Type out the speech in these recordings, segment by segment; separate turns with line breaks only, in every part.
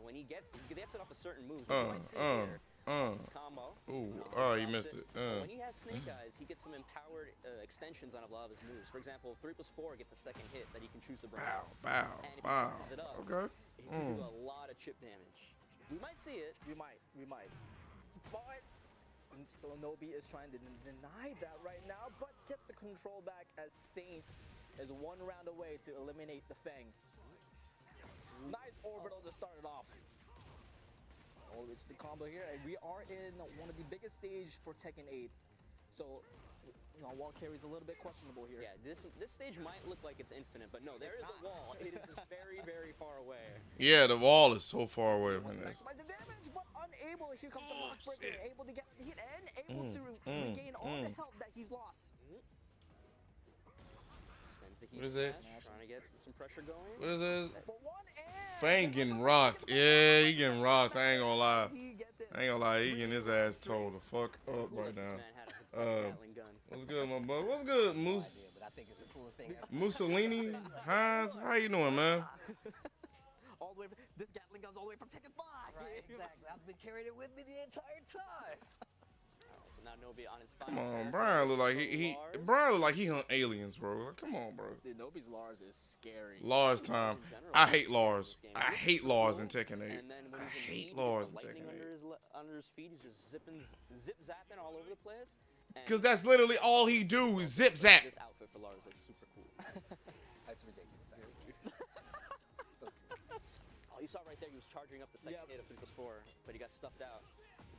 when he gets it off of certain moves. You might see here. This combo.
Ooh, oh, you missed it.
When he has Snake Eyes, he gets some empowered extensions on a lot of his moves. For example, 3+4 gets a second hit that he can choose to bring out.
Bow,
And if he
bow.
switches it up,
Okay.
he can do a lot of chip damage. We might see it.
We might. But so Nobi is trying to deny that right now, but gets the control back as Saint is one round away to eliminate the Fang. Nice orbital to start it off. Oh, it's the combo here, and we are in one of the biggest stage for Tekken 8. So, wall carry is a little bit questionable here.
Yeah, this stage might look like it's infinite, but no, there is a wall. It is just very, very far away.
Yeah, the wall is so far away from this.
Maximize the damage, but unable. Here comes the block breaker, able to get hit and able to regain all the health that he's lost.
Spends the heat
What is it?
trying to get some pressure going.
What is this?
For one, and
Fang getting rocked. Yeah, he getting rocked. I ain't gonna lie.
he gets it.
I ain't gonna lie. He getting his ass told the fuck up right now.
This man had a Gatling gun.
What's good, my boy? What's good, Moose?
But I think it's the coolest thing ever.
Mussolini? Hines? How you doing, man?
All the way. This Gatling gun's all the way from Tekken 5.
Right, exactly. I've been carrying it with me the entire time.
So now Nobi on his 5.
Come on, Brian look like Brian look like he hunt aliens, bro. Like, come on, bro.
Dude, Nobi's Lars is scary.
Lars time. I hate Lars. I hate Lars in Tekken 8.
And then when
I
he's in
hate
heat,
Lars
he's
in
got lightning
Tekken 8.
under his feet. He's just zip-zapping all over the place. And
Cause that's literally all he do is zip zap.
this outfit for Lars looks super cool.
That's ridiculous.
Oh, you saw right there, he was charging up the second hit of 3+4, but he got stuffed out.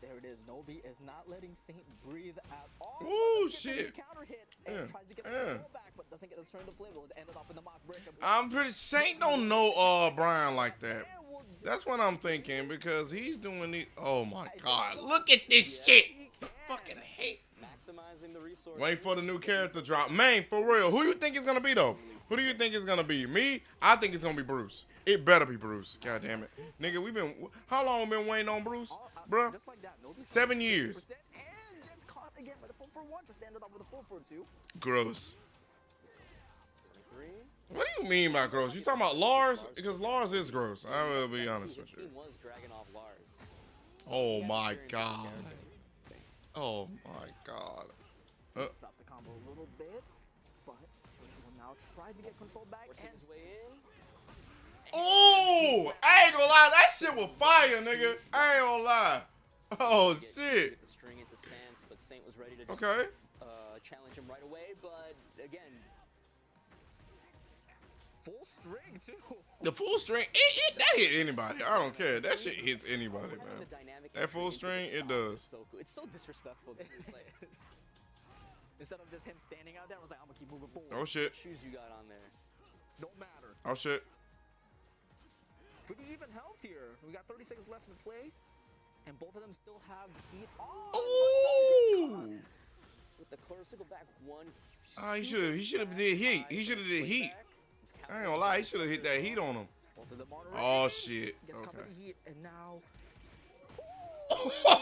There it is. Nobi is not letting Saint breathe at all.
Ooh,
But does get
shit.
the counter hit and tries to get the control back, but doesn't get the turn to flip. It ended up in the mock break.
I'm pretty Saint don't know Brian like that. That's what I'm thinking because he's doing the. Oh my God! Look at this shit. I fucking hate.
Maximizing the resources.
Wait for the new character drop. Man, for real. Who you think it's gonna be though? Who do you think it's gonna be? Me? I think it's gonna be Bruce. It better be Bruce. God damn it. Nigga, how long we been waiting on Bruce? Bruh?
Just like that. Nobi
7 years.
and gets caught again by the 4-for-1. Just ended up with a 4-for-2.
Gross.
3.
What do you mean by gross? You talking about Lars? Because Lars is gross. I will be honest with
His
you.
team was dragging off Lars.
Oh my God. Oh my God.
Drops the combo a little bit, but Saint will now try to get control back
Forcing
and
his way in.
Oh, I ain't gonna lie. That shit was fire, nigga. I ain't gonna lie. Oh shit.
Get the string into stance, but Saint was ready to just,
Okay.
challenge him right away. But again,
full string too.
The full string, that hit anybody. I don't care. That shit hits anybody, man.
the dynamic
That full string, it does.
so cool. It's so disrespectful. To this, like,
Instead of just him standing out there, I was like, I'm gonna keep moving forward.
Oh shit.
shoes you got on there.
Don't matter.
Oh shit.
Pretty even health here. We got 30 seconds left in the play, and both of them still have heat.
Ooh.
With the clerical back one.
He should have did heat. He should have did heat. I ain't gonna lie. He should have hit that heat on him.
Both of them are
Oh
ready.
shit.
Gets caught by
Okay.
the heat, and now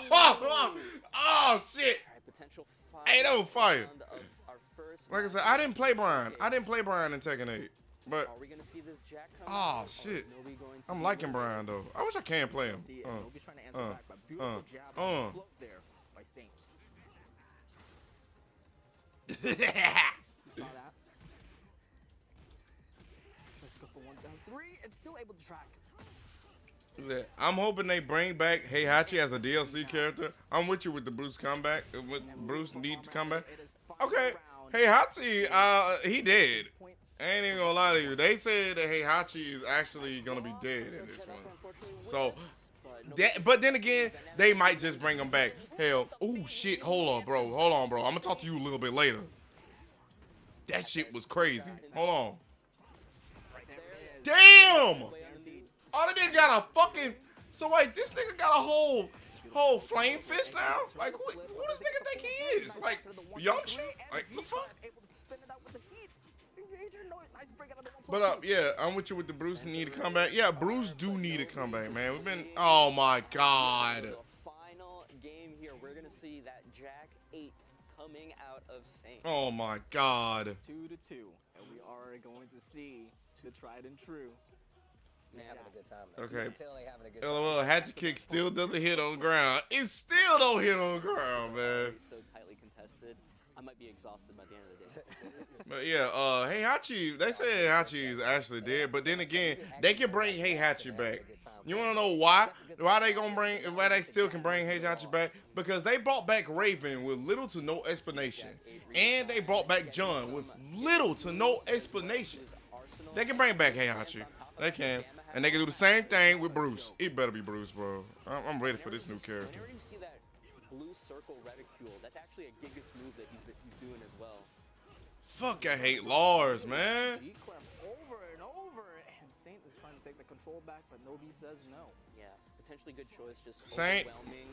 Oh shit.
All right, potential
Hey, that was fire.
round of our first
Like I
match.
said, I didn't play Brian. I didn't play Brian in Tekken 8. But
Are we gonna see this Jack come
oh
out, or is
shit.
Nobi going to
I'm
be
liking
winning?
Brian though. I wish I can play him.
see, and Nobi's trying to answer back, but beautiful jab on the float there by Saint. You saw that? Tries to go for 1 down 3, and still able to track.
I'm hoping they bring back Heihachi as a DLC character. I'm with you with the Bruce comeback. With Bruce need to come back.
It is final
Okay,
round.
Heihachi, he dead.
This point,
I ain't even gonna lie to you. They said that Heihachi is actually gonna be dead in this one. So, but then again, they might just bring him back. Hell, oh shit, hold on, bro. I'm gonna talk to you a little bit later. That shit was crazy. Hold on. Damn! Oh, they got a fucking. So wait, this nigga got a whole flame fist now? Like, who does nigga think he is? Like, young shit? Like, the fuck?
able to spin it out with the heat. Nice break out of the 1+2.
But yeah, I'm with you with the Bruce need to come back. Yeah, Bruce do need to come back, man. We've been. Oh my God.
The final game here, we're gonna see that Jack 8 coming out of Saint.
Oh my God.
2-2, and we are going to see the tried and true.
They're having a good time.
Okay.
You can tell they're having a good time.
LOL, hatchet kick still doesn't hit on ground. It still don't hit on ground, man.
So tightly contested. I might be exhausted by the end of the day.
But yeah, Heihachi, they say Heihachi is actually dead, but then again, they can bring Heihachi back. You want to know why? Why they still can bring Heihachi back? Because they brought back Raven with little to no explanation. And they brought back John with little to no explanation. They can bring back Heihachi. They can. And they can do the same thing with Bruce. It better be Bruce, bro. I'm ready for this new character.
Whenever you see that blue circle reticule, that's actually a Gigas move that he's doing as well.
Fuck, I hate Lars, man.
G-Clamp over and over, and Saint is trying to take the control back, but Nobi says no.
Yeah, potentially good choice, just
Saint.
overwhelming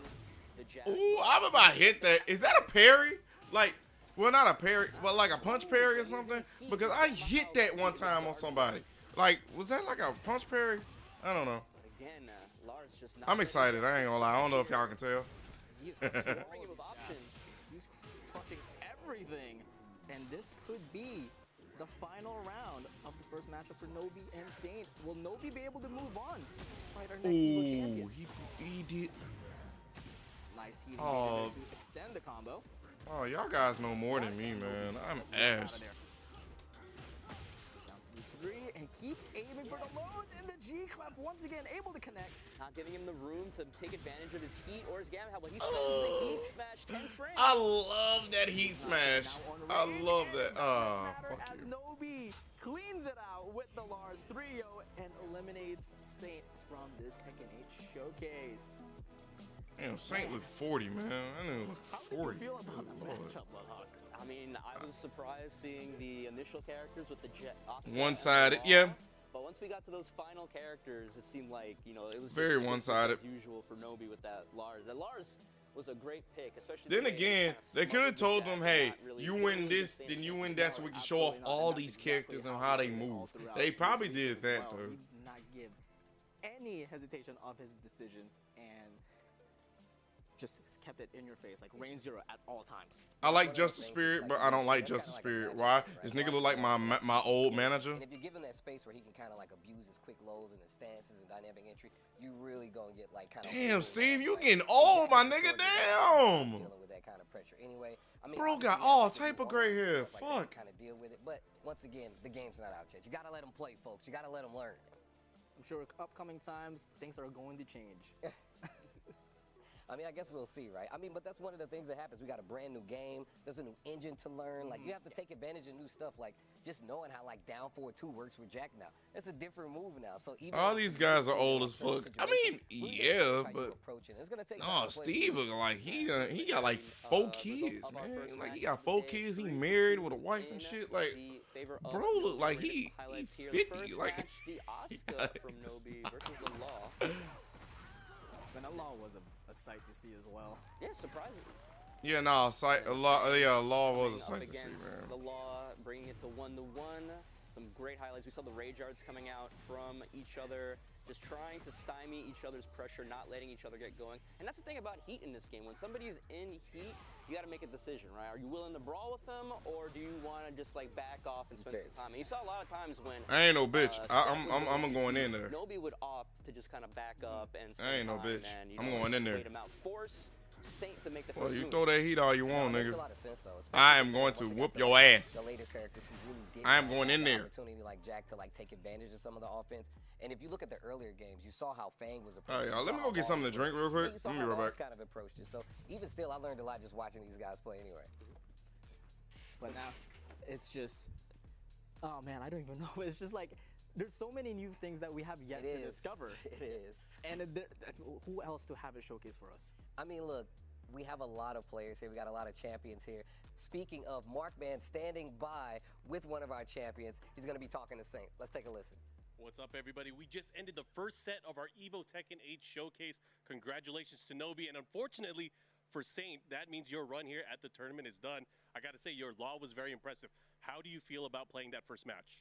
the jab.
Ooh, I'm about to hit that. Is that a parry? Like, well, not a parry, but like a punch parry or something? Because I hit that one time on somebody. Like, was that like a punch parry? I don't know.
But again, Lars just not
I'm excited. I ain't gonna lie. I don't know if y'all can tell.
He is destroying him with options. He's crushing everything. And this could be the final round of the first matchup for Nobi and Saint. Will Nobi be able to move on to fight our next Evo champion?
He did.
Nice heating
Oh.
to extend the combo.
Oh, y'all guys know more than me, man. I'm ass.
Down 3 and keep aiming for the load, and the G-Clamp once again able to connect.
not giving him the room to take advantage of his heat or his gamma. How about he spends the heat smash 10 frames?
I love that heat smash. I love that. Fuck
As
you.
Nobi cleans it out with the Lars 3-0 and eliminates Saint from this Tekken 8 showcase.
Damn, Saint look 40, man. I didn't look
How did
40.
you feel about that
Lord.
matchup, Bloodhawk?
I mean, I was surprised seeing the initial characters with the jet. Asuka
One-sided,
and
yeah.
Law, But once we got to those final characters, it seemed like, you know, it was
Very
just
one-sided.
as usual for Nobi with that Lars. That Lars was a great pick, especially.
Then
the way
again,
kinda
they could have
smuggled
told
the
them,
jab,
hey,
not really
you
doing
win
the
this,
same
then you
thing
win
as
that so we can show off
Absolutely not,
all
and that's
these
exactly
characters and how they
did it all
move.
throughout
They
this
probably
week
did
as
that,
well.
though.
He did not give any hesitation of his decisions and just kept it in your face, like Reign Zero at all times.
I like Justice Spirit, but I don't like Justice Spirit. Why? This nigga look like my old manager.
And if you give him that space where he can kind of like abuse his quick lows and his stances and dynamic entry, you really gonna get like kind of.
Damn, Steve, you getting old, my nigga. Damn.
Dealing with that kind of pressure. Anyway, I mean,
Bro got
obviously,
all
that's
type of
what
gray
you
hair.
want, stuff like that,
Fuck.
Kind of deal with it, but once again, the game's not out yet. You gotta let them play, folks. You gotta let them learn.
I'm sure upcoming times things are going to change.
I mean, I guess we'll see, right? I mean, but that's one of the things that happens. We got a brand new game. There's a new engine to learn. Like, you have to take advantage of new stuff. Like, just knowing how, like, down 4-2 works with Jack now. It's a different move now. So even
All
if
these
you
guys
get
are
to
old
a
as
certain
fuck. I
situation,
mean,
we're gonna
yeah,
see how you
but
approach it. It's gonna take
no,
time to play
Steve
through.
look like he got like 4 kids, man. Like he got 4 kids. He married with a wife and shit. Like, bro, look like he 50. Like,
the
he
Asuka
got
from
this.
Nobi versus the Law.
Vanilla was a sight to see as well.
Yeah, surprising.
yeah, nah, Law was a
Up
sight to see,
against
man.
the Law, bringing it to 1-1. Some great highlights. We saw the rage arts coming out from each other, just trying to stymie each other's pressure, not letting each other get going. And that's the thing about heat in this game. When somebody's in heat, you got to make a decision, right? Are you willing to brawl with them, or do you want to just like back off and spend some time? And you saw a lot of times when
I ain't no bitch.
Seth
I'm
was
going in there.
Nobi would opt to just kind of back up and spend
I ain't no
time
bitch.
and, you
I'm
know,
going in there.
wait him out. Force Saint to make the
Well,
first
you
move.
throw that heat all you
No,
want,
it makes
nigga.
a lot of sense, though,
I am
especially
going to
once it
whoop
got
your
like,
ass.
The later characters who really did.
I am going in
the
there.
Opportunity like Jack to like take advantage of some of the offense. And if you look at the earlier games, you saw how Fang was
All right,
approaching.
y'all,
You
let
saw
me go
how
get something to
Lars
drink real quick.
you saw
Let me
how
be right
Lars
back.
kind of approached it. So even still, I learned a lot just watching these guys play anyway.
But now it's just, oh man, I don't even know. It's just like there's so many new things that we have yet
It
to
is.
discover.
It is.
And who else to have a showcase for us?
I mean, look, we have a lot of players here. We got a lot of champions here. Speaking of, Markman standing by with one of our champions. He's going to be talking to Saint. Let's take a listen.
What's up, everybody? We just ended the first set of our Evo Tekken 8 showcase. Congratulations to Nobi, and unfortunately for Saint, that means your run here at the tournament is done. I gotta say, your law was very impressive. How do you feel about playing that first match?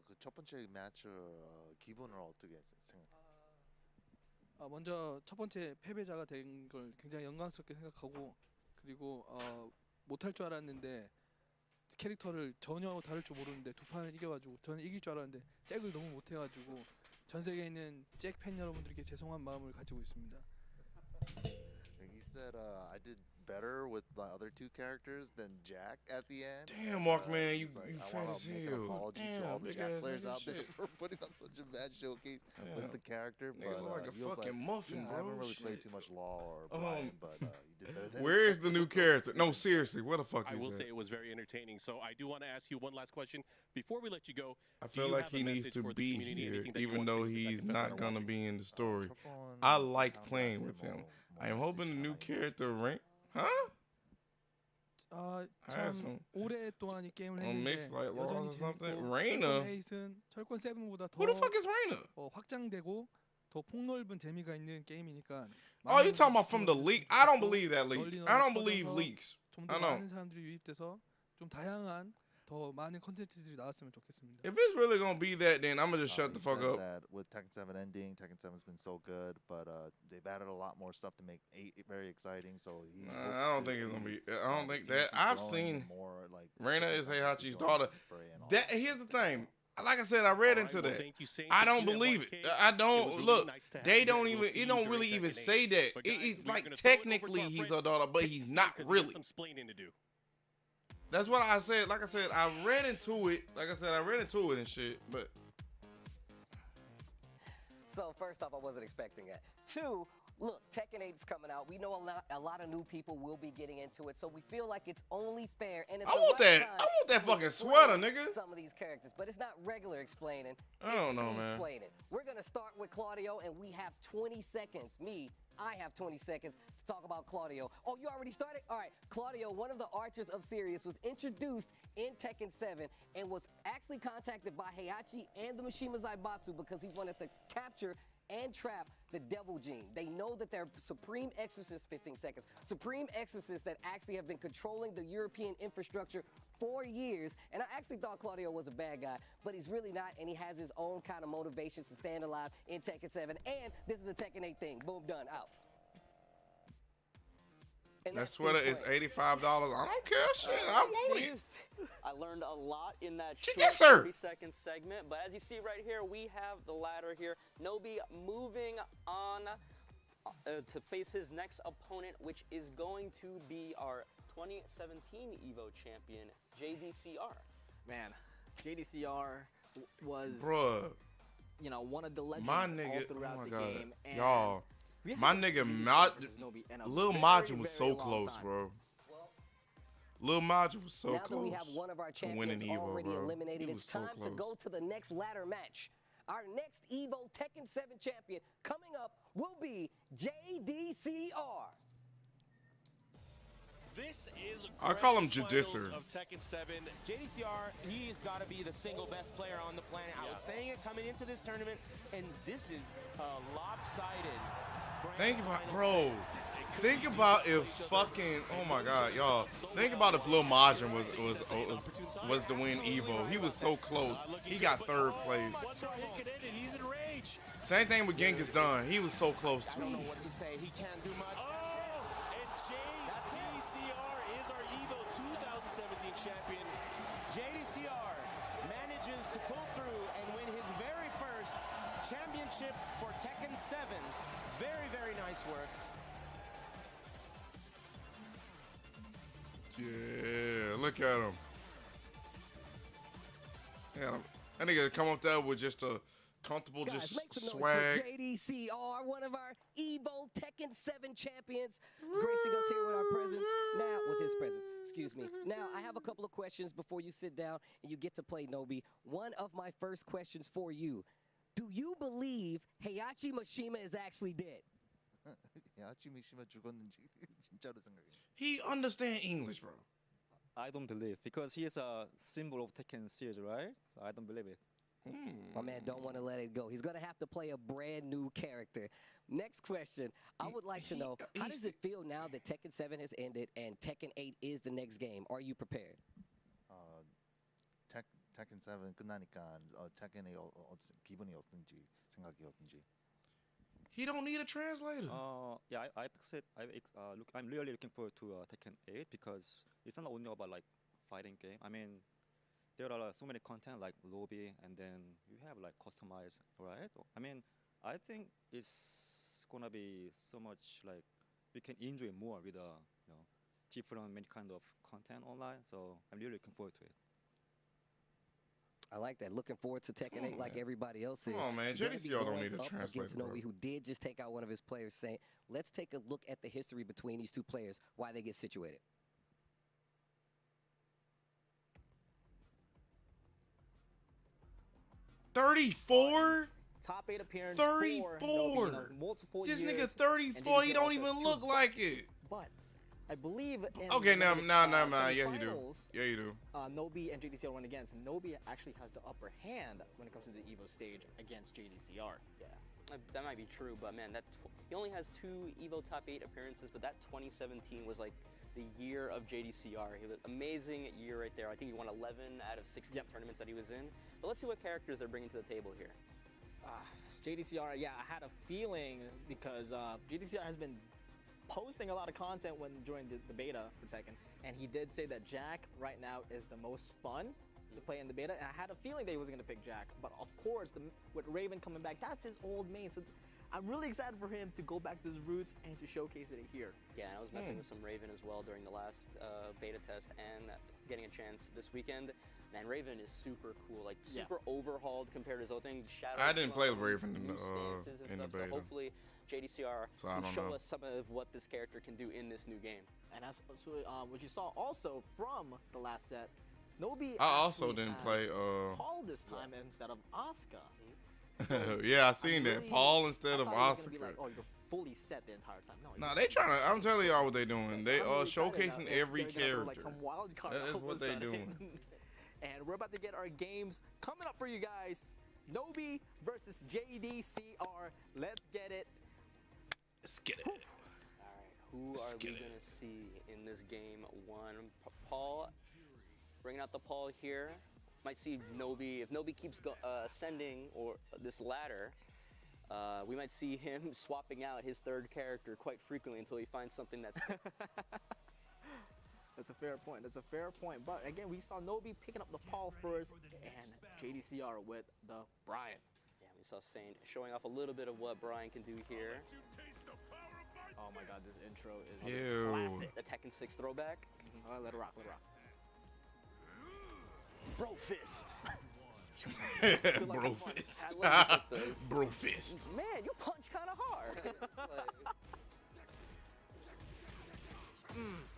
그 첫 번째 매치 기분을 어떻게 생각?
먼저 첫 번째 패배자가 된 걸 굉장히 영광스럽게 생각하고 그리고 못할 줄 알았는데 캐릭터를 전혀 다를 줄 모르는데 두 판을 이겨가지고 저는 이길 줄 알았는데 잭을 너무 못해가지고 전 세계에 있는 잭 팬 여러분들께 죄송한 마음을 가지고 있습니다.
Like he said, I did better with the other two characters than Jack at the end.
Damn, Mark, man,
he's
you
I
fat
wanna
as
make an
hell.
apology to
Damn,
all the
big
Jack
ass
players
nigga
out there
shit.
for putting on such a bad showcase with
Damn.
the character.
Nigga
But
look like a
he was
fucking
like,
muffin,
yeah,
bro.
I haven't really
Shit.
played too much Law or Brian, but you did better than
Where is the
expected
new
with those
character? No,
two.
seriously, what the fuck
I
is
will
that?
say it was very entertaining. So I do want to ask you one last question before we let you go.
I
Do
feel
you
like
have a
he needs
message
to
for the
be
community?
here,
Anything that you
even
want to say
though
to the
he's
Tekken fans that
not
are
gonna
watching?
be in the story.
저번
I like
영상한테
playing with him.
뭐
I am hoping the new
메시지
character rank. Huh?
참
some-
오랫동안 이 게임을
on mix
했는데
like Laws
여전히
or something?
재밌고
Reina?
철권 8은 철권 7보다 더
Who the fuck is Reina?
확장되고 더 폭넓은 재미가 있는 게임이니까
Oh, you talking about from the leak? I don't believe that leak. I don't believe leaks.
좀더
I know.
많은 사람들이 유입돼서 좀 다양한 더 많은 컨텐츠들이 나왔으면 좋겠습니다.
If it's really gonna be that, then I'm gonna just shut the
He
fuck
said
up.
that with Tekken 7 ending, Tekken 7's been so good, but they've added a lot more stuff to make 8 very exciting. So he
I don't think it's gonna be. I don't think that. I've seen
more like
Reina is
different
Heihachi's
content
daughter.
for it and all
That here's the thing. Like I said, I read
All right,
into
well,
that.
thank you, Saint,
I
for
don't
being at
believe it.
1K.
I
It
don't
was really
look.
nice to have
They
you
don't
here.
even.
We'll see
It
you
don't
during
really even
Tekken 8.
say that.
But
It-
guys,
it's
we're
like
gonna throw it over to
technically
our
he's
friend
her daughter, but
Tekken
he's
Saint,
not
'cause he has
really.
some splaining to do.
That's what I said. Like I said, I read into it. Like I said, I read into it and shit. But
So first off, I wasn't expecting that. Two, look, Tekken 8 is coming out. We know a lot of new people will be getting into it, so we feel like it's only fair. And it's
I
the
want
right
that.
time
I want that
to
fucking
explain
sweater, nigga.
Some of these characters, but it's not regular explaining.
I don't know,
it's
man.
Explaining. We're gonna start with Claudio, and we have 20 seconds. I have 20 seconds to talk about Claudio. Oh, you already started? All right. Claudio, one of the archers of Sirius, was introduced in Tekken 7 and was actually contacted by Heihachi and the Mishima Zaibatsu because he wanted to capture and trap the Devil Gene. They know that they're Supreme Exorcists, 15 seconds, Supreme Exorcists that actually have been controlling the European infrastructure for years. And I actually thought Claudio was a bad guy, but he's really not, and he has his own kind of motivations to stand alive in Tekken 7. And this is a Tekken 8 thing. Boom, done, out. And
that
that's
sweater is
explained.
$85. I don't care. Shit, I want it.
I learned a lot in that
Shit,
short
yes, sir.
30-second segment, but as you see right here, we have the ladder here. Nobi moving on to face his next opponent, which is going to be our 2017 EVO champion, JDCR.
Man, JDCR was
Bruh,
one of the legends
my
all
nigga.
throughout
Oh my
the
god,
game. And
y'all.
we
My
haven't seen
nigga
JDCR versus Nobi in a
Lil
very,
Majin was
very
so
long
close,
time.
bro. Lil Majin was so
now
close.
that we have one of our
to winning
champions
Evo,
already
bro.
eliminated,
He
it's
was so
time to
close.
go to the next ladder match. Our next EVO Tekken 7 champion coming up will be JDCR.
This is
I call him
grand finals
Judicer.
of Tekken 7.
JDCR, he's got to be the single best player on the planet. I was saying it coming into this tournament, and this is a lopsided.
Think about, bro. Think about if fucking, oh my god, y'all. Think about if Lil Majin was to win Evo. He was so close. He got third place.
One more hit could end it. He's in rage.
Same thing with Genghis Dunn. He was so close
I
too.
don't know what to say. He can't do much.
Oh, and JDCR is our EVO 2017 champion.
JDCR manages to pull through and win his very first championship for Tekken 7. Very, very nice work.
Yeah, look at him. Yeah, that nigga come up there with just a comfortable,
Guys,
just
make some noise for
swag.
JDCR, one of our EVO Tekken 7 champions, gracing us here with our presence. Now, with his presence, excuse me. Now, I have a couple of questions before you sit down and you get to play Nobi. One of my first questions for you. Do you believe Heihachi Mishima is actually dead?
야치 미시마 죽었는지 진짜로 생각해.
He understand English, bro.
I don't believe because he is a symbol of Tekken series, right? So I don't believe it.
My man don't want to let it go. He's going to have to play a brand new character. Next question. I would like to know, how does it feel now that Tekken 7 has ended and Tekken 8 is the next game? Are you prepared?
테kken 7 끝나니까 테kken 8 기분이 어떤지 생각이 어떤지.
He don't need a translator.
Yeah, I'm really looking forward to Tekken 8 because it's not only about like fighting game. I mean, there are so many content like lobby, and then you have like customized, right? I mean, I think it's gonna be so much like we can enjoy more with you know different many kind of content online. So I'm really looking forward to it.
I like that. Looking forward to Tekken 8 like everybody else is.
Come on, man.
Gonna be
JDCR don't
going
need a
up
translator,
against
bro.
Nobi, who did just take out one of his players, saying, let's take a look at the history between these two players, why they get situated.
Top 8 appearance
34.
for Nobi, you know, multiple
This
years.
nigga
and
34. He
JDCR
don't
also has
even
2
look like it.
But I believe in
Okay,
one
now,
of the,
yeah, you do.
semifinals,
Yeah, you do.
Nobi and JDCR went against. Nobi actually has the upper hand when it comes to the Evo stage against JDCR.
Yeah, that might be true, but man, he only has 2 Evo top 8 appearances, but that 2017 was like the year of JDCR. He was amazing year right there. I think he won 11 out of 16 tournaments that he was in. But let's see what characters they're bringing to the table here.
JDCR, yeah, I had a feeling because JDCR has been posting a lot of content during the beta for Tekken, and he did say that Jack right now is the most fun to play in the beta, and I had a feeling that he was going to pick Jack, but of course, with Raven coming back, that's his old main, so I'm really excited for him to go back to his roots and to showcase it here.
Yeah, and I was messing with some Raven as well during the last beta test and getting a chance this weekend. Man, Raven is super cool, like super overhauled compared to his other thing. Shadow
I didn't play
clone,
Raven in
new
the
stances and stuff,
beta.
So hopefully JDCR
So I
can
don't
show
know.
us some of what this character can do in this new game.
And as what you saw also from the last set, Nobi
I also
actually
didn't play,
has Paul this time instead of Asuka.
Yeah, I seen that. Paul instead of
I thought it was gonna be
Asuka.
like, oh, you're fully set the entire time. No,
Nah, they trying to. I'm telling y'all what they doing. They
I'm really excited
showcasing
now if
every
they're gonna throw,
character.
like some wild card
That is
all of a
what they
sudden.
doing.
And we're about to get our games coming up for you guys. Nobi versus JDCR. Let's get it.
Let's get it.
All right, who are we going to see in this game 1? Paul, bringing out the Paul here. Might see Nobi, if Nobi keeps ascending or this ladder, we might see him swapping out his 3rd character quite frequently until he finds something that's...
That's a fair point. That's a fair point. But again, we saw Nobi picking up the Paul first and JDCR with the Brian.
Yeah, we saw Saint showing off a little bit of what Brian can do here.
Oh my god, this intro is
classic. The Tekken 6 throwback.
Let it rock, let it rock.
Bro fist.
Bro fist.
I love this,
Bro fist.
Man, you punch kind of hard.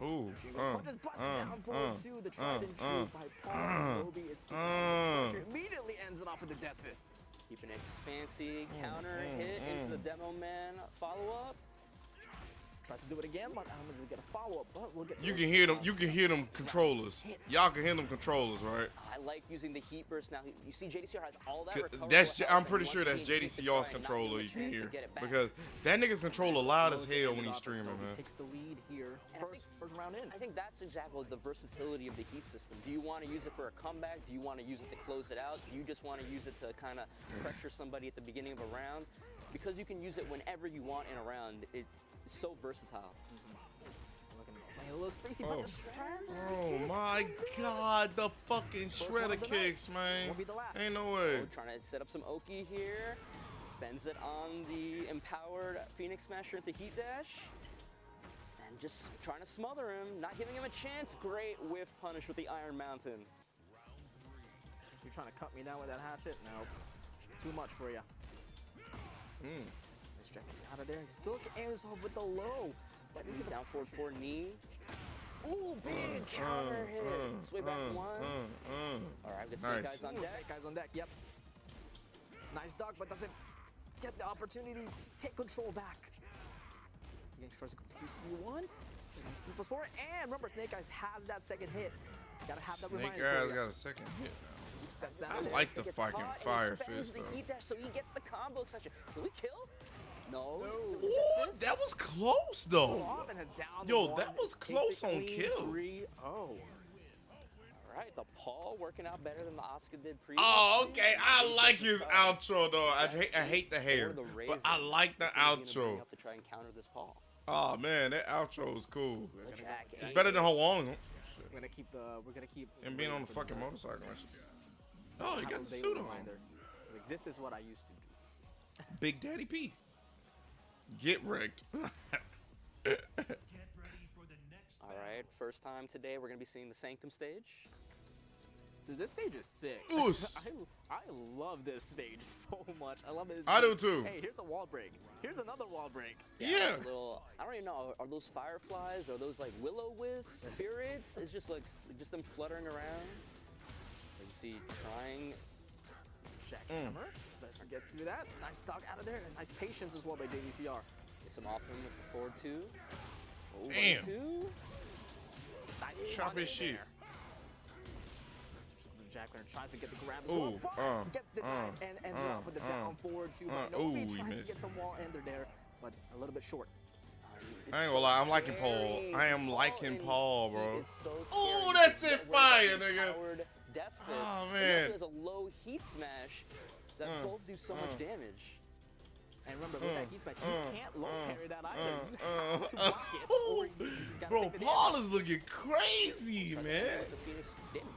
Ooh.
Punches down forward to the tried and true by Paul. Nobi is taking on the pressure. Immediately ends it off with the death fist.
Keeping it fancy, counter hit into the demo man follow up.
Tries to do it again, but I'm gonna get a follow up. But we'll get.
You can hear them. You can hear them controllers. Y'all can hear them controllers, right?
I like using the heat burst now. You see, JDCR has all that recoverable
That's.
health,
I'm
and
pretty
once
sure
he
that's
needs to
JDCR's
try and not
controller.
give
You
him a
can
chance to
hear
get it back.
because that nigga's controller loud as hell when he's streaming, man.
Takes the lead here. First round in.
I think that's exactly the versatility of the heat system. Do you want to use it for a comeback? Do you want to use it to close it out? Do you just want to use it to kind of pressure somebody at the beginning of a round? Because you can use it whenever you want in a round. It's so versatile.
A little spacey, but the shredder
Oh my god, the fucking shredder kicks, man.
Will be the last.
Ain't no way.
Trying to set up some Oki here. Spends it on the empowered Phoenix Smasher at the heat dash. And just trying to smother him, not giving him a chance. Great whiff punish with the Iron Mountain.
You're trying to cut me down with that hatchet? No. Too much for you. Let's check it out of there. He still aims off with the low. But he's
down forward 4 knee. Ooh, big counter hit. Sway back 1. All right, we got Snake Eyes on deck.
Snake Eyes on deck, yep. Nice dog, but doesn't get the opportunity to take control back. Again, tries to go to QCU1. Nice 3+4. And remember, Snake Eyes has that second hit. Gotta have that
Snake
reminder.
Eyes got a second hit now.
He steps down
I
there.
like the fucking fire
fist
fist
the
though.
heat dash, so he gets the combo section. Can we kill? No.
Ooh, that was close though.
Off and a down
Yo,
one.
that was
Takes
close
it
on
clean,
kill.
3-0.
All right, the Paul working out better than the Oscar did previously.
Oh, okay. I like his outro though. I hate the hair,
Or the
but
Raven.
I like the
Maybe to bring
outro.
up to try and counter this Paul.
Oh man, that outro was cool.
The Jack
It's better than Hwang. Shit.
We're gonna keep
And being on the fucking motorcycle. Oh, you got the suit on.
Like, this is what I used to do.
Big Daddy P. Get wrecked.
All right, first time today we're gonna be seeing the Sanctum stage.
Dude, this stage is sick.
Oos.
I love this stage so much. I love it.
I do too.
Hey, here's a wall break. Here's another wall break.
Yeah.
A little, I don't even know. Are those fireflies? Are those like will-o-wisp spirits? It's just like them fluttering around. You see, trying.
Jackhammer starts to get through that. Nice dog out of there, and nice patience as well by JDCR.
Gets him off him with the forward two. Oh,
Damn.
Two.
Nice
Chop his shit.
Jackrabbit tries to get the grab as well, but gets denied and ends up with the down forward two by Nobi. Tries to get some wall ender there, but a little bit short.
I ain't gonna lie, I'm liking Paul. I am liking Paul, bro.
So
Oh, that's it, fire, nigga.
Death Fist.
Oh,
He
man.
also has a low heat smash that both do so much damage.
And remember, with that heat smash, you can't low parry that either. You have to block it, or you just gotta
Bro,
take the
Paul
damage.
is looking crazy, man.
The Phoenix damage.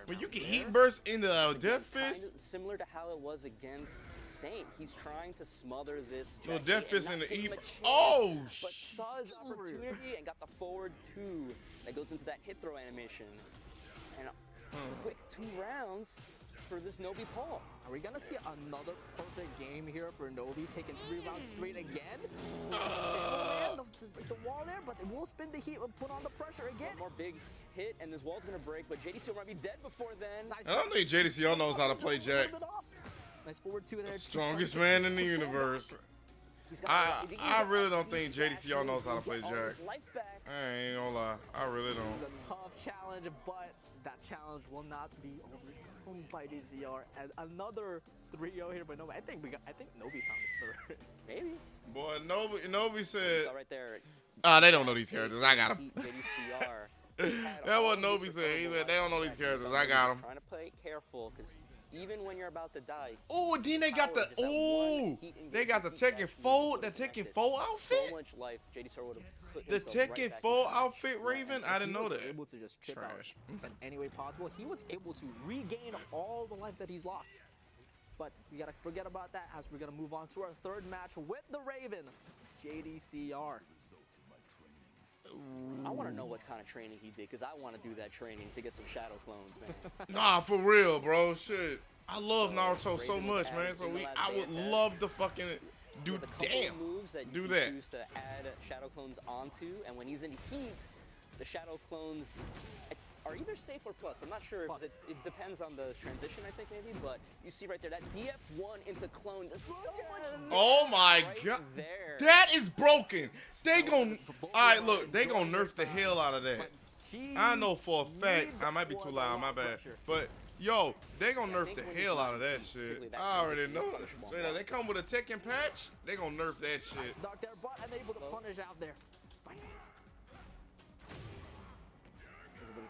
When you can heat burst into Death Fist.
Kind of similar to how it was against Saint. He's trying to smother this.
No,
Jackie
Death
and
Fist
not
in the
give him
Eve.
a chance,
Oh,
but saw his opportunity and got the forward two that goes into that hit throw animation. And a quick 2 rounds for this Nobi Paul.
Are we gonna see another perfect game here for Nobi, taking 3 rounds straight again? Man, the wall there, but they will spin the heat and put on the pressure again.
One more big hit, and this wall's gonna break, but JDC might be dead before then.
Nice
I don't think JDCL knows how to play Jack.
Nice forward two in there.
Strongest man in the universe. I really don't think JDCL knows how to play Jack. I ain't gonna lie, I really
It's
don't.
a tough challenge, but that challenge will not be overcome by DZR. And another 3-0 here by Nobi. I think Nobi found his third.
Maybe.
Boy, Nobi said,
So right there.
they don't know these characters. I got them.
JDCR.
That's what Nobi said. He said, they don't know these characters. I got them.
Trying to play careful, because even when you're about to die.
Oh, and then they got the, they got the Tekken 4, the Tekken 4 outfit?
So much life JDCR would have put
The
himself
Tekken
right
4
back in.
outfit, Raven? I didn't know
He
that.
was able to just chip
Trash.
out in any way possible. He was able to regain all the life that he's lost. But we gotta forget about that as we're gonna move on to our third match with the Raven, JDCR.
I want to know what kind of training he did, because I want to do that training to get some shadow clones, man.
Nah, for real, bro. Shit. I love Naruto so
Raven
much,
was
man.
added
So
in the last
I would
AFS.
love to fucking do,
There's a couple
damn.
of moves that
Do
you
that.
can choose to add shadow clones onto, and when he's in heat, the shadow clones are either safe or plus. I'm not sure. If it depends on the transition, I think, maybe. But you see right there, that DF1 into clone does so much.
Oh my
right
god.
there.
That is broken. They gon' alright, look, they gon' nerf the hell out of that. I know for a fact, I might be too loud, my bad. But yo, they gon' nerf the hell out of that shit. I already know. They come with a Tekken patch, they gon' nerf that shit.
Stuck there, but unable to punish out there.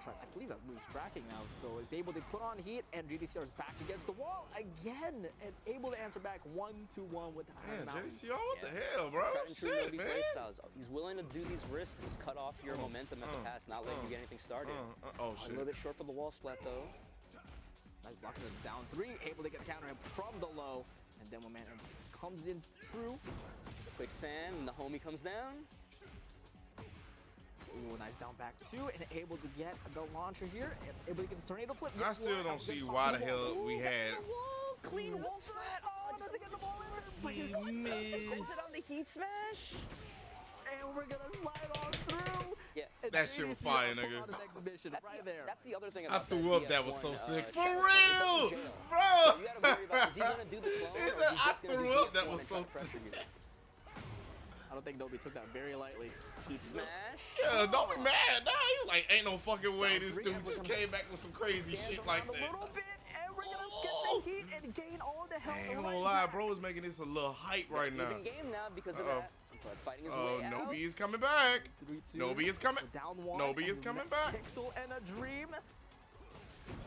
I believe that move's tracking now, so is able to put on heat, and GDCR is back against the wall again, and able to answer back 1-1 with the
Man,
mountain.
JDCR, what the hell, bro?
Tried and true
Shit,
Nobi
man.
playstyles. He's willing to do these risks, just cut off your momentum at the pass, not letting you get anything started.
Oh
A
shit.
little bit short for the wall splat, though.
Nice blocking it down 3, able to get the counter in from the low, and then momentum comes in true.
Quicksand, and the homie comes down.
Ooh, nice down back 2, and able to get the launcher here, and able to get the tornado flip.
I still don't see why the hell we had.
Clean wall splat. Oh, doesn't get the ball in there. But he
Holds it on the heat smash.
and we're gonna slide on through.
Yeah.
And
That shit was
JDCR
fire,
put
nigga.
on an exhibition right there.
That's the other thing
I
about
threw up. That was so
DF1,
sick. For
shadow clone.
real,
It's in jail.
bro.
So you gotta worry about, is he gonna do the clone, or
He
is
said,
he
I
just gonna
threw
do
up. That
DF1
was
and
so
try to pressure you?
I don't think Nobi took that very lightly.
Heat smash.
Yeah, don't be mad. Nah, he was like, ain't no fucking way this dude just came back with some crazy shit like
A
that.
little bit, and we're gonna get the heat and gain all the health.
I ain't
right
gonna lie,
back.
bro is making this a little hype right now.
Even game now because of that. But fighting his
Oh,
way out.
Nobi is coming back.
3-2.
Nobi is coming.
Down one.
Nobi is
and
coming back.
Pixel and a dream.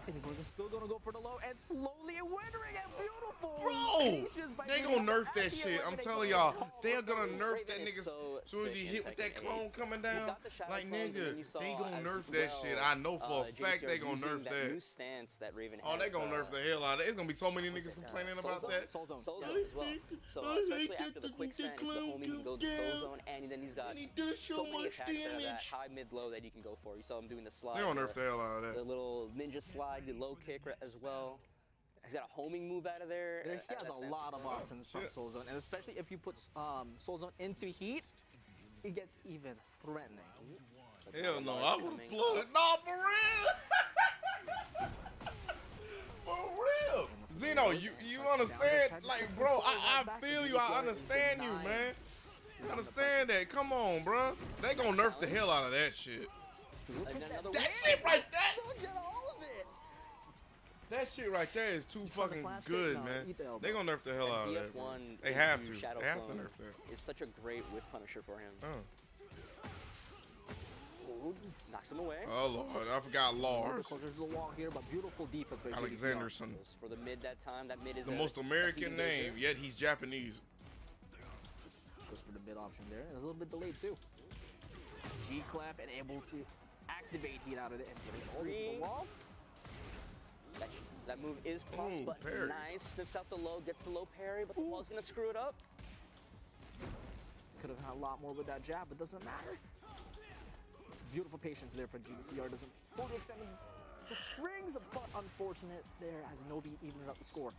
And we're still gonna go for the low and slowly withering and beautiful.
Bro,
patience by
they
Jimmy
gonna nerf
as
that
he
shit. I'm
eliminates
telling
the
y'all,
Paul
they're gonna
Raven.
nerf
Raven
that
is
nigga
so
as soon as he
sick
hit
in
with that
Tekken
clone
8.
coming
You've
down.
got the shadow
Like
clones, and then
nigga,
you saw
they gonna
as
nerf
well,
that shit. I know for a fact
JCR
they gonna
using
nerf
that
that.
new stance that Raven
Oh,
has.
they gonna nerf the hell out of it. It's gonna be so many niggas complaining about that.
Soul Zone.
Soul Zone
Yes.
as well. So especially after the quick send into the homie, he can go to Soul Zone, and then he's got
And he does so
so many
much
attacks that are that
damage.
high, mid, low that he can go for. You saw him doing the slide.
They gonna nerf the hell out of
The
that.
little ninja slide, the low kick as well. He's got a homing move out of there.
He has a lot of options from Soul Zone, and especially if you put Soul Zone into heat, it gets even threatening.
Hell no, I would've blew it. No, for real. For real. Zeno, you understand? Like, bro, I feel you. I understand you, man. You understand that? Come on, bro. They gonna nerf the hell out of that shit. That shit right there.
Look at all of it.
That shit right there is too
trying to
fucking
slash
good,
it? No,
man.
eat the elbow.
They gonna nerf the hell out of that. Bro.
DF1
They have to.
into Shadow
They have to
Clone
nerf that.
is such a great whip punisher for him. Knocks him away.
Oh Lord, I forgot Lars.
Closer to the wall here, but beautiful defense by JDCR.
Alexanderson.
For the mid that time, that mid is
The most American name, yet he's Japanese.
Goes for the mid option there. A little bit delayed too. G-Clef and able to activate heat out of it and get it over to the wall.
That move is plus,
Ooh,
but
parry.
nice. Sniffs out the low, gets the low parry, but the wall's gonna screw it up.
Could have had a lot more with that jab, but doesn't matter. Beautiful patience there for GCR. Doesn't fully extend the strings, but unfortunate there as Nobi evens out the score.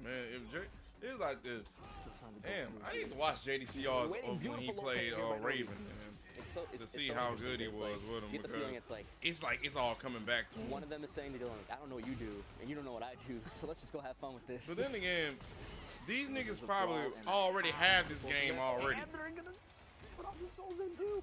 Man, it's like this.
Still trying to go
Damn,
through
I
here.
need to watch JDCR's
Waiting,
when he
beautiful
played
low kick by
Raven,
Nobi.
man.
It's so,
To
it's
see
so
how
interesting.
good he
It's
was
like,
with him.
You get the
because
feeling it's like
it's all coming back to him.
one of them is saying to the other, like, I don't know what you do, and you don't know what I do, so let's just go have fun with this.
But then again, these niggas
a
probably
brawl and
already have this game
And
already.
they're gonna put off the Souls in too.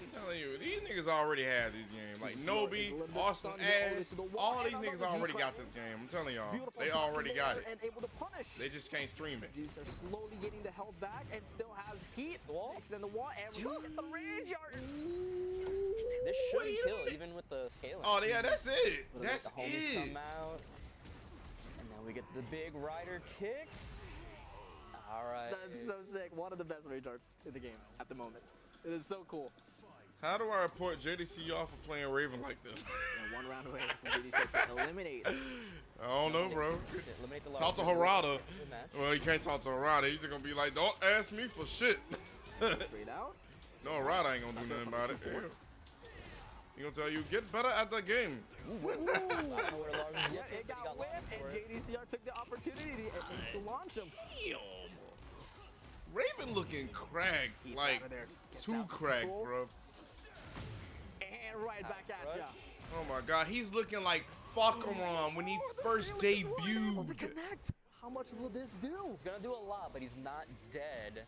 I'm telling you, these niggas already have this game. Like
Is
Nobi,
a little bit
Austin
stunned over
Ash,
to the wall,
all
and
these niggas
another
already
G-Clef.
got this game. I'm telling y'all,
Beautiful
they
block
already got
there
it.
and able to punish.
They just can't stream it.
Jeez are slowly getting the health back and still has heat
The wall?
to extend the wall and look at the range yard.
This should kill, even with the scaling.
Oh yeah, that's it.
Little bit
That's
the homies
it.
come out, and then we get the big rider kick. All right.
That's so sick. One of the best range arts in the game at the moment. It is so cool.
How do I report JDCR for playing Raven like this?
And 1 round away from 86 to eliminate.
I don't know, bro.
Eliminate the
Talk to
large
Harada.
good match.
Well, you can't talk to Harada. He's just gonna be like, don't ask me for shit.
Straight out.
No, Harada ain't gonna do nothing about it. Yeah. He gonna tell you, get better at the game.
I don't know where Lars is
Yeah,
looking,
it
but he
got whipped,
launched
and
for it.
JDCR took the opportunity to launch him.
Damn. Raven looking cracked,
He's
like
out of there. Gets
too
out of
cracked,
control.
bro.
And right back at
Rush.
ya.
Oh my God, he's looking like Falcaron when he first
Able to
debuted.
connect. How much will this do?
He's gonna do a lot, but he's not dead.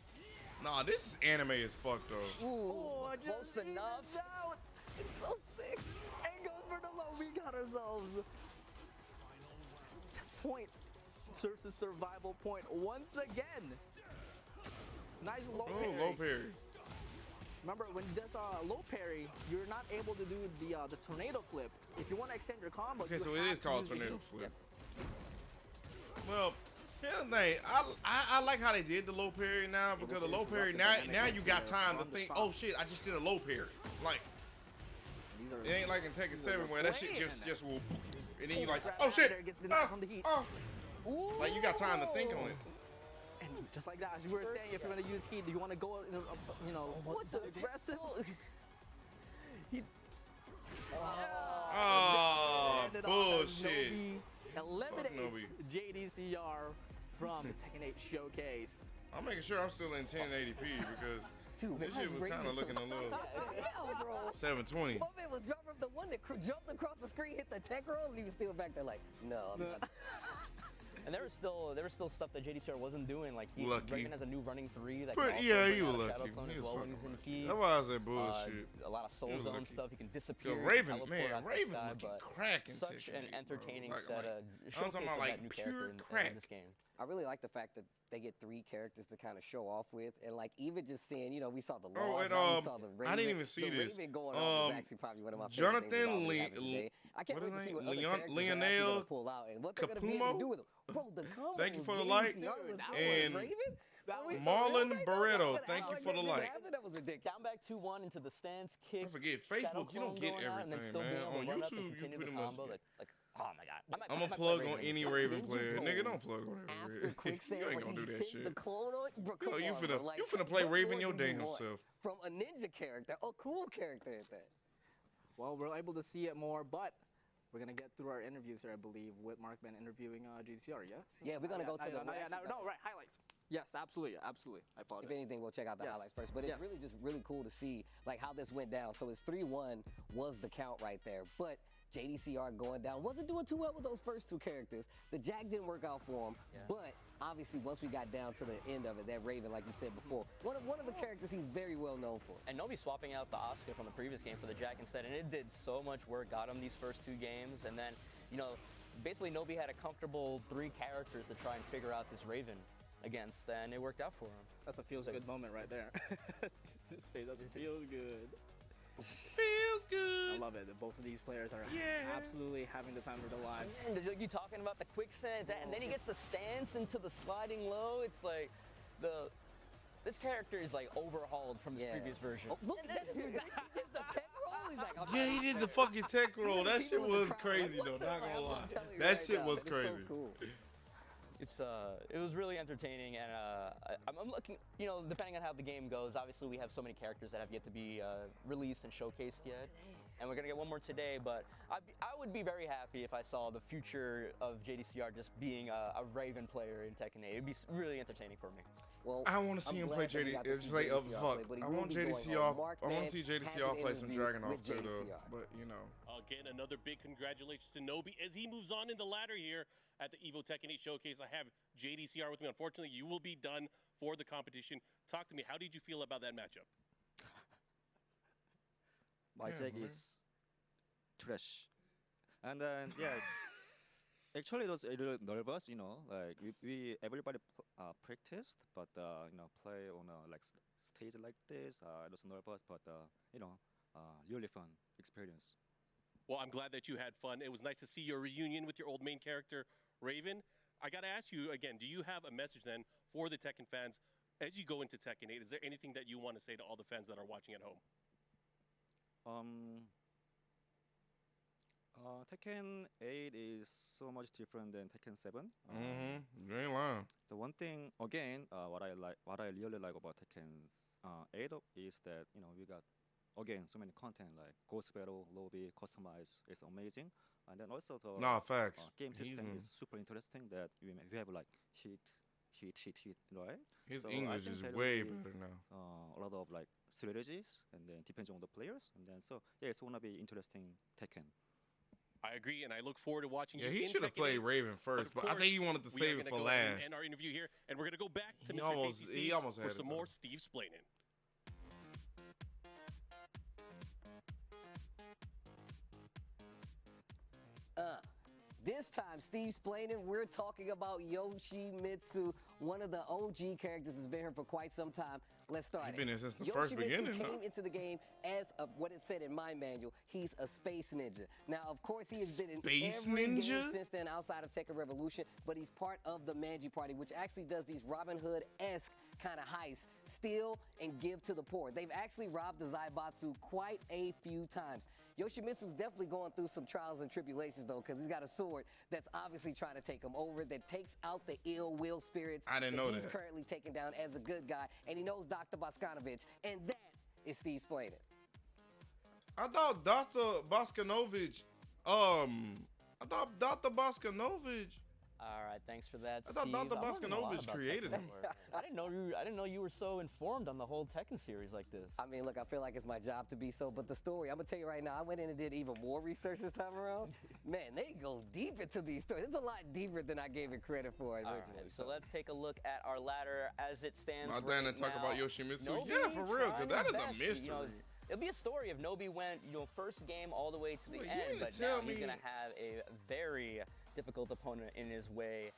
Nah, this is anime as fuck though.
Oh,
Close
just
enough.
evens out. It's so sick. And goes for the low. We got ourselves. Point versus survival point once again. Nice low
Oh,
parry.
low parry.
Remember, when there's a low parry, you're not able to do the tornado flip. If you want to extend your combo,
Okay,
you
so it
have
is
to
called
use your
tornado
heat.
flip. Well, here's the thing. I like how they did the low parry now because the
to
low parry
interrupt the
now
dynamic
you got
to
time to
on the
think.
spot.
Oh shit, I just did a low parry. Like
These are
it ain't like in Tekken 7 where that shit just will, and then you like,
Right
oh shit,
there, gets denied from the heat.
like you got time to think on it.
And just like that, as you were saying, if you're going to use heat, do you want to go,
What the
aggressive?
Oh,
Ended off as
bullshit.
Nobi eliminates
Nobi.
JDCR from the Tekken 8 showcase.
I'm making sure I'm still in 1080p because
Dude,
this shit was kind of looking a little
Hell, bro.
720.
My man was jumping up the one that jumped across the screen, hit the tech roll, and he was still back there like, no, I'm not.
And there was still stuff that JDCR wasn't doing. Like Raven has a new running 3 that can
But
also
yeah,
bring
you
out a
lucky.
Shadow Clone
He
as
was
well when
fucking
he's in
lucky.
heat.
That's why I said bullshit.
A lot of Soul
He was
Zone
lucky.
stuff. He can
Yo,
disappear.
Raven,
teleport
man,
out the
Raven
sky,
looking
but
crack in
such
Tekken
an
8, bro.
entertaining
Like,
set of
I'm
showcase
talking about
of
like
that new
pure
character in
crack.
this game.
I really like the fact that they get 3 characters to kind of show off with, and like even just seeing, you know, we saw the
Oh,
Law,
and
we saw the Raven.
I didn't even see
the
this.
Raven going on is actually probably one of my favorite
Jonathan
things about what happened today. I can't
what
wait
is
to see
his
what
name?
other characters they're actually
Leonel
gonna pull out and what they're gonna be able to do with them. Bro, the combo
Thank you
with
for the
JDCR
like.
was
And
Raven?
Marlon Barreto, thank you for the like.
That was ridiculous.
Down back 2-1 into the stance, kick.
I forget,
Shadow
Facebook, you don't
Clone
get
going out, and then
everything,
still
man.
being able to
On
run up and
YouTube, you
continue
pretty
the
much
combo.
get.
Like, oh my god.
I'm
I
a
might
plug
play
on
Raven
any
this
Raven
Ninja
player. Nigga, don't
pose
plug on
After
every Raven.
quicksand,
You ain't
when
gonna do
he
that
sends
shit.
the clone on, bro, come
Yo, you
on,
finna,
bro. Like,
you finna play
what
Raven
more
your
do you
damn
want
self.
from a ninja character, a cool character at that.
Well, we're able to see it more, but we're gonna get through our interviews here, I believe, with Markman interviewing JDCR. Yeah.
Yeah, we're gonna go to the
right highlights. Yes, absolutely. I apologize.
If anything, we'll check out the highlights first. But it's really just really cool to see like how this went down. So it's 3-1 was the count right there. But JDCR going down wasn't doing too well with those first 2 characters. The Jack didn't work out for him. Yeah. But obviously, once we got down to the end of it, that Raven, like you said before, one of the characters he's very well known for.
And Nobi swapping out the Oscar from the previous game for the Jack instead, and it did so much work, got him these first 2 games, and then, you know, basically Nobi had a comfortable 3 characters to try and figure out this Raven against, and it worked out for him.
That's a feels good moment right there. His face doesn't feel good.
Feels good.
I love it. Both of these players are absolutely having the time of their lives.
And you talking about the quicksand, and then he gets the stance into the sliding low. It's like this character is like overhauled from his previous version.
Oh, look, he did the tech roll. He's like,
Yeah, he did the fucking tech roll. That shit was crazy though. Not gonna lie. That shit was crazy.
So cool.
It was really entertaining, and I'm looking, you know, depending on how the game goes, obviously we have so many characters that have yet to be released and showcased yet, and we're gonna get one more today, but I would be very happy if I saw the future of JDCR just being a Raven player in Tekken 8. It'd be really entertaining for me.
Well,
I want to see him play JD. Play I want JDCR. I want to see JDCR play some Dragunov too, though. But you know.
Again, another big congratulations to Nobi as he moves on in the ladder here at the Evo Tekken 8 Showcase. I have JDCR with me. Unfortunately, you will be done for the competition. Talk to me. How did you feel about that matchup?
My take is trash. And then, yeah, actually it was a little nervous, you know, like everybody practiced, but, you know, play on a like stage like this, it was nervous, but, you know, really fun experience.
Well, I'm glad that you had fun. It was nice to see your reunion with your old main character, Raven. I got to ask you again, do you have a message then for the Tekken fans as you go into Tekken 8? Is there anything that you want to say to all the fans that are watching at home?
Tekken 8 is so much different than Tekken 7.
You ain't lying.
The one thing, again, what I really like about Tekken 8 is that, you know, we got, again, so many content like Ghost Battle, Lobby, Customize. It's amazing. And then also the
facts.
Game system is super interesting that you have like hit, right?
His
so
English is way better now.
A lot of like strategies, and then depends on the players, and then so yeah, it's gonna be interesting Tekken.
I agree, and I look forward to watching you.
Yeah, he
in
should have
Tekken
played
8.
Raven first, but I think he wanted to save it for last.
End our interview here, and we're gonna go back to
He
Mr.
almost-
Tasty
he
Steve
almost
for
had
some
it,
more
though.
Steve Splainin.
This time, Steve Splainin, we're talking about Yoshimitsu, one of the OG characters that's been here for quite some time. Let's start.
He's been here since the first beginning,
Yoshimitsu
huh?
came into the game as what it said in my manual. He's a space ninja. Now, of course, he has been in
Space
every
ninja?
game since then outside of Tekken Revolution, but he's part of the Manji Party, which actually does these Robin Hood-esque kind of heists, steal and give to the poor. They've actually robbed the Zaibatsu quite a few times. Yoshimitsu's definitely going through some trials and tribulations, though, because he's got a sword that's obviously trying to take him over, that takes out the ill will spirits.
I didn't know
He's
that.
currently taken down as a good guy, and he knows Dr. Boskanovich, and that is Steve Splainin.
I thought Dr. Boskanovich,
All right, thanks for that,
I thought
Steve.
Dr.
I'm learning a lot
Boscanovich
about
created
Tekken.
him.
I didn't know you were so informed on the whole Tekken series like this.
I mean, look, I feel like it's my job to be so, but the story, I'm gonna tell you right now, I went in and did even more research this time around. Man, they go deep into these stories. It's a lot deeper than I gave it credit for originally.
All right, so let's take a look at our ladder as it stands
My
right
Dan to talk
now.
about Yoshimitsu.
Nobi
Yeah, for real,
trying
because that
his
is a
best.
mystery.
You know, it'll be a story if Nobi went, first game all the way to the
Wait, you
end,
mean to
but now
tell
he's
me-
gonna have a very difficult opponent in his way.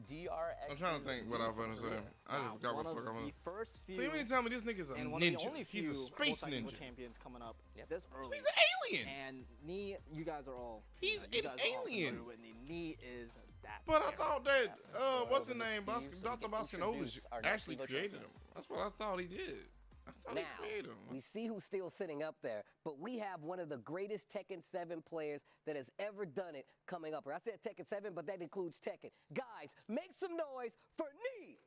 DRX.
I'm trying to think what I was going to say. I just forgot what the fuck I
One
was.
of the first few
So you mean to tell me this nigga's a
and one of the only
ninja? He's
few
a space
multi-evo
ninja.
champions coming up this early.
He's an alien.
And Knee, you guys are all.
He's
you
an
guys are all
alien.
familiar with Knee. Knee is that.
But I
character.
thought that, what's his
over to
name,
Steve so we
Dr.
can
Boscanovich
introduce our next
actually
Evo
created
champion.
him. That's what I thought he did. I thought he
Now,
created him.
we see who's still sitting up there, but we have one of the greatest Tekken 7 players that has ever done it coming up. I said Tekken 7, but that includes Tekken. Guys, make some noise for Knee!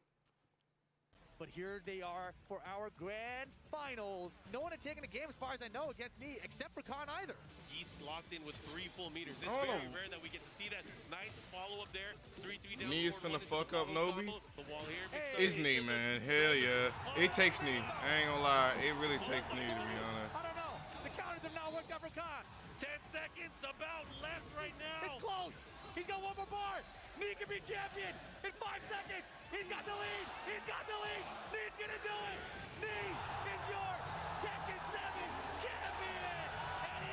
But here they are for our grand finals. No one had taken a game, as far as I know, against me, except for Khan either.
He's locked in with 3 full meters. It's
Hold
very
on.
rare that we get to see that. Nice follow-up there. 3-3 down.
Knee is
forward,
finna
one
fuck
into
up
the combo.
Nobi?
The wall here.
It's Knee, man. Hell yeah. It takes Knee. I ain't gonna lie. It really takes Knee, to be honest.
I don't know. The counters have not worked out for Khan.
10 seconds about left right now.
It's close. He's got one more bar. Knee can be champion in 5 seconds. He's got the lead. He's got the lead. Knee's gonna do it. Knee is your Tekken 7 champion.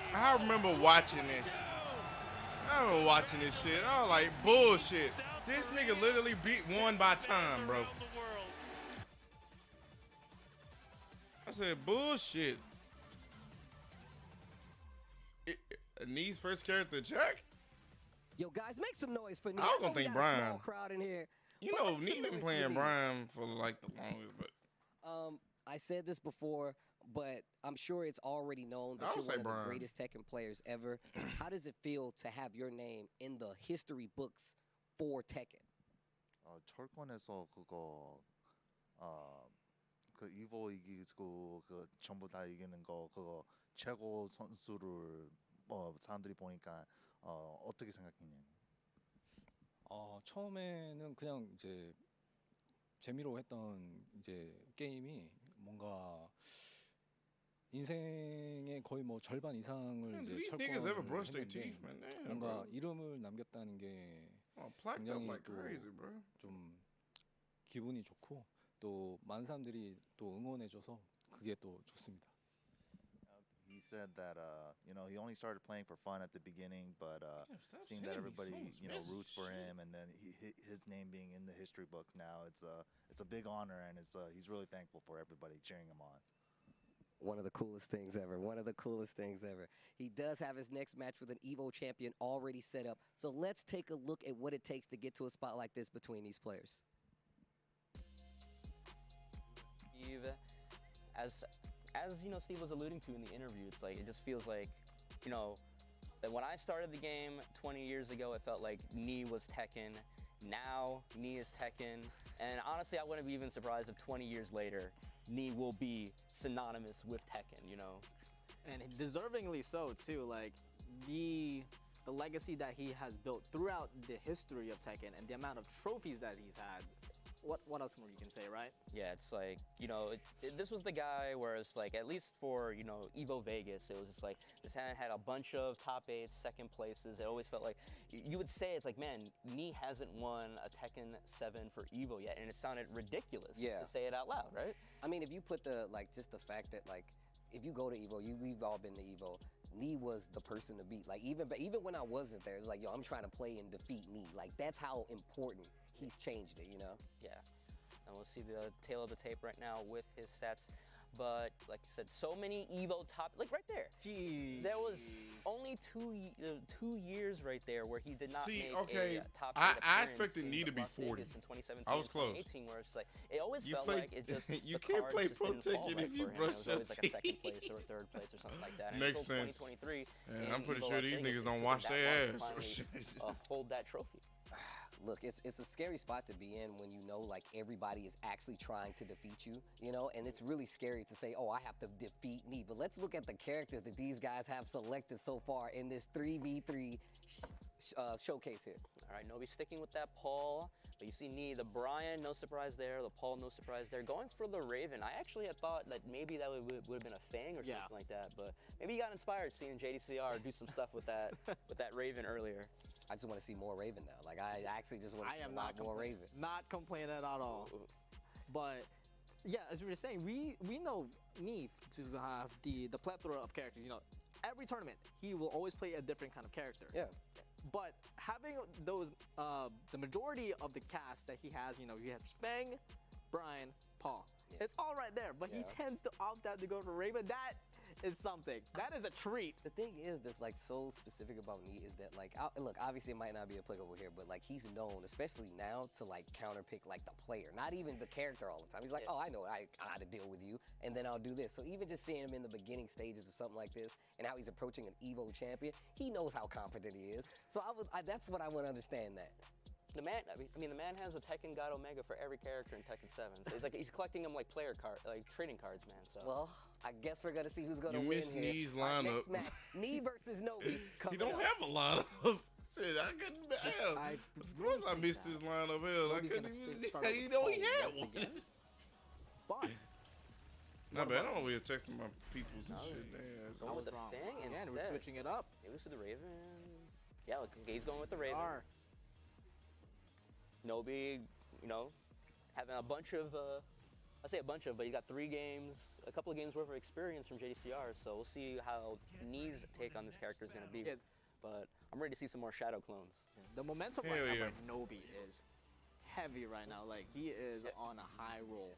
And
I remember watching this. I remember watching this shit. I was like, bullshit. This nigga literally beat one by time, bro. I said, bullshit. Knee's first character, Jack?
Yo, guys, make some noise for Knee.
I was
know
gonna
we
think
got a small
Brian.
crowd in here.
You
but
know,
make
Knee
some
been
noise
playing
for Knee.
Brian for like the longest, but
I said this before, but I'm sure it's already known
I
that
would
you're
say
one of
Brian.
the greatest Tekken players ever. How does it feel to have your name in the history books for Tekken?
철권에서 그 이보 이기고 그 전부 다 이기는 거 그거 최고 선수를 사람들이 보니까 어떻게 생각했냐?
처음에는 그냥 이제 재미로 했던 이제 게임이 뭔가 인생의 거의 뭐 절반 이상을
Man, do
이제
these niggas ever
철권을
brush their
했는데
teeth, man? Damn,
뭔가
bro.
이름을 남겼다는 게
Oh, placked up
굉장히
like
또
crazy, bro.
좀 기분이 좋고 또 많은 사람들이 또 응원해줘서 그게 또 좋습니다.
He said that he only started playing for fun at the beginning, but
stop
seeing
sending
that
me
everybody
so much message
roots for
shit.
him, and then his name being in the history books now, it's a big honor, and he's really thankful for everybody cheering him on.
One of the coolest things ever. One of the coolest things ever. He does have his next match with an Evo champion already set up. So let's take a look at what it takes to get to a spot like this between these players.
Steve, as Steve was alluding to in the interview, it's like it just feels like, that when I started the game 20 years ago, it felt like Knee was Tekken. Now Knee is Tekken, and honestly, I wouldn't be even surprised if 20 years later, Knee will be synonymous with Tekken.
And deservingly so too. Like the legacy that he has built throughout the history of Tekken and the amount of trophies that he's had. What else more you can say, right?
Yeah, it's like, this was the guy where it's like, at least for, Evo Vegas, it was just like, this had a bunch of top 8s, second places. It always felt like, you would say, it's like, man, Knee hasn't won a Tekken 7 for Evo yet, and it sounded ridiculous
Yeah.
to say it out loud, right?
I mean, if you put just the fact that, if you go to Evo, we've all been to Evo, Knee was the person to beat. Like, even when I wasn't there, it was like, yo, I'm trying to play and defeat Knee. Like, that's how important he's changed it,
Yeah. And we'll see the tail of the tape right now with his stats. But like you said, so many Evo top, like right there.
Jeez.
There was only 2 years right there where he did not make
okay,
a top 8
I
appearance
expected
in
Knee to be
Las
40.
Vegas in 2017
I was
and
close.
2018, where it's like, it always
You
felt
play-
like it just,
you
the
can't
cards
play
just
pro
didn't fall
Tekken
right
if you
for him.
brush
It was
your
always like a second
teeth.
place or a third place or something like that. And
Makes
until
sense.
2023,
And
in
I'm pretty
Evo
sure
Las
these
Vegas,
niggas
he
don't
took
wash
that
their
mark
ass.
to finally, hold that trophy.
Look, it's a scary spot to be in when like everybody is actually trying to defeat you, and it's really scary to say, oh, I have to defeat Knee. But let's look at the characters that these guys have selected so far in this 3v3 showcase here.
All right, Nobi sticking with that Paul, but you see Knee, the Brian, no surprise there, the Paul, no surprise there. Going for the Raven, I actually had thought that maybe that would have been a Fang or something like that, but maybe he got inspired seeing JDCR do some stuff with that Raven earlier.
I just want to see more Raven now. Like, I actually just want to see a lot more Raven.
Not complaining at all. But yeah, as we were saying, we know Neve to have the plethora of characters. You know, every tournament he will always play a different kind of character.
Yeah.
But having those, the majority of the cast that he has, you know, he has Fang, Brian, Paul.
Yeah.
It's all right there. But he tends to opt out to go for Raven. That is something. That is a treat.
The thing is that's like so specific about me is that like, look, obviously it might not be applicable here, but like he's known, especially now, to like counterpick like the player, not even the character all the time. He's like, oh, I know how to deal with you, and then I'll do this. So even just seeing him in the beginning stages of something like this, and how he's approaching an Evo champion, he knows how confident he is. So that's what I want to understand that.
The man, I mean, the man has a Tekken God Omega for every character in Tekken 7. So he's collecting them like trading cards, man. So.
Well, I guess we're gonna see who's gonna
You
win
missed
here.
Knee's lineup.
Next match, Knee versus Nobi.
He don't have a lineup. Shit, I couldn't. Of course, I missed his lineup. Hell, I couldn't even. I didn't know he had one.
But
not bad. I'm over here texting my peoples and shit.
Going with the Fang
and we're switching it up.
Maybe it's the Raven. Yeah, look, he's going with the Raven. Nobi, you know, having a bunch of, I say a bunch of, but he got 3 games, a couple of games worth of experience from JDCR, so we'll see how Knee's take on this character is going to be. Yeah. But I'm ready to see some more Shadow clones.
The momentum right now for Nobi is heavy right now. Like, he is on a high roll.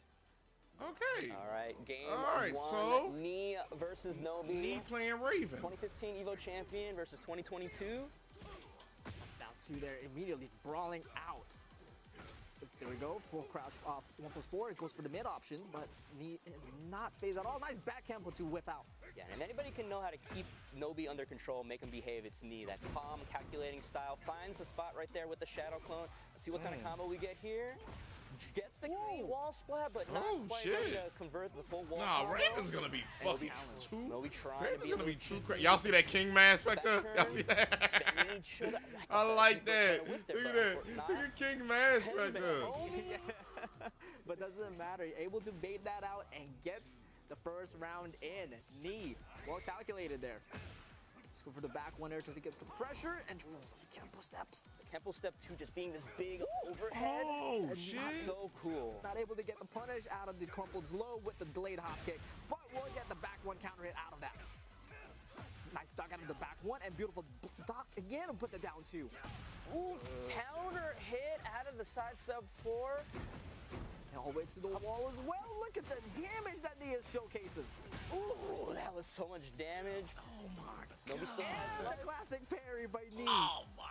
Okay.
All right, game one,
so
Knee versus Nobi.
Knee playing Raven.
2015 Evo champion versus 2022.
It's down 2 there, immediately brawling out. There we go, full crouch off 1+4. It goes for the mid option, but Knee is not phased at all. Nice back tempo to whiff out.
Yeah, and anybody can know how to keep Nobi under control, make him behave. It's Knee. That calm, calculating style. Finds the spot right there with the Shadow Clone. Let's see what kind of combo we get here. Gets the green wall splat, but not quite ready to convert the full wall.
Nah, Raven's gonna be fucking
Raven's
gonna be too crazy. Y'all see that King Mask back there? Y'all see that? I like that. Look at that. Look at King Mask back there.
But doesn't matter. You're able to bait that out and gets the first round in. Knee, well calculated there. Let's go for the back one there to get the pressure and drills the Kempo steps.
The Kempo step 2 just being this big overhead.
Oh, shit.
So cool.
Not able to get the punish out of the crumpled low with the delayed hop kick, but we'll get the back one counter hit out of that. Nice duck out of the back one and beautiful duck again and put that down 2.
Ooh, counter hit out of the side step 4.
And all the way to the wall as well. Look at the damage that Knee is showcasing.
Ooh, that was so much damage.
Oh my
Nobody still has
the classic parry by Knee.
Oh my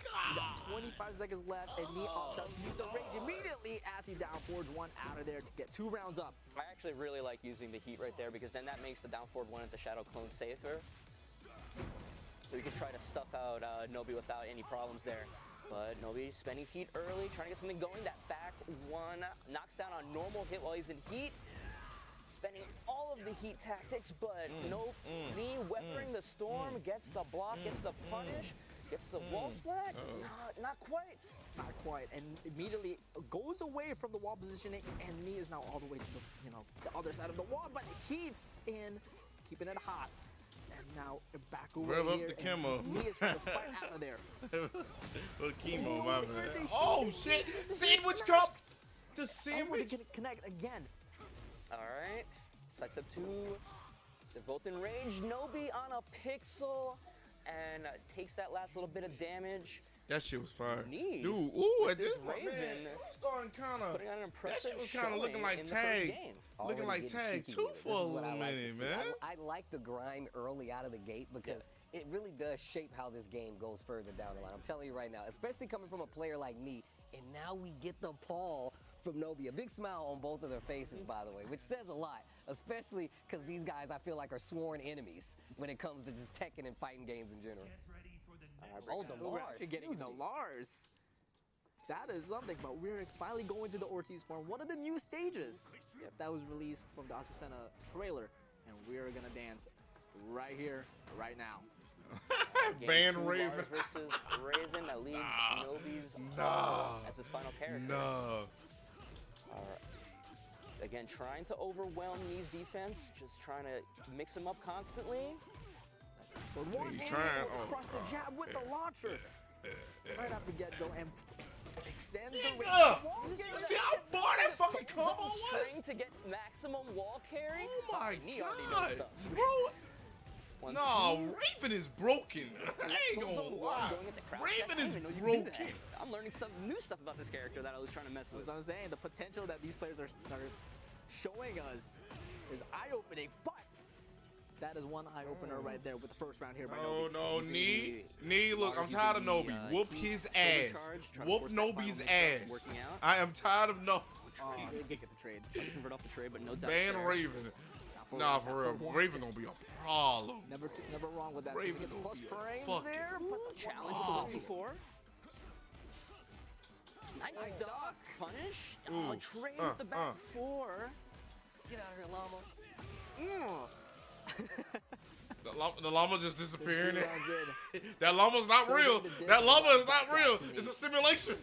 god.
25 seconds left and Knee opts out to use the rage immediately as he down forwards 1 out of there to get 2 rounds up.
I actually really like using the heat right there because then that makes the down forward 1 at the Shadow Clone safer. So you can try to stuff out Nobi without any problems there. But Nobi spending heat early, trying to get something going. That back 1 knocks down on normal hit while he's in heat. Spending all of the heat tactics, but Knee weathering the storm, gets the block, gets the punish, gets the wall splat. Not quite.
Not quite. And immediately goes away from the wall positioning, and Knee is now all the way to the the other side of the wall, but heat's in, keeping it hot. And now back away
Rev up
here,
the chemo.
Knee is trying to fight out of there.
Well, chemo, my man. Oh shit! Sandwich cup. The sandwich
can connect again.
All right. Side step 2. They're both in range. Nobi on a pixel and takes that last little bit of damage.
That shit was fire.
Knee.
Dude, ooh, at this
Raven
point, man, starting kind of.
Putting on an impressive
That shit was kind of looking like tag. Looking like tag 2 for a little minute, man.
I like the grind early out of the gate because it really does shape how this game goes further down the line. I'm telling you right now, especially coming from a player like me, and now we get the Paul from Nobi. A big smile on both of their faces, by the way, which says a lot, especially because these guys, I feel like, are sworn enemies when it comes to just Tekken and fighting games in general. Oh, the
We're
Lars.
actually getting the Lars. That is something, but we're finally going to the Ortiz farm, one of the new stages that was released from the Azucena trailer, and we're gonna dance right here, right now.
Ban
Two
Raven.
Lars versus Raven. That leaves Nobi's as his final character.
No.
Again, trying to overwhelm Knee's defense, just trying to mix him up constantly.
For one,
He's
and
trying.
he will crush the jab with the launcher. Right off the get-go and extends the range.
See how far that fucking combo was?
Trying to get maximum wall carry.
Oh my
Knee already knows
god,
stuff.
bro. No, Raven is broken. I ain't gonna lie. Raven is broken.
I'm learning new stuff about this character that I was trying to mess with.
As I'm saying, the potential that these players are showing us is eye-opening, but that is one eye-opener right there with the first round here by Nobi.
No, Knee, look, I'm tired of Nobi. Whoop his ass. Whoop Nobi's ass. I am tired of Nobi.
He did get the trade.
Convert off the trade, but no doubt.
Ban Raven. Nah, for real. Raven gonna be a problem.
Never wrong with that.
Raven
Get the plus frames
fuck.
there, but the
Challenge with the 1-2-4. Nice duck. Punish. Oh, trade with the back 4.
Get out of here, Llama.
The llama just disappearing. That llama's not real. That llama is not real. It's a simulation.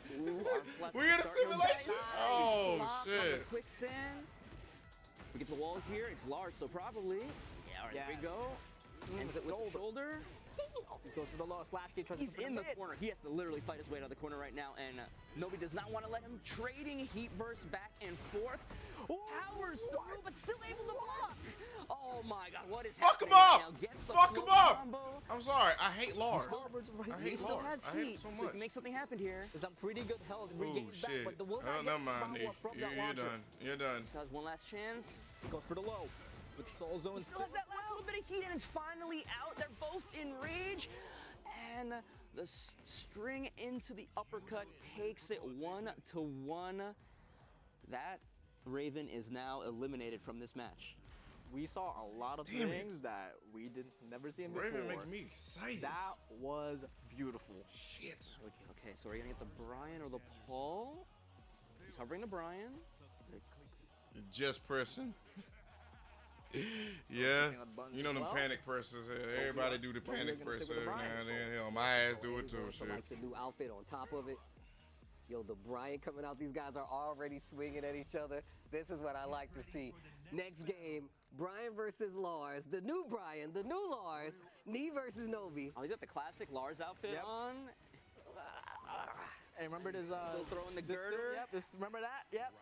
We're in a simulation. Oh, shit.
Quicksand. We get the wall here. It's Lars, so probably. Yeah, all right, there we go. Ends it with the shoulder.
He goes for the low slash kick.
He's in the corner. He has to literally fight his way out of the corner right now, and Nobi does not want to let him. Trading heat burst back and forth. Powers through, but still able to block. Oh my god, what is
Fuck him
happening
up!
right now?
Fuck him up!
Combo.
I'm sorry. I hate Lars.
He still has
I hate
heat,
him so
so he
much.
can make something happen here.
Some pretty good health.
Oh,
Regains back,
shit.
but the will
Oh,
not
never
get
mind,
follow-up from that
You're
launcher.
done. You're done.
Still has one last chance.
Goes for the low. With Soul Zone.
He still has that last little bit of heat, and it's finally out. They're both in rage. And the string into the uppercut takes it 1-1. That Raven is now eliminated from this match.
We saw a lot of things that we never seen before.
Raven making me excited.
That was beautiful.
Shit.
Okay, so we're gonna get the Brian or the Paul. He's hovering the Brian.
Just pressing. Yeah, you know them panic presses. Everybody do the panic press every now and then. Hell, my ass do it too.
So like the new outfit on top of it. Yo, the Brian coming out. These guys are already swinging at each other. This is what I like to see. Next game, Brian versus Lars. The new Brian, the new Lars. Knee versus Nobi.
Oh, he's got the classic Lars outfit on.
Hey, remember this?
Still throwing the girder.
Remember that? Yep.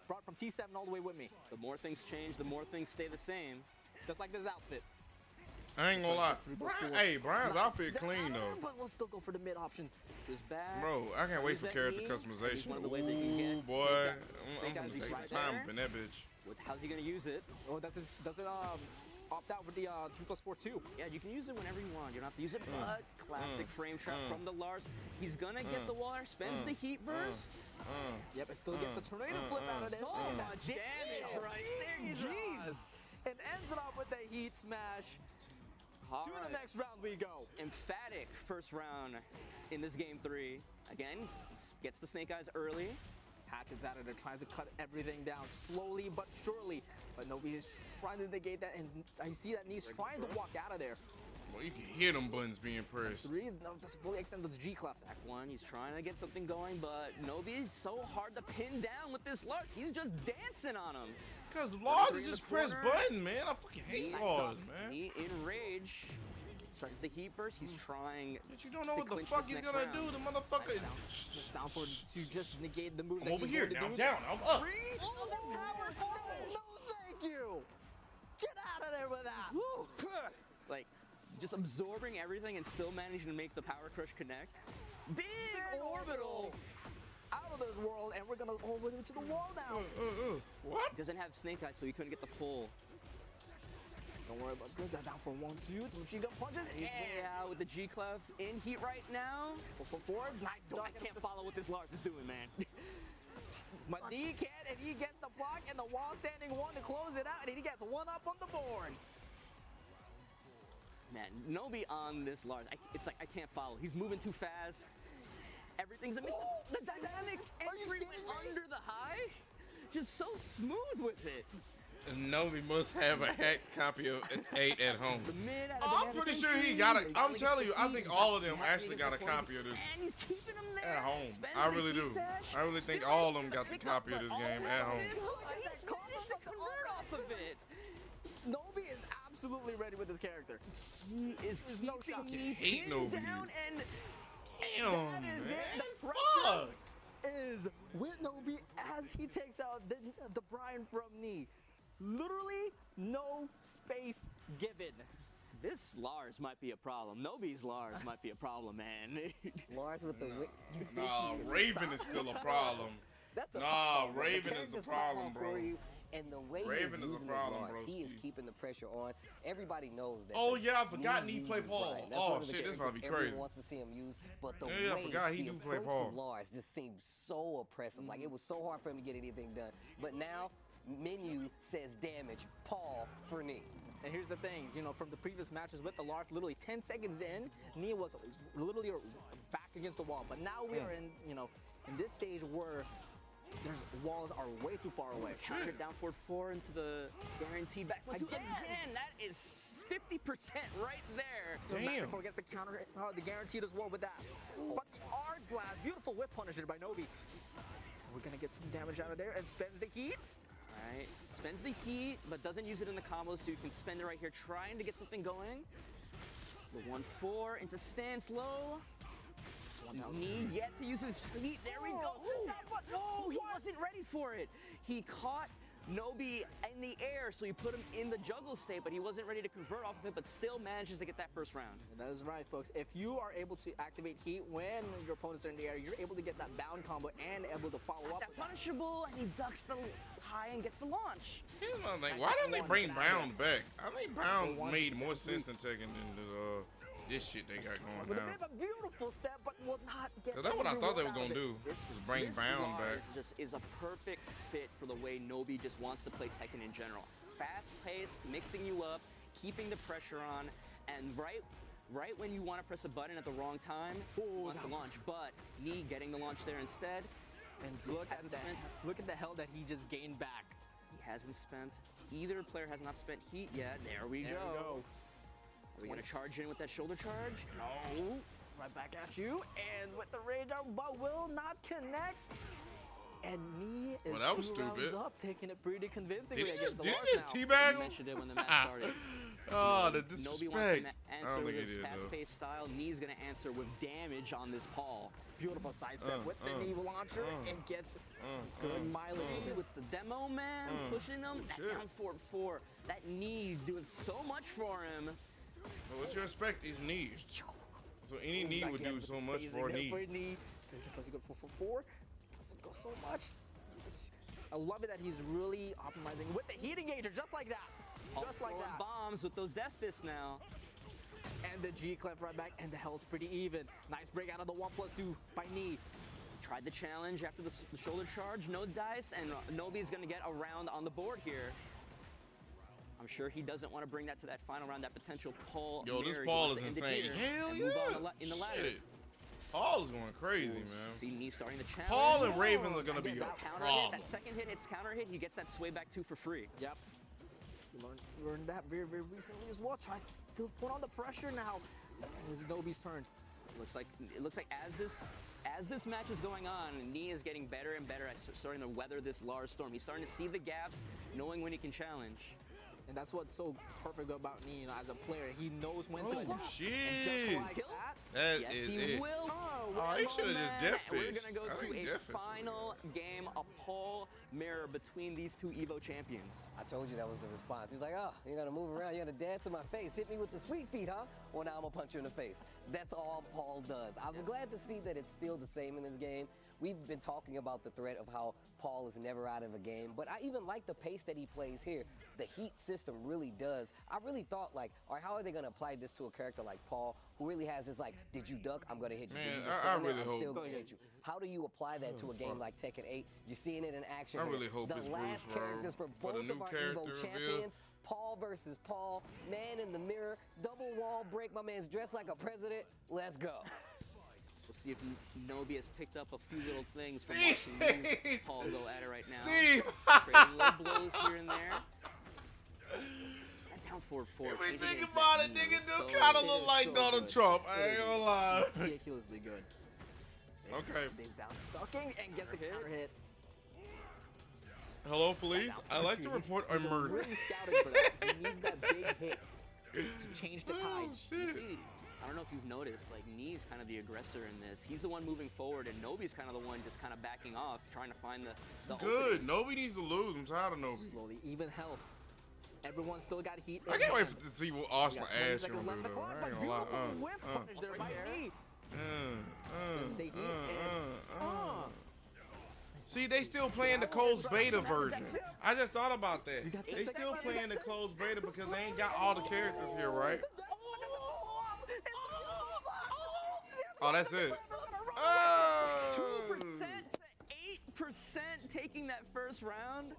Brought from T7 all the way with me.
The more things change, the more things stay the same.
Just like this outfit.
I ain't gonna lie. Brian's outfit clean though.
But we'll still go for the mid option.
His back.
Bro, I can't wait for character customization. Ooh, boy. I'm gonna take some time in that bitch.
How's he gonna use it?
Oh, does it opt out with the 2+4-2?
Yeah, you can use it whenever you want. You don't have to use it, but classic frame trap from the Lars. He's gonna get the wall, spends the heat burst.
Yep, it still gets a tornado flip out of there.
So much damage right there.
Jesus. And ends it off with a heat smash. To the next round we go.
Emphatic first round in this game 3. Again, gets the snake eyes early.
Hatchets out of there, trying to cut everything down slowly but surely. But Nobi is trying to negate that, and I see that Knee's trying to walk out of there.
Well, you can hear them buttons being pressed.
3, no, that's fully extended to G clef.
Back 1, he's trying to get something going, but Nobi is so hard to pin down with this Lars. He's just dancing on him.
Because Lars is just press button, man. I fucking hate Lars, man.
He in rage. Strikes the heat burst. He's trying.
But you don't know what the fuck he's gonna do. The motherfucker is
just down for to just negate the move.
I'm over here. Now I'm down. I'm up.
No, thank you. Get out of there with that.
Like, just absorbing everything and still managing to make the power crush connect. Big orbital.
Out of this world, and we're gonna over to the wall now.
What?
He doesn't have snake eyes, so he couldn't get the full.
Don't worry about that. Down for 1-2. Machine gun punches.
He's way out with the G clef in heat right now.
4-4. Nice.
I can't follow what this Lars is doing, man.
But he can, and he gets the block and the wall standing 1 to close it out, and he gets 1 up on the board.
Man, Nobi on this Lars, it's like I can't follow. He's moving too fast. Everything's a the dynamic entry went under the high. Just so smooth with it.
Novi must have a hacked copy of 8 at home.
The mid out of
I'm
banana
pretty sure he
thinking,
got it.
he
I'm
only gets
telling you, I
15,
think
he's
all
got
of them
nothing
actually got a
against the
copy of this
and he's keeping them there.
at home.
Spends
I
the
really
key
do.
stash.
I really think
Still
all of them
able
got
to
the
pick up,
copy of
but
this
all
game
of
at
it,
home.
he's managed to convert off of it.
Nobi is absolutely ready with his character.
He is
There's no
keeping
shot.
me
Hate
pinned
Nobi.
down and
Damn,
That is
man.
it. The pressure
Fuck.
is with Nobi as he takes out the Brian from knee. Literally no space given.
this Lars might be a problem. Nobi's Lars might be a problem, man.
Lars with the
Nah, Raven is still a problem.
That's a
Nah,
football, bro.
Raven is the
character's
problem,
football for
bro.
you, and the way
Raven
he's
is a
using
problem,
his Lars, he is
broski.
keeping the pressure on. Everybody knows that.
Oh,
the
yeah, I forgot
knee
he play
uses
Paul.
Brian. That's
Oh,
one of the
shit, this about to be
characters everyone
crazy.
wants to see him use, but the
Yeah, I
way
forgot he
the
do play
approach
Paul.
from Lars just seems so oppressive. Like it was so hard for him to get anything done. But now, menu says damage, Paul for knee.
And here's the thing, you know, from the previous matches with the Lars, literally 10 seconds in, Nia was literally back against the wall. But now we are in, you know, in this stage where there's walls are way too far away.
Counter down forward 4 into the guaranteed back one, two.
Again.
That is 50% right there.
Damn.
Before gets the counter, the guaranteed as well with that. But the Art Blast, beautiful whip punisher by Nobi. We're gonna get some damage out of there and spends the heat.
Right, spends the heat, but doesn't use it in the combos, so you can spend it right here, trying to get something going. The 1-4 into stance low. Need yet to use his feet. There we go. No, he wasn't ready for it. He caught Nobi in the air, so he put him in the juggle state, but he wasn't ready to convert off of it, but still manages to get that first round.
That is right, folks. If you are able to activate heat when your opponents are in the air, you're able to get that bound combo and able to follow up
That
with that.
punishable, and he ducks the high and gets the launch.
Here's my thing.
Nice
Why
that
don't they
one.
bring
Get out of
Bound back? I think Bound
One
made
to
more
get
sense in Tekken than this shit they got going
With a
now.
bit of a beautiful step, but will not get.
Cause that's what I
any
thought they were
reward out
gonna
of it.
do. Was bring
This
Bound
Lars
back.
just is a perfect fit for the way Nobi just wants to play Tekken in general. Fast paced, mixing you up, keeping the pressure on, and right when you want to press a button at the wrong time, he wants to launch. But me getting the launch there instead.
And look at
hasn't
that.
spent-
Look at the hell that he just gained back.
He hasn't spent. Either player has not spent heat yet. There we
There
go.
he goes.
Are we gonna charge in with that shoulder charge? No.
Right back at you, and with the rage out, but will not connect. And me is
Well, that was
2 rounds
stupid.
up, taking it pretty convincingly
Did he
against
just,
the
did
Lars
he just
now.
teabag
You
him?
mentioned it when the match started.
Oh, the
Nobi wants to
disrespect. I
answer
don't
with
think he
his
did, though.
fast-paced style. Knee's gonna answer with damage on this Paul.
Beautiful sidestep with the knee launcher and gets some good mileage.
With the demo man pushing him, that
Shit.
down forward 4. That knee doing so much for him.
Well, what you expect? These knees. So any knee would do so much for a knee.
Controls you go 4-4-4. Doesn't go so much. I love it that he's really optimizing with the heat engager, just like that. Just like
Throwing
that.
bombs with those death fists now.
And the G clef right back, and the health's pretty even. Nice break out of the 1+2 by knee.
Tried the challenge after the shoulder charge, no dice, and Nobi's gonna get a round on the board here. I'm sure he doesn't want to bring that to that final round, that potential Paul.
Yo, this
mirror. He
Paul
wants
is
to end it
insane.
here
Hell
and move on
yeah.
in the ladder.
Shit. Paul is going crazy, man.
See knee starting the challenge.
Paul and Raven are gonna be a
That counter hit,
problem.
that second hit hits counter hit, he gets that sway back 2 for free.
Yep. Learned that very, very recently as well. Tries to still put on the pressure now. And it's Nobi's turn.
It looks like as this match is going on, Knee is getting better and better at starting to weather this Lars storm. He's starting to see the gaps, knowing when he can challenge.
And that's what's so perfect about Knee, you know, as a player. He knows when to
Oh,
adapt.
shit.
And just like that,
That
Yes,
is
he
it.
will.
Oh, he should have just death
We're
fisted.
gonna go
I
to
think
a
death fist was
final game, a Paul mirror between these two Evo champions.
I told you that was the response. He was like, oh, you gotta move around, you gotta dance in my face. Hit me with the sweet feet, huh? Well, now I'm gonna punch you in the face. That's all Paul does. I'm glad to see that it's still the same in this game. We've been talking about the threat of how Paul is never out of a game, but I even like the pace that he plays here. The heat system really does. I really thought, like, all right, how are they gonna apply this to a character like Paul, who really has this, like, did you duck? I'm gonna hit you.
Man,
Did you just
I
stand there?
really
I'm
hope-
still gonna hit you. How do you apply that to a game
fuck.
like Tekken 8? You're seeing it in action.
I
here.
really hope
the
it's
last
Bruce, bro.
characters for
For
both
the new
of our
character
Evo
reveal.
champions. Paul versus Paul, man in the mirror, double wall break. My man's dressed like a president. Let's go.
We'll see if Nobi has picked up a few little things from
Steve!
watching Paul go at it right now.
Steve!
Trading little blows here and there. before.
If we
taking
think
into
about
that
it,
knee
nigga
is
do
so-
kind of
It
look
is
like
so
Donald
good.
Trump. I
It
ain't
is
gonna lie.
ridiculously good.
Okay.
Stays down, ducking, and gets the counter hit.
Hello, police. I'd like to report a murder.
Really scouting for that. He needs that big hit to change the tide.
Oh,
You
shit.
see, I don't know if you've noticed, like, Knee's kind of the aggressor in this. He's the one moving forward, and Nobi's kind of the one just kind of backing off, trying to find the
Good.
opening.
Nobi needs to lose. I'm tired of Nobi.
Slowly, even health. Everyone still got heat.
I
in
can't wait
hand.
to see what
We
Arsenal
got 20
Ash
seconds
gonna
left
do
on the
though.
clock,
I
but
ain't gonna lie.
beautiful whip punish there by Knee. Gets the heat in.
See, they still playing the closed beta version. I just thought about that.
got
They
10
still
seconds.
playing the closed beta because they ain't got all the characters here, right? Oh, that's it.
2% to 8% taking that first round.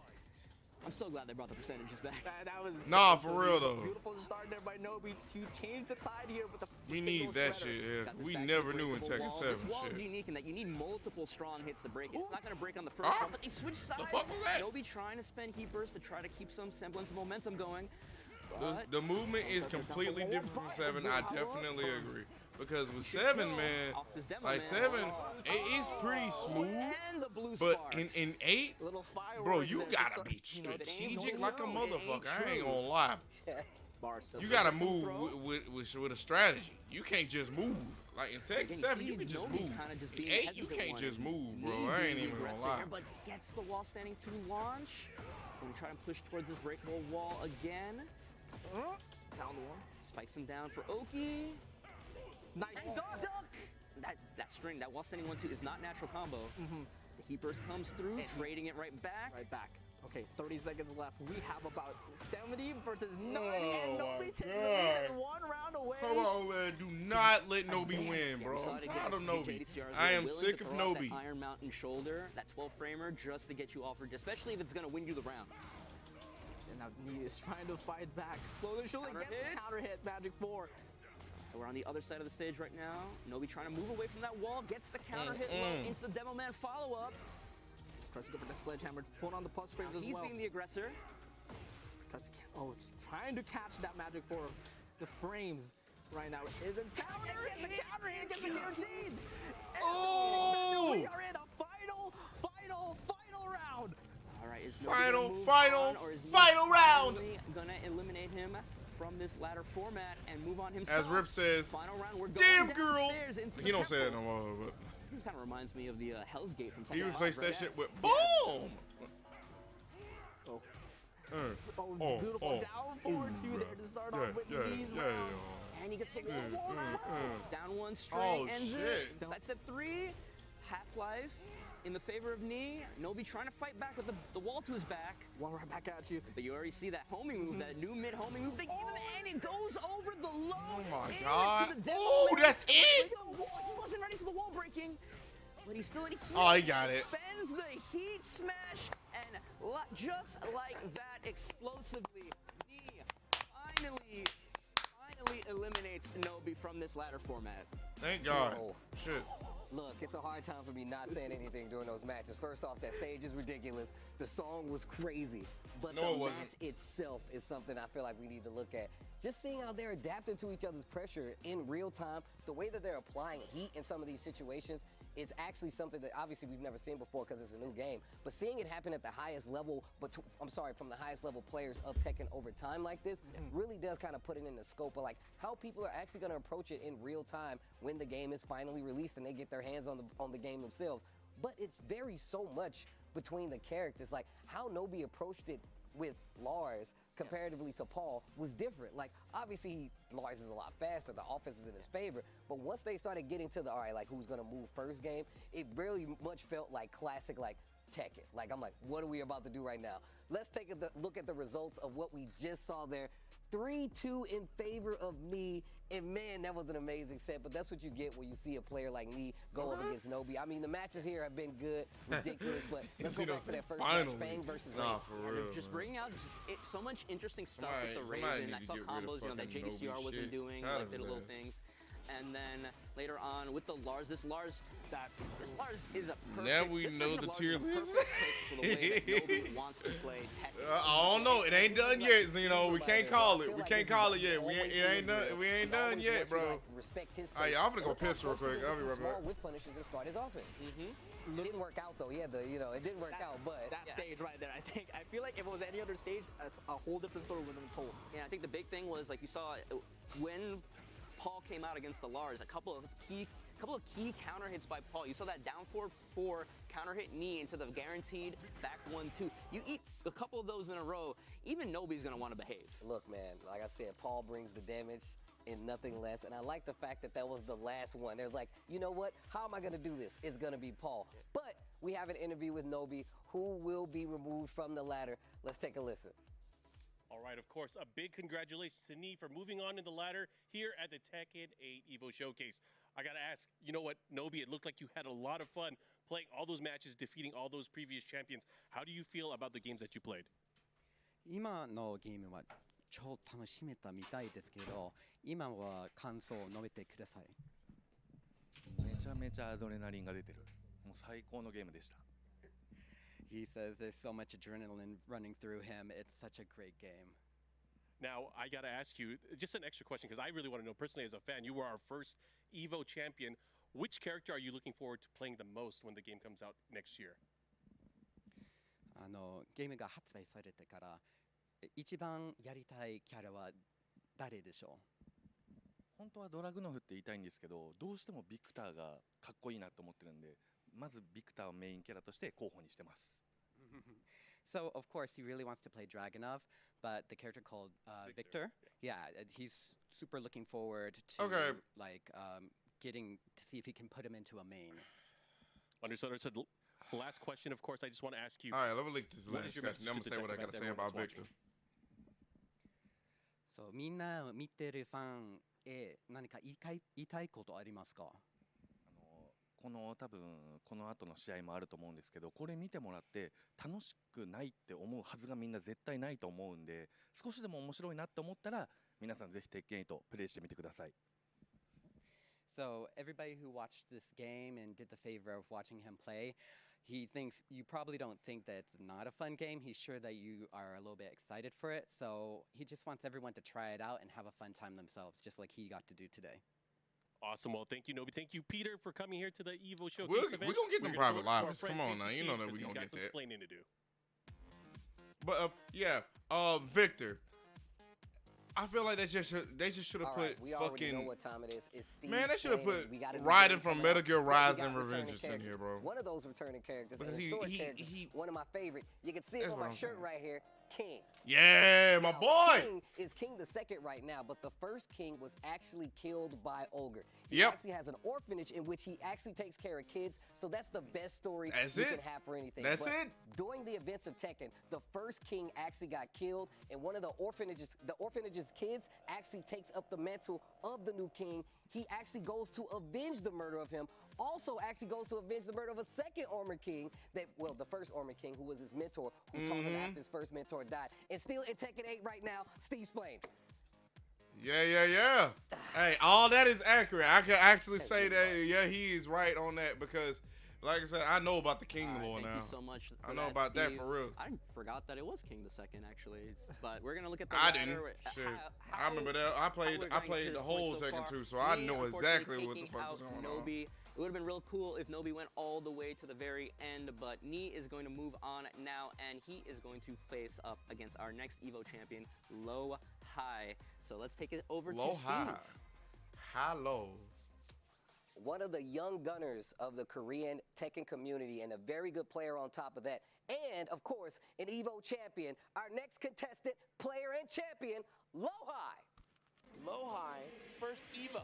I'm so glad they brought the percentages back.
That was
Nah,
so
for real
beautiful.
though.
Beautiful start there by Nobi to change the tide here with the
We
single
need that
shredder.
shit. Yeah.
Got this
We
back
never
to
knew in
breakable
Tekken
wall.
7
This wall is
shit.
unique in that you need multiple strong hits to break it. It's not going to break on the first
Huh?
one, but they switch sides.
fuck was that?
Nobi trying to spend heat burst to try to keep some semblance of momentum going. But
The movement is completely different from 7. I definitely agree. Because with 7, man,
off this demo,
like
man.
7, it is pretty smooth.
And the blue
But
sparks.
in 8,
Little fireworks
bro, you
there to
gotta
start,
be
you know, the
strategic
angel
like a
show.
motherfucker. I ain't
true.
gonna lie.
Bars.
You gotta move with a strategy. You can't just move. Like in Tekken 7, you can just move. In 8, you can't just move, bro. I ain't even gonna lie.
But gets the wall standing to launch. Gonna try and push towards this breakable wall again.
Down the one.
Spikes him down for Oki.
Nice
And duck. That string, that wall standing 1-2 is not natural combo. The heat burst comes through, trading it right back.
Right back. Okay, 30 seconds left. We have about 70 versus 90,
Oh
and
my
Nobi takes the lead
God.
and 1 round away.
Come on, man. Do not let Nobi win, bro. I'm tired of Nobi. I am sick of Nobi.
That Iron Mountain shoulder, that 12 framer, just to get you offered, especially if it's gonna win you the round.
And now Knee is trying to fight back. Slowly, surely
Counter
gets the
hit.
counter hit. Magic 4.
We're on the other side of the stage right now. Nobi trying to move away from that wall, gets the counter hit low into the Demo Man follow-up.
Tries to go for the sledgehammer to put on the plus frames as
He's
well.
being the aggressor.
Tries to, it's trying to catch that Magic 4. The frames right now is in town. And gets the counter hit, gets the guaranteed. And
Oh!
we are in a final round.
All right, is Nobi
Final,
gonna move
final,
on, or is Knee
final round.
finally gonna eliminate him from this ladder format and move on himself?
As Rip says,
Final round, we're going
damn girl.
downstairs into the
He don't say that
temple.
no more, but
Kind of reminds me of the Hell's Gate from Tekken.
he replaced that
right?
shit with
Yes.
boom.
Oh, beautiful down forward two there to start off with Knee's round.
And he gets the wall down one straight
Oh,
and
shit.
sidestep 3, Half-Life in the favor of Knee. Nobi trying to fight back with the wall to his back.
One right back at you.
But you already see that homing move, that new mid homing move they give him, and it goes over the low.
Oh my
into
God.
the Devil
Oh,
Man.
that's it?
He wasn't ready for the wall breaking, but he's still in heat.
Oh, he got it.
Spends the heat smash, and just like that, explosively, Knee finally eliminates Nobi from this ladder format.
Thank God.
Bro.
Shit.
Look, it's a hard time for me not saying anything during those matches. First off, that stage is ridiculous. The song was crazy. But
No, it
the
wasn't.
match itself is something I feel like we need to look at. Just seeing how they're adapting to each other's pressure in real time, the way that they're applying heat in some of these situations is actually something that obviously we've never seen before because it's a new game. But seeing it happen at the highest level, from the highest level players of Tekken over time like this, really does kind of put it in the scope of like how people are actually going to approach it in real time when the game is finally released and they get their hands on the game themselves. But it's varies so much between the characters. Like how Nobi approached it with Lars comparatively to Paul was different. Like obviously Lars is a lot faster, the offense is in his favor, but once they started getting to the like who's gonna move first game, it really much felt like classic like Tekken. Like I'm like, what are we about to do right now? Let's take a look at the results of what we just saw there. 3-2 in favor of Knee, and man, that was an amazing set, but that's what you get when you see a player like Knee go up against Nobi. I mean, the matches here have been good, ridiculous, but let's go back to that first match, Fang versus Raven.
For real.
Just bringing out so much interesting stuff with the
Somebody
Raven.
need
I
to
saw
get rid of
combos, that
fucking
JDCR
Nobi
wasn't
shit.
doing,
Tired
like
of
little
that.
things. And then later on with the Lars, this Lars is a perfect.
Now we
this
know
version
the
of
tier
Lars is a
list.
perfect pick for the way that Nobi wants to play Tekken.
I don't know. It ain't done yet, Zeno. We can't call it. We can't call it yet. We ain't done. We ain't done yet, bro. Alright, I'm gonna go piss real quick. I'll be right back.
With punishes and start his offense. It didn't work out though. He had it didn't work out. But
that stage right there, I feel like if it was any other stage, that's a whole different story would have been told.
Yeah, I think the big thing was, like you saw when Paul came out against the Lars, a couple of key counter hits by Paul. You saw that down 4-4 counter hit knee into the guaranteed back 1-2. You eat a couple of those in a row, even Nobi's gonna want to behave.
Look, man, like I said, Paul brings the damage and nothing less. And I like the fact that was the last one. There's like, you know what? How am I gonna do this? It's gonna be Paul. But we have an interview with Nobi, who will be removed from the ladder. Let's take a listen.
All right, of course, a big congratulations to Nee for moving on in the ladder here at the Tekken 8 EVO Showcase. I gotta ask, you know what, Nobi, it looked like you had a lot of fun playing all those matches, defeating all those previous champions. How do you feel about the games that you played?
今のゲームは超楽しめたみたいですけど、今は感想を述べてください。
めちゃめちゃアドレナリンが出てる。もう最高のゲームでした。
He says there's so much adrenaline running through him. It's such a great game.
Now, I got to ask you just an extra question because I really want to know personally as a fan, you were our first EVO champion. Which character are you looking forward to playing the most when the game comes out next year?
ゲームが発売されてから一番やりたいキャラは誰でしょう？
本当はドラグノフって言いたいんですけど、どうしてもビクターがかっこいいなと思ってるんで、まずビクターをメインキャラとして候補にしてます。
So, of course, he really wants to play Dragunov, but the character called Victor, yeah, he's super looking forward to getting to see if he can put him into a main.
Understood. Last question, of course, I just want to ask you.
All right, let me leak this last
your
question. I'm
message
gonna
to
say what I
Tekken
gotta
fans,
say about
everyone
Victor.
So, みんな見てるファンへ何か言いたいことありますか？
多分この後の試合もあると思うんですけど、これ見てもらって楽しくないって思うはずがみんな絶対ないと思うんで、少しでも面白いなって思ったら皆さんぜひ鉄拳8プレイしてみてください。
So everybody who watched this game and did the favor of watching him play, he thinks you probably don't think that it's not a fun game. He's sure that you are a little bit excited for it. So he just wants everyone to try it out and have a fun time themselves, just like he got to do today.
Awesome. Well, thank you, Nobi. Thank you, Peter, for coming here to the EVO Showcase event.
We're going to get them private lives. Come on now. You know that we're going to get
some
that.
Explaining to do.
But, Victor. I feel like they just should have put
we already know
fucking...
what time it is. It's Steve
Man, they should have put
Splane.
Raiden from Metal Gear Rising Revengeance in here, bro.
One of those returning characters,
Because
and one of my favorite. You can see it
That's
on
what
my
I'm
shirt
saying.
right here, King.
Yeah, my boy.
King is King the second right now, but the first King was actually killed by Ogre. He
Yep.
actually has an orphanage in which he actually takes care of kids, so that's the best story
That's
you
it.
can have for anything.
That's
But
it.
During the events of Tekken, the first King actually got killed, and one of the orphanage's kids actually takes up the mantle of the new King. He actually goes to avenge the murder of him, also actually goes to avenge the murder of a second Armored King, the first Armored King, who was his mentor, who taught him after his first mentor died. And still in Tekken 8 right now, Steve Splane.
Yeah. Hey, all that is accurate. I can actually say that, yeah, he is right on that because, like I said, I know about the King lore now.
Thank you so much.
I know about that for real.
I forgot that it was King the Second, actually. But we're gonna look at the
I
ladder.
didn't. Shit. I remember that. I played the whole Tekken 2, so I know exactly what the fuck was going on.
Nobi. It would have been real cool if Nobi went all the way to the very end, but Nee is going to move on now, and he is going to face up against our next EVO champion, Low High. So let's take it over to Steve.
Low High. Hello.
One of the young gunners of the Korean Tekken community and a very good player on top of that. And, of course, an EVO champion, our next contestant, player and champion, Low High.
Low High, first EVO.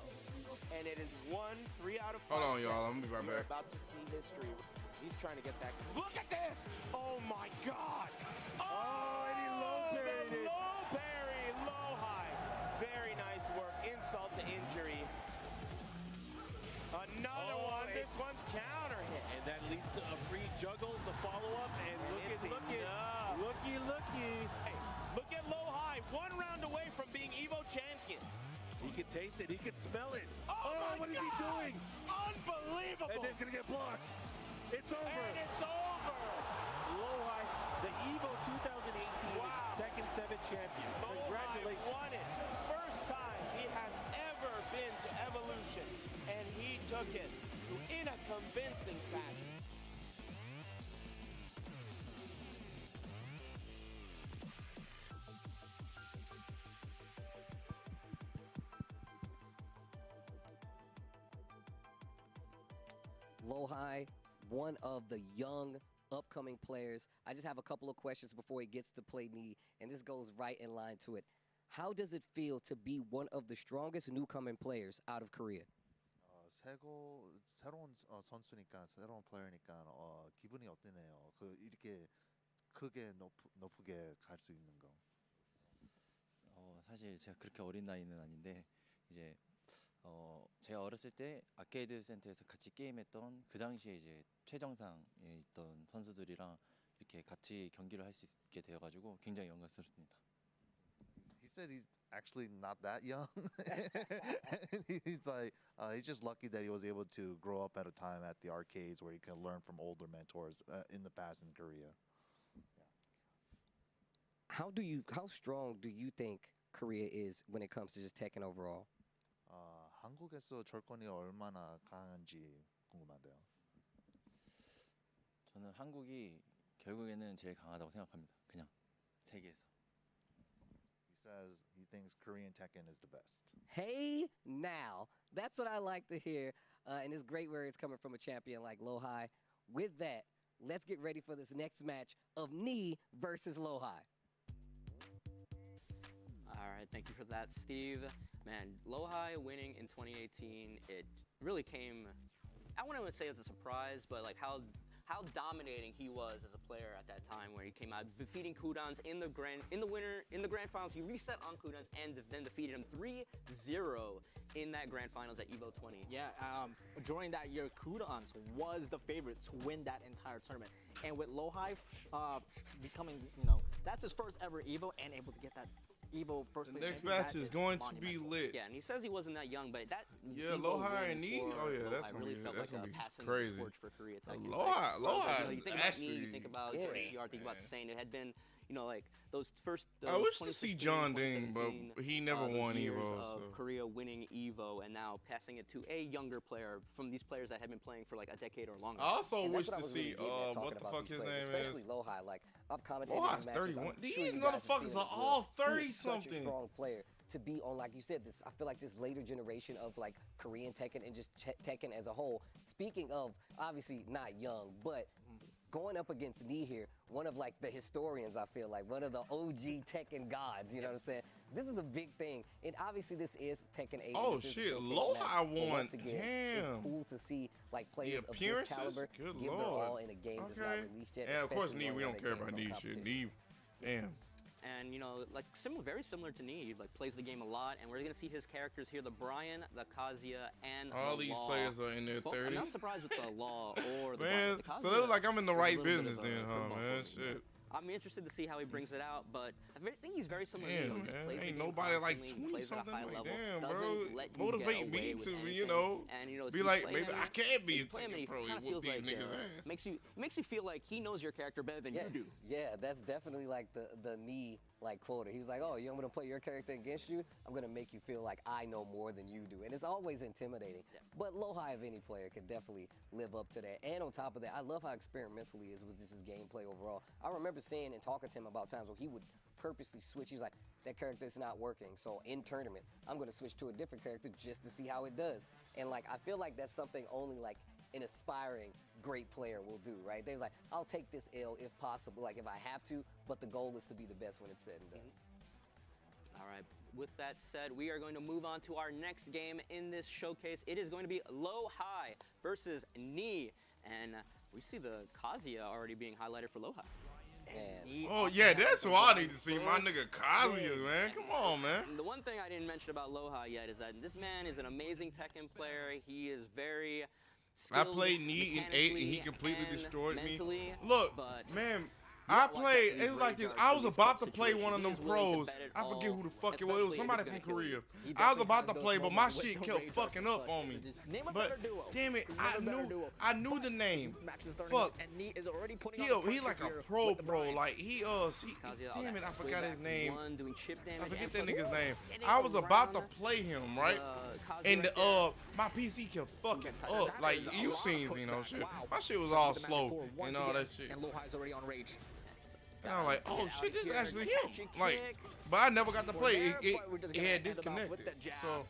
And it is 3 out of 5.
Hold on, y'all. I'm going to be right
We're
back.
about to see history. He's trying to get that. Look at this! Oh, my God! Oh, and he low parried it. Low parry, Low High. Very nice work. Insult to injury. Another one. This one's counter hit.
And that leads to a free juggle, the follow-up, and looky.
Hey, look at Low High. 1 round away from being EVO champion.
He could taste it. He could smell it. Oh, what is he doing?
Unbelievable.
And then it's going to get blocked. It's over.
And it's over.
Lowhigh, the EVO 2018 Tekken 7 champion.
Congratulations. Won it. First time he has ever been to Evolution. And he took it in a convincing fashion.
Lowhigh, one of the young upcoming players. I just have a couple of questions before he gets to play Knee, and this goes right in line to it. How does it feel to be one of the strongest newcoming players out of Korea?
새로운 선수니까 새로운 플레이어니까 기분이 어떠네요? 이렇게 크게 높게 갈 수 있는 거.
사실 제가 그렇게 어린 나이는 아닌데 이제 제가 어렸을 때 아케이드 센터에서 같이 게임했던 그 당시에 이제 최정상에 있던 선수들이랑 이렇게 같이 경기를 할 수 있게 되어가지고 굉장히 영광스럽습니다.
He said he's actually not that young. He's like he's just lucky that he was able to grow up at a time at the arcades where he can learn from older mentors in the past in Korea.
How strong do you think Korea is when it comes to just Tekken overall?
한국에서 절권이 얼마나 강한지 궁금한데요.
저는 한국이 결국에는 제일 강하다고 생각합니다. 그냥 세계에서.
He says he thinks Korean Tekken is the best.
Hey, now. That's what I like to hear. And it's great where it's coming from a champion like Lowhigh. With that, let's get ready for this next match of Knee versus Lowhigh.
All right, thank you for that, Steve. Man, Lowhigh winning in 2018, it really came, I wouldn't say it's a surprise, but like how dominating he was as a player at that time, where he came out defeating Kudans in the grand finals. He reset on Kudans and then defeated him 3-0 in that grand finals at EVO 20.
Yeah, during that year, Kudans was the favorite to win that entire tournament. And with Lowhigh becoming, that's his first ever EVO and able to get that EVO first place.
The next match is going to be lit.
Yeah, and he says he wasn't that young, but that
Lowhigh and Knee. Oh yeah, that's gonna
really
be
felt like a
be
passing
crazy.
torch for Korea Tekken.
Lowhigh,
you think about Knee, you think about PCR, think about Saint. It had been, like those first.
I wish to see John Ding, but he never won EVO.
Of Korea winning EVO and now passing it to a younger player from these players that have been playing for like a decade or longer.
I also wish to see what the fuck his name is.
Especially Lowhigh, like I've commented
Lowhigh's
in matches.
31.
These
These motherfuckers are all 30 something.
Such a strong player to be on, like you said, this. I feel like this later generation of like Korean Tekken and just Tekken as a whole. Speaking of, obviously not young, but going up against Knee here, one of like the historians, I feel like one of the OG Tekken gods. You know what I'm saying? This is a big thing, and obviously this is Tekken 8.
Oh shit, Lowhigh won. Damn.
It's cool to see like players of this caliber
Good
give
Lord.
their all in a game that's not released yet.
And of course,
especially
Knee, we
knowing
don't
that
care
game
about
is
Knee
on
shit.
competition.
Knee, damn.
And like very similar to Knee, like plays the game a lot, and we're gonna see his characters here: the Brian, the Kazuya, and
all
the
these
Law.
players are in their 30s.
I'm not surprised with the Law or the
Man,
Brian.
so they look like I'm in the
is a
right
little bit
business
of a
then, huh,
curveball
man?
for me.
Shit.
I'm interested to see how he brings it out, but I think he's very similar.
Damn,
to me. He
man,
plays the
ain't
game
nobody like
constantly,
20
plays at a
something.
high
Like,
level,
damn,
doesn't
bro,
let you
motivate
get
me
away
to,
with
you
anything.
know,
And,
be
so
like,
you play
maybe
him,
I can't be
you
a
play him and
Tekken
he
pro.
kinda
Whoop
feels
these
like,
niggas' ass.
makes you feel like he knows your character better than you do.
Yeah, that's definitely like the Knee like quota. He's like, oh, you want me to play your character against you? I'm gonna make you feel like I know more than you do, and it's always intimidating.
Yeah.
But Lowhigh of any player can definitely live up to that. And on top of that, I love how experimental he is with just his gameplay overall. I remember seeing and talking to him about times where he would purposely switch. He's like, that character is not working, so in tournament, I'm gonna switch to a different character just to see how it does. And like, I feel like that's something only like an aspiring great player will do, right? They're like, I'll take this L if possible, like if I have to, but the goal is to be the best when it's said and done.
All right, with that said, we are going to move on to our next game in this showcase. It is going to be Lowhigh versus Knee, and we see the Kazuya already being highlighted for Lowhigh.
Oh yeah, that's what I need to see. My nigga Kazuya, man. Come on, man.
The one thing I didn't mention about Lowhigh yet is that this man is an amazing Tekken player. He is very
I
skilled
played Knee in 8 and he completely
and
destroyed
mentally,
me. Look,
but
man, I played, it was like this. I was about to play one of them pros. I forget who the fuck it was. It was somebody from Korea. I was about to play, but my shit kept fucking up on me. But damn it, I knew the name. Fuck. He like a pro. Like he damn it, I forgot his name. I forget that nigga's name. I was about to play him, right? And my PC kept fucking up. Like you seen Xeno shit. My shit was all slow and all that shit.
And Lohai's already on rage.
And I'm like, oh shit, this is actually him. Like, but I never got to play. It had disconnected. So,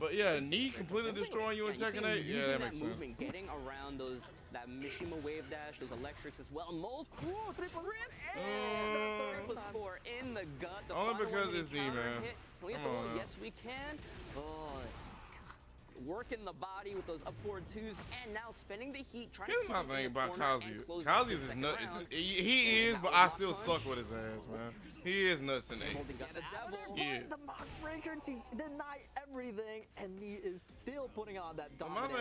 but yeah, knee completely destroying you in Tekken 8. Yeah, that makes sense.
Getting around that Mishima wave dash, those electrics as well. Multiple 3+4 in the gut.
Only because it's knee, man.
Can we hit the wall? Yes, we can. Oh. Working the body with those up forward twos, and now spending the heat.
Here's my thing about Kazuya. Kazuya is nuts. He is, but I still suck with his ass, man. He is nuts in 8.
Yeah. The mock breaker to deny everything, and he is still putting on that dominant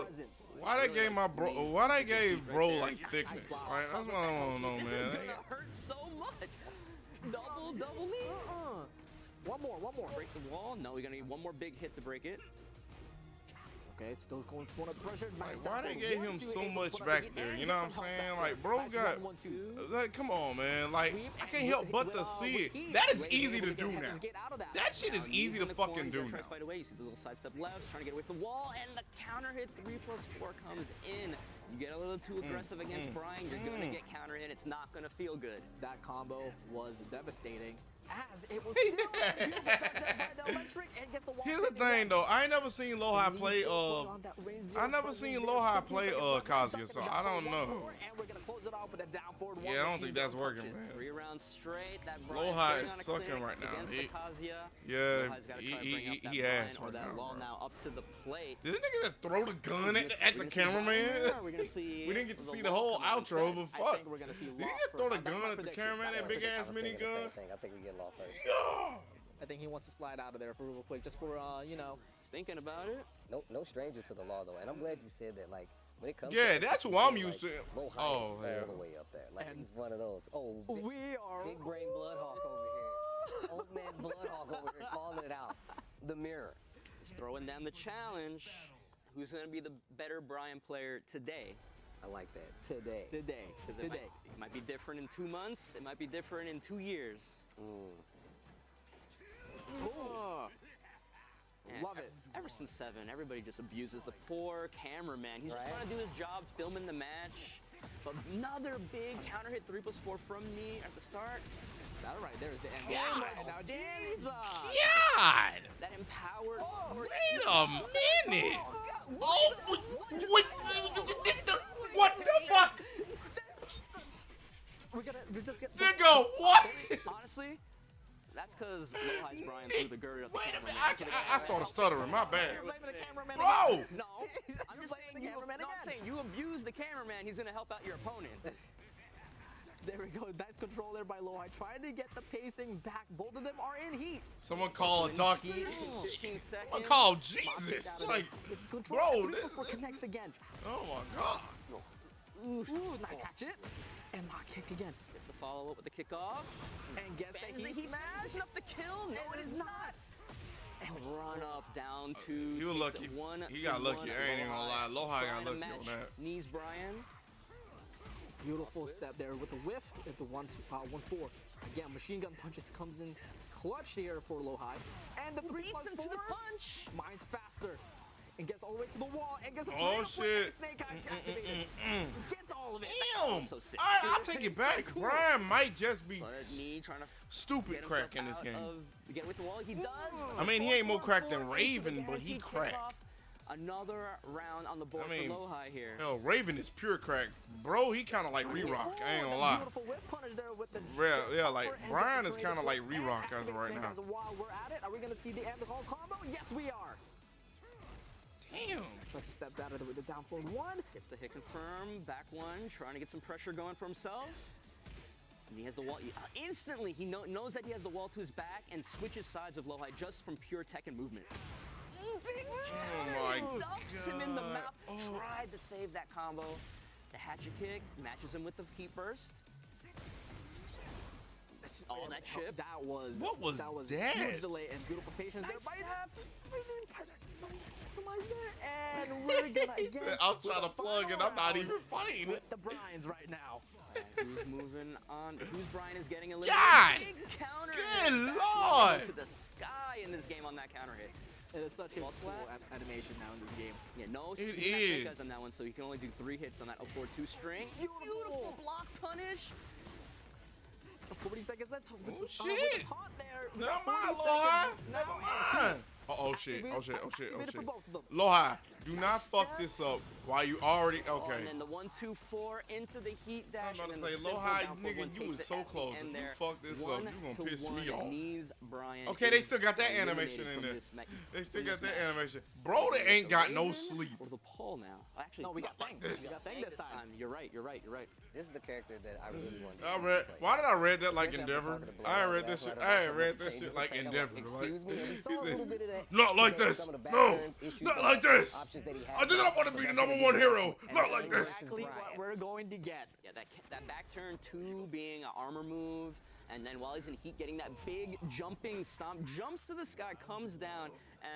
presence.
Why they gave Why they gave bro like thickness? Like, that's what I want to know, man.
It hurts so much. Double knee.
One more.
Break the wall. No, we're gonna need one more big hit to break it.
Okay, still going to put up pressure. Nice.
Why they gave him so much back there? You know what I'm saying? Like, bro got, like, come on, man. Like, I can't help but to see it. That is easy to do now. That shit is easy to fucking do now.
Right away. You see the little sidestep left, trying to get away from the wall, and the counter hit 3+4 comes in. You get a little too aggressive against Brian, you're going to get counter hit. It's not going to feel good.
That combo was devastating. As it was still the electric and gets the wall.
Here's the thing though, I ain't never seen Lohai play Kazuya, so I don't know.
And we're gonna close it off with a down forward one.
Yeah, I don't think that's working, man.
3 rounds straight. That
Lohai is sucking right now. He ass right
that wall now up to the plate.
Did this nigga just throw the gun at the cameraman? We didn't get to see the whole outro, but fuck. Did he just throw the gun at the cameraman, that big ass minigun?
I think we get Law first.
I think he wants to slide out of there for real quick, just for you know.
He's thinking about it.
No stranger to the Law though, and I'm glad you said that. Like when it comes,
yeah,
to
that's who I'm used to.
Lohai all the way up there. Like he's one of those. Oh, big brain Bloodhawk over here. Old man Bloodhawk over here calling it out. The mirror.
He's throwing down the challenge. Who's going to be the better Brian player today?
I like that. Today.
It might be different in 2 months. It might be different in 2 years.
Love it.
Ever since 7, everybody just abuses the poor cameraman. He's just trying to do his job, filming the match. But another big counter hit 3+4 from me at the start.
That right there is the end.
God,
Jesus!
God!
That empowered.
Wait a minute! Oh, what the fuck?
We're just getting.
Nigga, what?
Honestly, that's because Lohai's Brian threw the gird up the cameraman.
I started stuttering, my bad.
Bro!
No, I'm just saying you abuse the cameraman, he's going to help out your opponent.
There we go. Nice control there by Lohai. Trying to get the pacing back. Both of them are in heat.
Someone call a talkie.
15 seconds.
Someone call Jesus. Like,
it's control.
Bro, this
connects again.
Oh my God.
Ooh, nice hatchet. And mock kick again.
Gets the follow up with the kickoff.
And gets the heat smash.
Up the kill. No,
it is not.
And run up down to.
He was lucky. He got lucky. I ain't even gonna lie. Lohai got lucky on that.
Knees Brian.
Beautiful step there with the whiff at the 1-4. Again, machine gun punches comes in clutch here for Lohai. And the 3+4
punch.
Mine's faster. And gets all the way to the wall and gets a
shit.
Snake Eyes activated. Gets all of it.
Damn.
So sick.
All right, I'll take it back. Brian might just be
trying to
stupid crack in this game.
Get with the wall. He does.
I mean, he ain't more cracked than Raven, but he cracked.
Another round on the board for Lohai here.
Hell, Raven is pure crack. Bro, he kind of like Re-Rock. I ain't gonna lie.
Beautiful whip punish there with the
yeah, like Brian is kind of like Re-Rock as of right now.
While we're at it, are we gonna see the end of the whole combo? Yes, we are.
Damn.
Trusty steps out of it with the down forward 1.
Gets the hit confirm. Back 1, trying to get some pressure going for himself. And he has the wall. Instantly, he knows that he has the wall to his back and switches sides with Lohai just from pure Tekken movement.
Oh my God.
Dumps him in the mouth. Tried to save that combo. The hatchet kick matches him with the heat burst. Oh, that chip.
That was
that?
huge delay and beautiful patience there by and we're gonna again.
I'm trying to plug and I'm not even fighting.
With the Bryans right now.
Who's moving on? Who's Brian is getting eliminated?
God!
Big counter
Good
hit.
Lord!
To the sky in this game on that counter hit.
It is such a cool animation now in this game.
Yeah, no,
It
he can't
is.
guys on that one, so he can only do 3 hits on that up 4-2 string. Beautiful block punish.
40 seconds left. With
Oh,
the
shit.
taunt there.
Not
40
mine,
seconds.
Lord.
Now
Not mine. Oh shit. Oh shit. Oh shit.
We
Oh
made it for
shit.
both of them.
Lohai, do not fuck this up while you already
Oh,
okay.
and then the 1-2-4 into the heat dash.
I'm about to
and then
say,
the simple
Lohai,
down forward
nigga,
one
you
takes
was
it
so
at the
close.
end
If you
there.
fuck this up, you gonna piss me off.
Knees Brian
Okay, they
is
still got that
eliminated
animation in
from
there.
this
They still
from
got
this
that
match.
animation. Bro, they ain't got no sleep.
Or the Paul now. Actually,
No, we got
not
Fang.
this.
We got Fang this time.
You're right. You're right. You're right.
This is the character that I really wanted to
I
see him
read.
play.
Why did I read that like
Especially after
Endeavor?
talking to
I ain't
Blood
read that
last
shit.
night
I
about
ain't
some
read
of the
that
changes
shit like
to Fang. I'm
Endeavor.
Excuse me, and we saw a
He
little
said,
bit of that.
not like
because of
this.
some of the
No,
backturn issues
not
that-
like this.
options that he
I
had.
did not want to be the number one hero. Not like this.
Exactly what we're going to get.
Yeah, that back turn 2 being an armor move, and then while he's in heat, getting that big jumping stomp, jumps to the sky, comes down,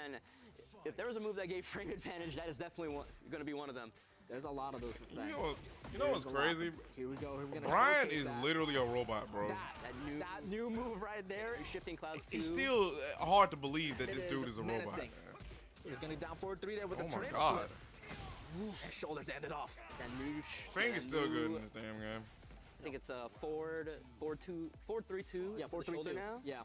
and if there was a move that gave frame advantage, that is definitely going to be one of them.
There's a lot of those.
You know what's crazy?
Here we go. We're gonna
Brian
showcase
is
that.
literally a robot, bro.
That new move right there.
Shifting clouds 2.
It's still hard to believe that
It
this
is
dude is a robot.
menacing. He's gonna down forward 3 there with
Oh
the
my
tornado
god.
flip. And shoulder to end it off.
That new
Fang
that
is still good
new-
in this damn game.
I think it's a forward 4-3-2.
Yeah, 4-3-2.
Now.
Yeah.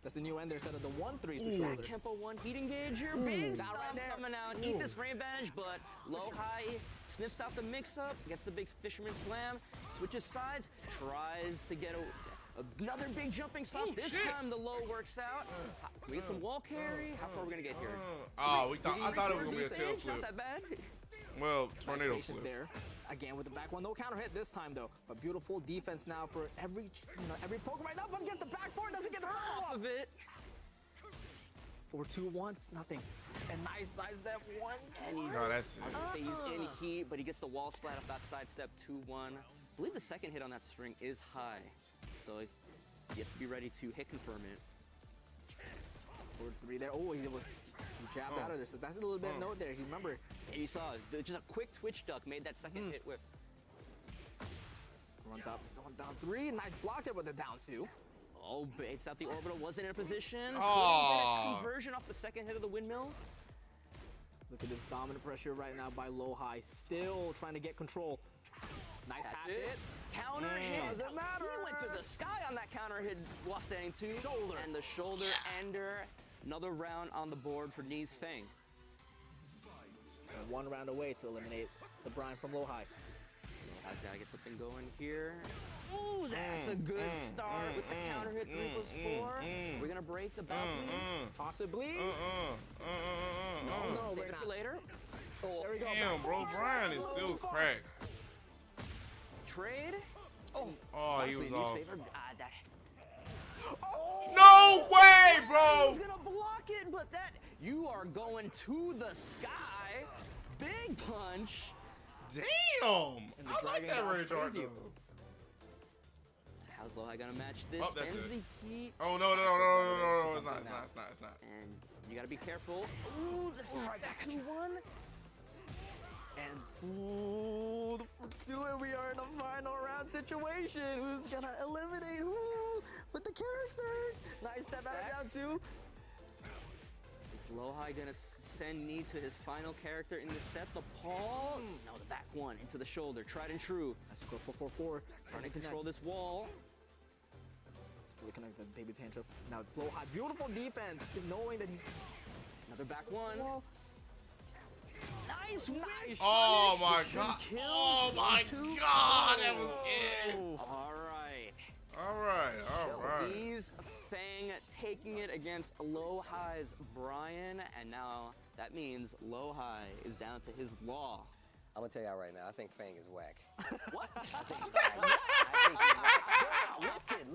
That's the new end there instead of the 1-3s to
Ooh,
shoulder.
Kempo 1 heat engager. Big
That
stomp
right there.
coming out. Eat this frame advantage, but low high sniffs out the mix up, gets the big fisherman slam, switches sides, tries to get another big jumping stomp. This
shit.
time the low works out. We get some wall carry. How far are we gonna get here?
Oh, I thought it was gonna be a tail
Not
flip.
that bad.
Well,
Nice
tornado
patience
flip.
there. Again with the back one, no counter hit this time though. But beautiful defense now for every poke right now. But gets the back four, doesn't get the roll off
of it.
4-2-1, nothing. And nice side step 1.
No, that's it.
I was gonna say he's in heat, but he gets the wall splat off that side step 2-1. I believe the second hit on that string is high, so you have to be ready to hit confirm it.
4-3 there. Oh, he jabbed out of there. So that's a little bit of note there. You remember?
Yeah, you saw it. Just a quick twitch duck made that second hit with.
Runs up, down 3. Nice block there with the down 2.
Oh, baits out the orbital. Wasn't in a position.
Aw.
Conversion off the second hit of the windmills.
Look at this dominant pressure right now by Low High. Still trying to get control. Nice hatchet.
Counter hit.
Doesn't matter.
He went to the sky on that counter hit while standing 2.
Shoulder.
And the shoulder ender. Another round on the board for Knees Fang.
And 1 round away to eliminate the Brian from Low High.
Low-High's got to get something going here. Ooh, that's a good start with the counter hit 3+4. We're going to break the boundary.
Possibly.
No, we're not. Later.
Oh, there we go.
Damn, bro, Brian is still cracked.
Trade.
Oh, he was off.
No
way, bro!
He's gonna block it, but you are going to the sky. Big punch.
Damn!
And the
I like
dragon
that
dodge
rage art
crazy.
though.
How's Low-High gonna match this?
Oh, that's
Spends
it.
the heat.
Oh, no, it's not. It's not.
And you gotta be careful. Ooh, the side back 2-1.
And 2 for 2, and we are in a final round situation. Who's gonna eliminate who with the characters? Nice step out of down 2.
Is Low-High gonna send Knee to his final character in the set? The Paul? No, the back one into the shoulder. Tried and true.
Nice score 4-4-4.
Trying to control this wall.
It's fully connected. Baby tantrum. Now Low High, beautiful defense, knowing that he's
Another back one. Nice whip.
Oh my
Should
god.
kill.
Oh my
1-2.
god. That was it.
All right.
All right.
Knees Fang taking it against Low High's Brian, and now that means Low High is down to his law.
I'm gonna tell y'all right now, I think Fang is whack.
What?
I think he's whack.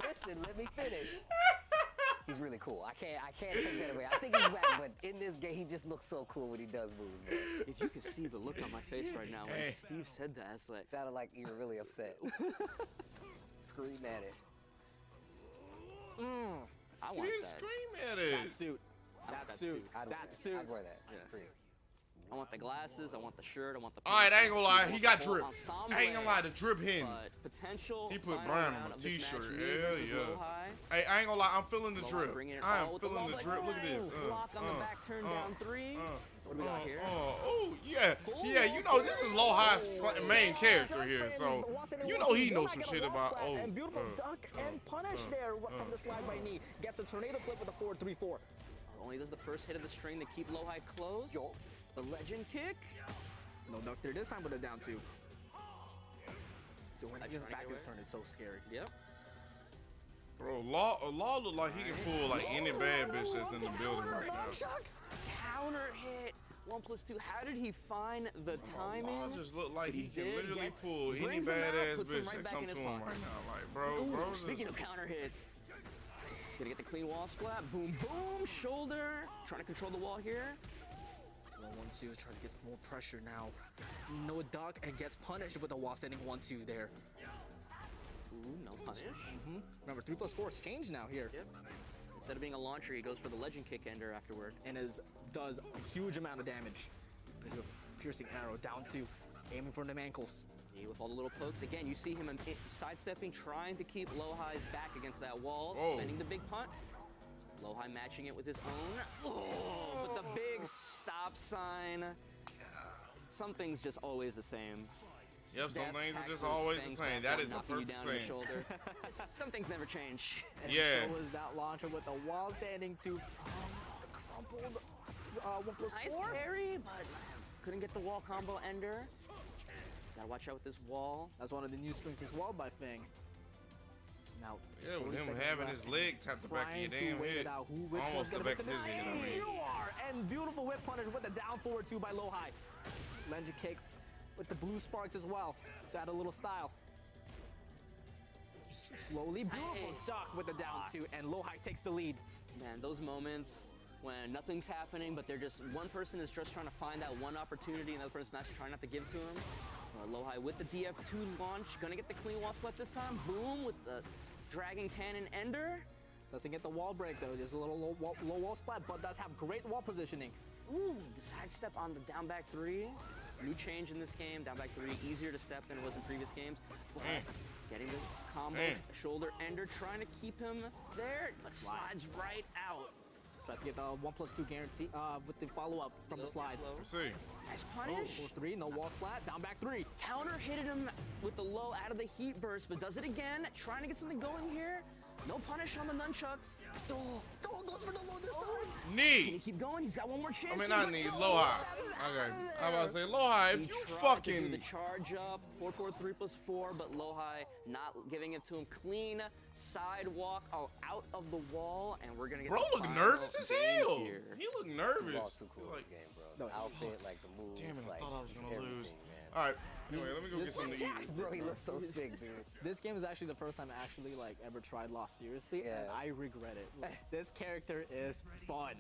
Listen, let me finish. He's really cool. I can't take that away. I think he's whack, but in this game, he just looks so cool when he does moves, man.
If you could see the look on my face right now when Steve said that, it's like...
Sounded like you were really upset. Screaming at it.
I
You
want
didn't
that.
scream at it.
That suit.
I want
That suit.
I'd wear
That suit.
I'd wear that.
Yeah.
For you.
I want the glasses. I want the shirt. I want the.
All right, I ain't gonna lie.
I
He
want
got
the whole
drip.
ensemble,
I ain't gonna lie. The drip him.
But potential.
He put
final
Brian
round
on a
of this match,
t-shirt.
me
Hell
versus
yeah.
Low-High.
Hey, I ain't gonna lie. I'm feeling the
Low-High
drip.
bringing it
I
all
am
with the
feeling the
wall,
drip. Look at this.
Block on the back, turn down 3. What do we got here?
Oh, yeah. Yeah, you know, this is Low-High's main character here. So, you know he knows some shit about. Oh,
and beautiful duck and punish there from the slide by knee. Gets a tornado flip with a 4-3-4.
Only does the first hit of the string to keep Low-High close. The legend kick.
No duck there this time with a down 2. So when he gets
trying to
back
get
his turn, it's so scary.
Yep.
bro, Law look like he can pull like any bad bitch that's in the building right now.
Counter hit. 1+2. How did he find the timing?
Law just look like
But
he can
did,
literally
gets-
pull any
brings him out,
badass
puts him
bitch
right
that
back
come
in
to
his
him
pocket.
right now. Like, bro,
Ooh, speaking of counter hits, gonna get the clean wall splat. Boom, boom, shoulder. Trying to control the wall here.
1-2 tries to get more pressure now. No duck and gets punished with a wall standing 1-2 there.
Ooh, no punish.
Remember, 3+4 is changed now here.
Yep. Instead of being a launcher, he goes for the legend kick ender afterward.
And does a huge amount of damage. Bit of a piercing arrow down 2, aiming for them ankles.
Yeah, with all the little pokes. Again, you see him sidestepping, trying to keep Low-High's back against that wall, spending the big punt. Low-High matching it with his own. Oh, but the big stop sign. Some things just always the same.
Yep, some
Death
things are just
taxes,
always
fangs
the same.
back
That
one,
is the
knocking you
perfect
down in the
saying.
shoulder. Some things never change.
And
Yeah.
so is that launcher with the wall standing 2 the crumpled 1+4.
Nice parry, but couldn't get the wall combo ender. Gotta watch out with this wall.
That's one of the new strings as well by Fang. Now,
Yeah, with
40
him
seconds
having
left.
his leg tapped the back of your
Trying to
damn
wait
head.
it out. Which
Almost
one's
the
gonna
back
make
of
the
his head. I mean.
You are! And beautiful whip punish with the down forward 2 by Low-High. Legend kick with the blue sparks as well to add a little style. Slowly, beautiful duck with the down 2, and Low-High takes the lead.
Man, those moments when nothing's happening, but they're just, one person is just trying to find that one opportunity, and the other person's not trying not to give to him. Low-High with the DF2 launch, gonna get the clean wall split this time. Boom, with the Dragon Cannon Ender.
Doesn't get the wall break though, just a little low wall splat, but does have great wall positioning.
Ooh, the sidestep on the down back 3. New change in this game, down back 3, easier to step than it was in previous games. But getting the combo, shoulder ender, trying to keep him there, but slides right out.
Tries to get the 1+2 guarantee with the follow-up from the slide.
Let's see.
Nice punish.
4-3, no wall splat, down back 3.
Counter hit him with the low out of the heat burst, but does it again. Trying to get something going here. No punish on the nunchucks.
Oh, goes for the low this time.
Can he
Knee.
keep going? He's got one more chance.
I mean, I need Low-High. Okay. I'm about to say Low-High. If
He
you
tried to do
fucking
the charge up, 4-4-3+4, but Low-High not giving it to him. Clean sidewalk out of the wall, and we're gonna get.
bro
the
look
final
nervous as
game
hell.
here.
He look nervous.
Law's too cool in
Like,
this game, bro. The outfit, like the moves,
damn it, I
like
thought I was
just
gonna
everything,
lose.
man.
All right. Anyway, let me go get
This
something to eat.
Bro, he looks so sick, dude.
This game is actually the first time I actually ever tried Lost seriously, and I regret it. This character is fun.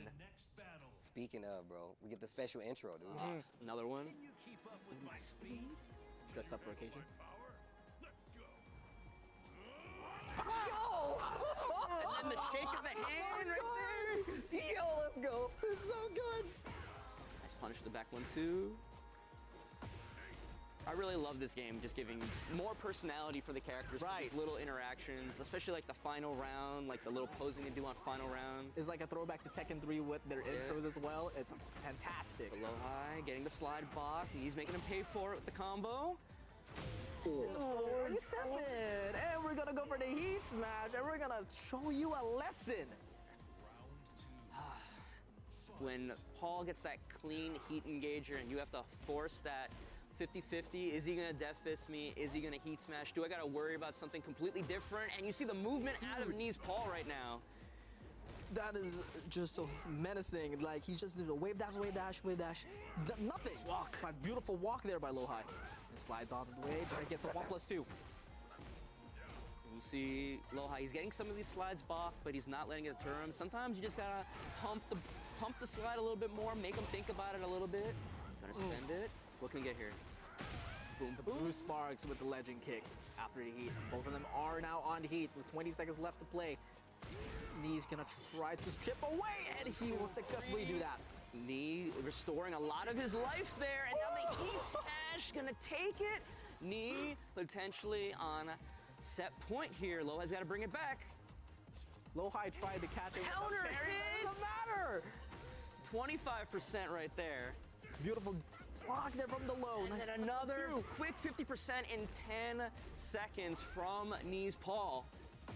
Speaking of, bro, we get the special intro, dude.
Another one.
Dressed up for occasion.
And the shake of the hand right there.
Yo, let's go.
It's so good.
Nice punish to the back 1-2. I really love this game, just giving more personality for the characters.
Right.
These little interactions, especially like the final round, like the little posing they do on final round.
It's like a throwback to Tekken 3 with their intros as well. It's fantastic.
Low-High getting the slide block. He's making him pay for it with the combo.
Oh, you step in, and we're gonna go for the heat smash, and we're gonna show you a lesson.
When Paul gets that clean heat engager and you have to force that 50-50, is he gonna death fist me? Is he gonna heat smash? Do I gotta worry about something completely different? And you see the movement out of knees Paul right now.
That is just so menacing. Like, he just did a wave dash, wave dash, wave dash. Nothing.
Walk.
But beautiful walk there by Low-High. And slides on the way, try to get some 1+2.
You see Low-High, he's getting some of these slides blocked, but he's not letting it deter him. Sometimes you just gotta pump the slide a little bit more, make him think about it a little bit. Gonna spend it. What can we get here? Boom,
The
boom.
blue sparks with the legend kick after the heat. Both of them are now on heat with 20 seconds left to play. Knee's gonna try to strip away, and he will successfully do that.
Knee restoring a lot of his life there, and now the heat smash gonna take it. Knee potentially on set point here. Lohai's got to bring it back.
Lohai tried to catch it.
Counter hit!
Doesn't matter.
25% right there.
Beautiful block there from the low.
And
Nice
then another quick 50% in 10 seconds from Knee's Paul.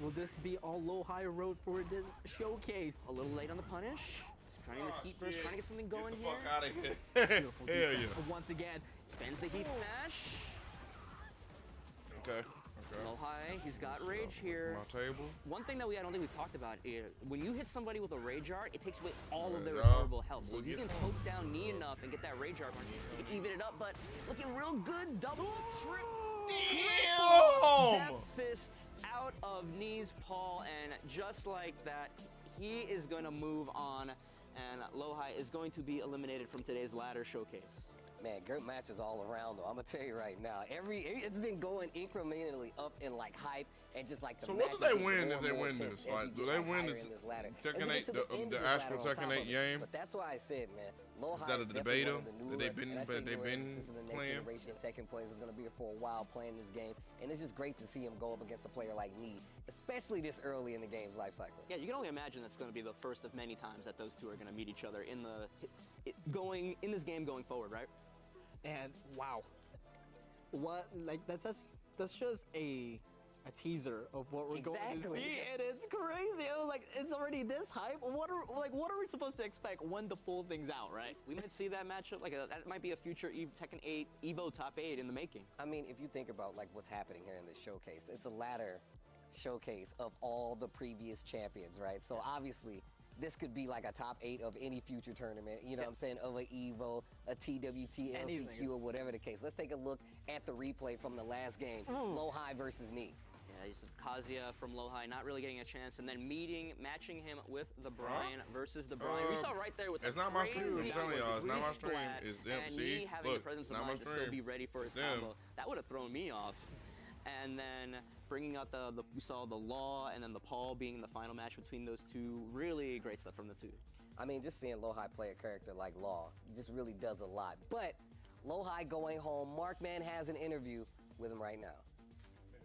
Will this be all Lohai road for this showcase?
A little late on the punish. Just trying to heat burst, trying to get something going here.
Fuck out of here.
Beautiful
Hell
defense.
yeah.
Once again,
Spins the heat smash.
Okay.
Lohai, he's got rage here.
My table.
One thing that I don't think we've talked about is when you hit somebody with a rage art, it takes away all of their
Yeah.
recoverable health. So
We'll
if you
get-
can poke down Knee enough and get that rage art, you can even it up. But looking real good, double, triple death fists out of Knee's Paul, and just like that, he is going to move on, and Lohai is going to be eliminated from today's ladder showcase.
Man, great matches all around though. I'm gonna tell you right now, it's been going incrementally up in like hype and just like the.
So what do
matches
they
get
win
more
if they
and more
win
intense
this?
as
Like,
you
do
get,
they
like,
win
higher
this
in this ladder.
Tekken
As you get
8,
to the end
the
of this
actual
ladder on
Tekken
top
8
of it.
game?
But that's why I said, man, Lohai
Is that a
definitely
beta
one of the newer,
that they've been-
and I say
that they've
newer,
been
this is the next
playing?
generation of Tekken players is gonna be here for a while playing this game, and it's just great to see him go up against a player like Knee, especially this early in the game's life cycle.
Yeah, you can only imagine that's going to be the first of many times that those two are going to meet each other in this game going forward, right?
and wow, what like that's just a teaser of what we're going to
Exactly.
see, and it's crazy. I was like, it's already this hype. What are we supposed to expect when the full thing's out, right?
We might see that matchup, that might be a future Tekken 8 Evo top 8 in the making.
I mean, if you think about like what's happening here in this showcase, it's a ladder showcase of all the previous champions, right? So obviously, this could be like a top 8 of any future tournament, you know what I'm saying, of a EVO, a TWT,
Anything.
LCQ, or whatever the case. Let's take a look at the replay from the last game, Lohai versus Knee.
Yeah, he's Kazuya from Lohai not really getting a chance, and then matching him with the Brian versus the Brian. We saw right there with
It's
the
not my
crazy
stream. I'm telling y'all, it's not my stream.
splat,
It's them.
and
See?
me having
Look,
the presence of
not my
mind to still
stream.
be ready for his
It's them.
combo. That would have thrown me off. And then bringing out we saw the Law and then the Paul being the final match between those two. Really great stuff from the two.
I mean, just seeing Lohai play a character like Law just really does a lot. But Lohai going home, Markman has an interview with him right now.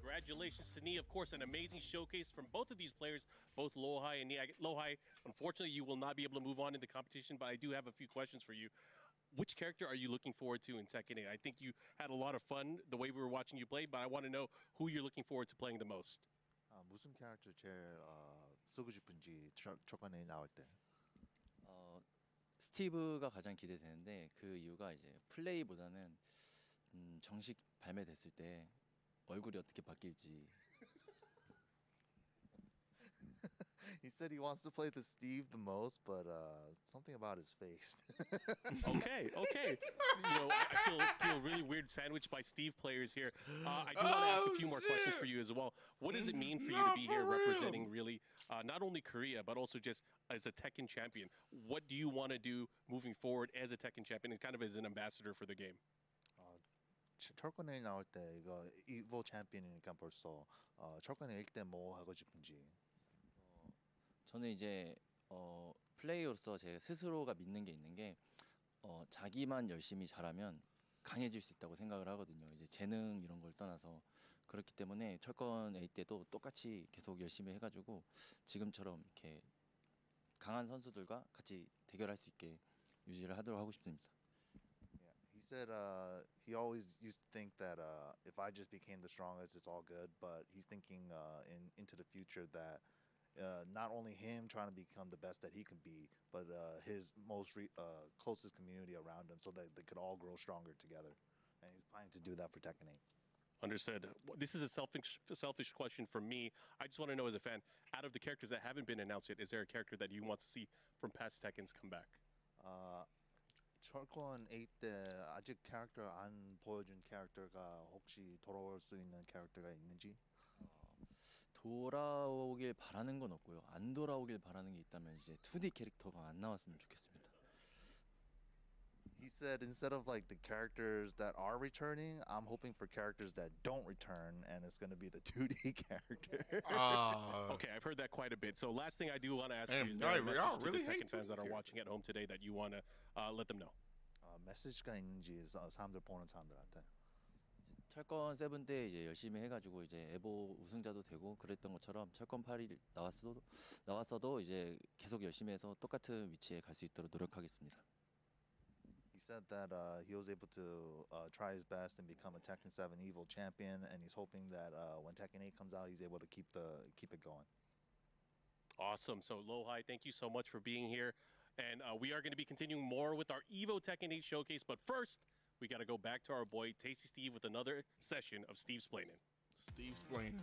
Congratulations to Knee. Of course, an amazing showcase from both of these players, both Lohai and Knee. Lohai, unfortunately, you will not be able to move on in the competition, but I do have a few questions for you. Which character are you looking forward to in Tekken 8? I think you had a lot of fun the way we were watching you play, but I want to know who you're looking forward to playing the most.
무슨 캐릭터 제일 쓰고 싶은지 초반에 나올 때.
스티브가 가장 기대되는데 그 이유가 이제 플레이보다는 정식 발매됐을 때 얼굴이 어떻게 바뀔지.
He said he wants to play the Steve the most, but something about his face.
Okay. You know, I feel really weird sandwiched by Steve players here. I do want to ask a few more questions for you as well. What does it mean for you to be here representing really not only Korea, but also just as a Tekken champion? What do you want to do moving forward as a Tekken champion and kind of as an ambassador for the game?
철권에 나올 때 이거 이보 챔피언이니까 벌써 철권에 일 때 뭐 하고 싶은지.
저는 이제 플레이어로서 제 스스로가 믿는 게 있는 게 자기만 열심히 잘하면 강해질 수 있다고 생각을 하거든요. 이제 재능 이런 걸 떠나서 그렇기 때문에 철권 A 때도 똑같이 계속 열심히 해가지고 지금처럼 이렇게 강한 선수들과 같이 대결할 수 있게 유지를 하도록 하고 싶습니다.
He said he always used to think that if I just became the strongest, it's all good. But he's thinking into the future that not only him trying to become the best that he can be, but his most closest community around him, so that they could all grow stronger together. And he's planning to do that for Tekken 8.
Understood. This is a selfish question from me. I just want to know as a fan, out of the characters that haven't been announced yet, is there a character that you want to see from past Tekkens come back?
철권 8 때 아직 캐릭터 안 보여준 캐릭터가 혹시 돌아올 수 있는 캐릭터가 있는지?
돌아오길 바라는 건 없고요. 안 돌아오길 바라는 게 있다면 이제 2D 캐릭터가 안 나왔으면 좋겠습니다.
He said instead of like the characters that are returning, I'm hoping for characters that don't return, and it's going to be the 2D character.
Okay, I've heard that quite a bit. So last thing I do want to ask you is there a message to the Tekken fans that are watching at home today that you want to let them know?
메시지가 있는지 사람들 보는 사람들한테.
철권 7 때 이제 열심히 해가지고 이제 에보 우승자도 되고 그랬던 것처럼 철권 8이 나왔어도 이제 계속 열심히 해서 똑같은 위치에 갈 수 있도록 노력하겠습니다.
He said that he was able to try his best and become a Tekken 7 Evo champion, and he's hoping that when Tekken 8 comes out, he's able to keep it going.
Awesome. So Lohai, thank you so much for being here. And we are going to be continuing more with our Evo Tekken 8 showcase. But first, we got to go back to our boy Tasty Steve with another session of Steve Splainin.
Steve Splainin.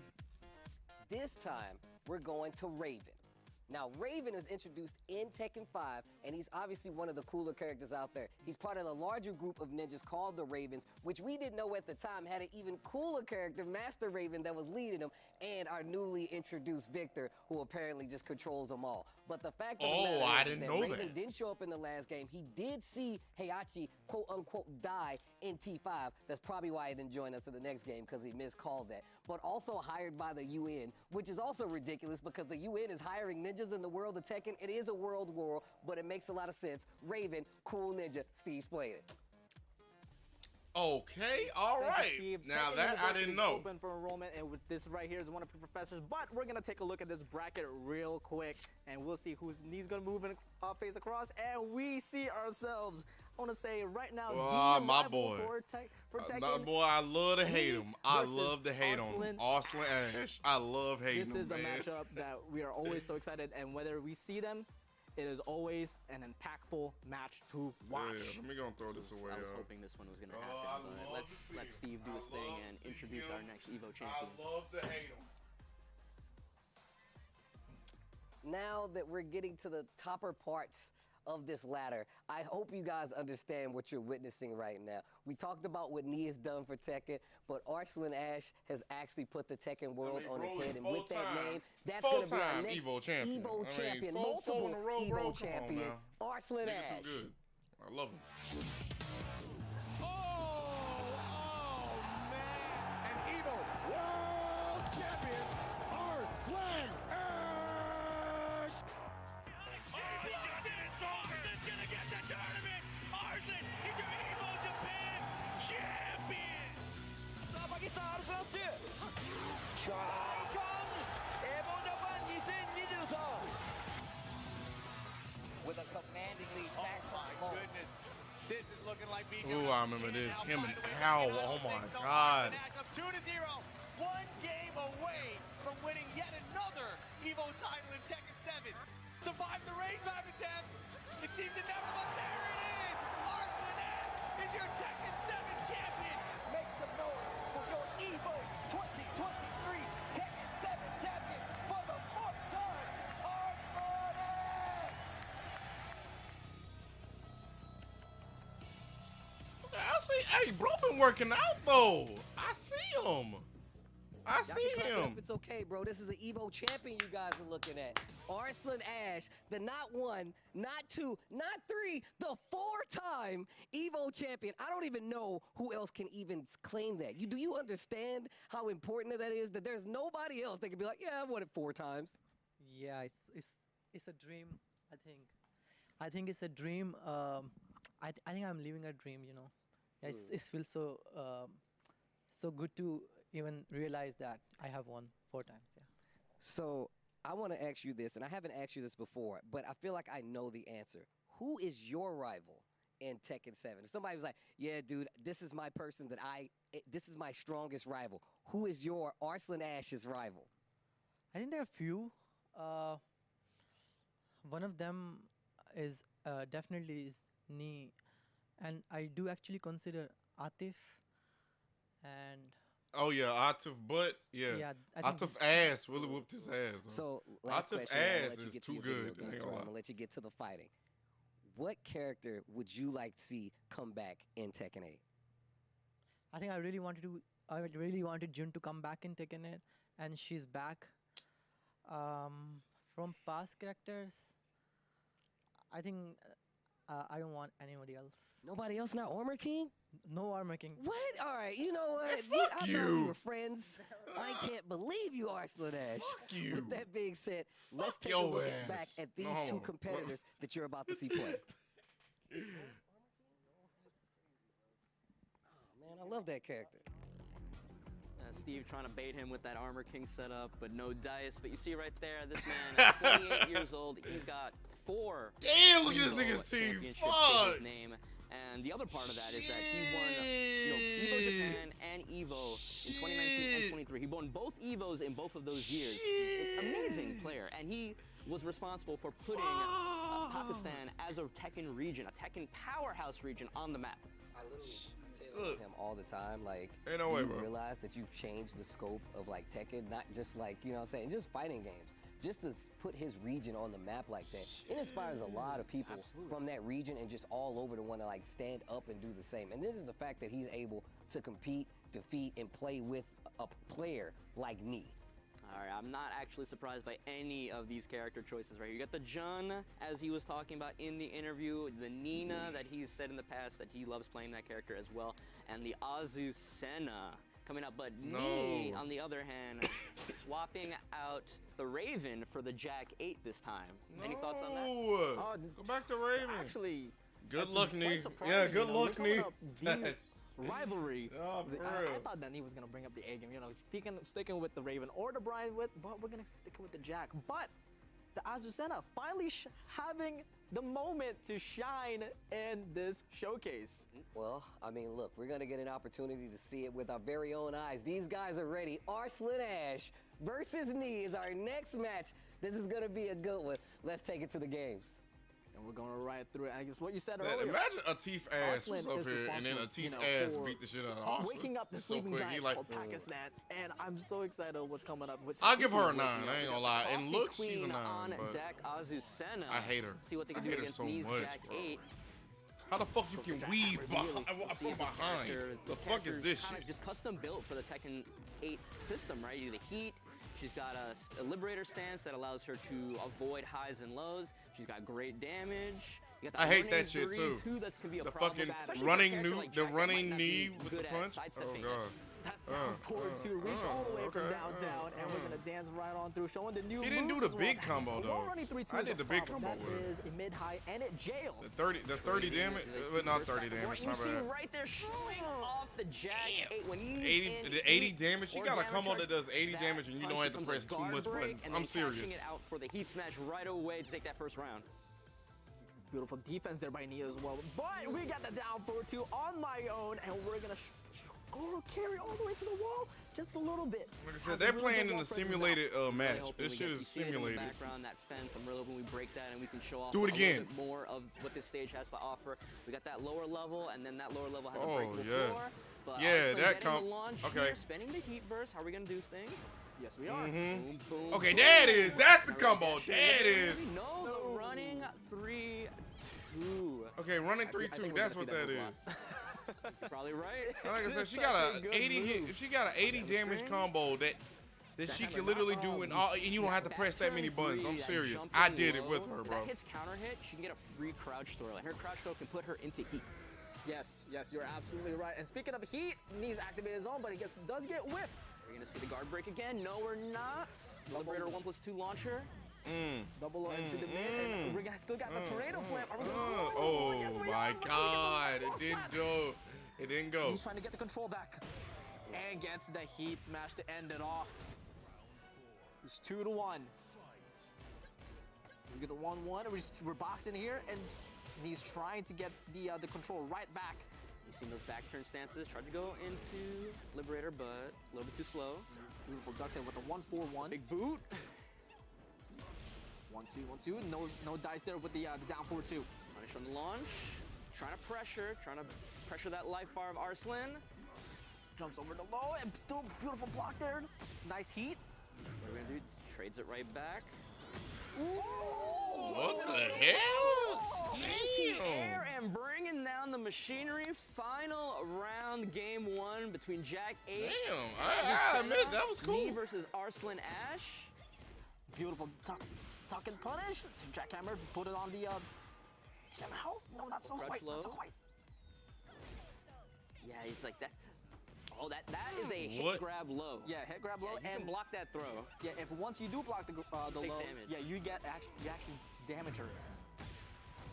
This time, we're going to Raven. Now, Raven is introduced in Tekken 5, and he's obviously one of the cooler characters out there. He's part of the larger group of ninjas called the Ravens, which we didn't know at the time had an even cooler character, Master Raven, that was leading them, and our newly introduced Victor, who apparently just controls them all. But the fact of the matter is that Raven didn't show up in the last game. He did see Heihachi, quote-unquote, die in T5. That's probably why he didn't join us in the next game, because he miscalled that. But also hired by the UN, which is also ridiculous because the UN is hiring ninjas in the world of Tekken. It is a world war, but it makes a lot of sense. Raven, cool ninja, Steve Splainin.
Okay, all right. Now that I didn't know.
Open for enrollment, and with this right here is one of the professors. But we're gonna take a look at this bracket real quick, and we'll see who's gonna move and face across. And we see ourselves. I want to say right now,
my boy.
For Tekken.
My boy, I love to hate him. I love to hate him. Arslan Ash. I love hating him.
This is a matchup that we are always so excited, and whether we see them, it is always an impactful match to watch.
Yeah, let me go and throw this away.
I was hoping this one was going to happen, but let Steve do his thing and introduce our next Evo champion.
I love to hate him.
Now that we're getting to the topper parts of this ladder, I hope you guys understand what you're witnessing right now. We talked about what Nee has done for Tekken, but Arslan Ash has actually put the Tekken world on its head, and with that name, that's going to be our next
Evo champion.
Multiple Evo champion, Arslan Ash.
Too good. I love him.
An Evo world champion, Arslan Ash! Arslan's gonna get the tournament! Arslan is your Evo Japan champion! 사박이사 아르슬란 씨! 자, Evo Japan 2024!
With a commanding lead.
Oh my goodness. This is looking like being
Ooh, I remember this. Him and Hal. Oh my God.
2-0. 1 game away from winning yet another Evo title in Tekken 7. Survived the rain back attempt. It seemed to never, but there it is. Arslan Ash is your Tekken 7 champion.
Make some noise for your Evo 2023 Tekken 7 champion for the 4th time, Arslan Ash!
I see. Hey, bro, been working out though. I see him. I see him.
It's okay, bro. This is an Evo champion you guys are looking at. Arslan Ash, the not 1, not 2, not 3, the 4-time Evo champion. I don't even know who else can even claim that. Do you understand how important that is? That there's nobody else that can be like, yeah, I've won it 4 times.
Yeah, it's a dream. I think it's a dream. I think I'm living a dream. You know, it feels so good to even realize that I have won 4 times. Yeah.
So I want to ask you this, and I haven't asked you this before, but I feel like I know the answer. Who is your rival in Tekken 7? If somebody was like, yeah, dude, this is my person this is my strongest rival. Who is your Arslan Ash's rival?
I think there are few. One of them is definitely is Nee, and I do actually consider Atif and.
Oh yeah, Atif butt. Yeah, Atif ass really whooped his ass.
So last
Atif
question,
ass is too good.
I'm gonna let you get to the fighting. What character would you like to see come back in Tekken 8?
I think I really wanted Jun to come back in Tekken 8, and she's back. From past characters, I think I don't want anybody else.
Nobody else, not Armor King?
No Armor King.
What? All right, you know what?
Hey, fuck
I thought we
you.
were friends. I can't believe you, Arslan Ash.
Fuck you.
With that being said, let's take a
your
look
ass.
back at these
No.
two competitors that you're about to see play. Oh, man, I love that character.
Steve trying to bait him with that Armor King setup, but no dice. But you see right there, this man, at 28 years old, he's got 4.
Damn, look at this
Evo
nigga's team.
championships to
Fuck.
his name. And the other part of that is that he won, Evo Japan and Evo in 2019 and 23. He won both Evos in both of those years. It's amazing player, and he was responsible for putting Pakistan as a Tekken region, a Tekken powerhouse region on the map.
I literally say to him all the time, like,
Ain't no way,
you
bro.
realize that you've changed the scope of like Tekken, not just like, you know what I'm saying, just fighting games. Just to put his region on the map like that, it inspires a lot of people from that region and just all over to want to like stand up and do the same. And this is the fact that he's able to compete, defeat, and play with a player like me.
All right, I'm not actually surprised by any of these character choices right here. You got the Jun, as he was talking about in the interview, the Nina that he's said in the past that he loves playing that character as well, and the Azucena coming up. But me, on the other hand, swapping out the Raven for the Jack 8 this time. Any thoughts on that?
Go back to Raven.
Actually,
Good
that's
luck,
quite
Nee.
surprising,
Yeah, good
you know,
luck,
we're coming
Nee.
up the rivalry.
Oh, for
I
real.
thought that he was gonna bring up the A game, you know, sticking with the Raven or the Brian but we're gonna stick with the Jack. But the Azucena finally having the moment to shine in this showcase.
Well, I mean, look, we're going to get an opportunity to see it with our very own eyes. These guys are ready. Arslan Ash versus Nee is our next match. This is going to be a good one. Let's take it to the games.
And we're going to ride through it. I guess what you said
Man,
earlier.
imagine a Teeth ass
Arslan
was up
is
here, and then a
responsible,
Teeth
you know,
ass
for
beat the shit out of Arslan.
waking up the
So
sleeping
quick.
giant
He like,
called Pakistan, and I'm so excited what's coming up. With
I'll give her a
speaking of
9.
waking
I
up,
ain't
we
gonna
got
lie.
the
And
Coffee
look, she's a
Queen
9.
on
But
deck,
Azucena.
I hate her.
See what they can
I
do
hate her
against
so
Nee's
much,
Jack
bro.
8.
How the fuck you can weave
Ideally,
from
we'll see if this
behind?
character-
The
this
fuck is
character's
this
kinda
shit?
just custom built for the Tekken 8 system, right? You do the heat. She's got a Liberator stance that allows her to avoid highs and lows. She's got great damage. You got
I hate
running
that shit,
3,
too.
That can be a
The
problem
fucking
with that, especially for a
running
character
new,
like
the
Jack that might
running
not
knee
be
with the
good at
punch. Oh
sidestepping it.
god.
That down forward to reach all the way from
okay,
downtown, and we're gonna dance right on through, showing the new
He didn't do
moves
the
as well.
big combo,
A
though.
wall running 3-2
I
is
did
a
the big
problem.
combo with
That
it.
is a mid-high, and it jails.
The 30 damage, not 30 damage.
You
My
see
bad.
right there showing off the Jack 8 when he's
80,
in
the 80
heat
damage. She
or
got a
damage
combo
charge,
that does 80
that
damage, and you don't
punch
have to
becomes
press
a
too
guard
much
break,
buttons.
and
I'm
then
serious.
cashing it out for the heat smash right away to take that first round.
Beautiful defense there by Nia as well. But we got the down 4-2 on my own, and we're gonna go carry all the way to the wall just a little bit.
Like I said,
Has
they're
a really
playing
good
in
wall
a
presence
simulated
Really
match.
hoping
This
we
shit
get
is
to see it in the
simulated.
background, that fence. I'm really hoping we break that and we can show off
Do it
a
again.
little bit more of what this stage has to offer. We got that lower level, and then that lower level has a
Oh,
breakable
yeah.
floor. But
Yeah,
Arslan
that
getting
comp-
the launch
okay.
here, spending the heat burst. How are we gonna do this thing?
Yes, we are.
Boom, boom,
Okay,
boom.
there it is. That's the
Alright,
combo.
dash
There it
in.
is.
No, the running 3-2.
Okay, running
I
3-2.
think we're
That's
gonna
what
see
that
move
is.
a lot. You're probably right.
Like I said,
It's
she got
such
a
good
80 hit.
move.
She got an 80 damage combo that she can literally do, and you don't have to press that many buttons. I'm serious. I did it with her,
If
bro.
that hits counter hit, she can get a free crouch throw. Like her crouch throw can put her into heat.
Yes, you're absolutely right. And speaking of heat, Nee's activated his own, but he does get whiffed.
We're gonna see the guard break again. No, we're not. Liberator 1+2 launcher.
Double into the mid, and we still got the tornado flame. Are we gonna
Oh
yes, we
my
are. But
god, it
let's get
didn't
the
go. It didn't go.
He's trying to get the control back. And gets the heat smash to end it off. It's 2-1. We get a 1-1. We're boxing here, and he's trying to get the control right back.
You've seen those back turn stances. Tried to go into Liberator, but a little bit too slow.
Beautiful duck there with a 1-4-1.
Big boot.
1-2, 1-2. No dice there with the down 4-2.
Punish on the launch. Trying to pressure that life bar of Arslan.
Jumps over the low, and still beautiful block there. Nice heat.
What we're gonna do? Trades it right back.
What the hell?
Anti-air and bringing down the machinery. Final round, game 1 between Jack 8.
Damn, I admit that was cool.
Me versus Arslan Ash.
Beautiful tuck and punish. Jackhammer put it on the Get him health. No, not so
Crouch
quite.
low.
Not so quite.
Yeah, it's like that. Oh, that is a hit
What?
grab low.
Yeah, hit grab low,
Yeah, you
and
can block that throw.
yeah, if once you do block the low,
Takes damage.
yeah, you actually damage her.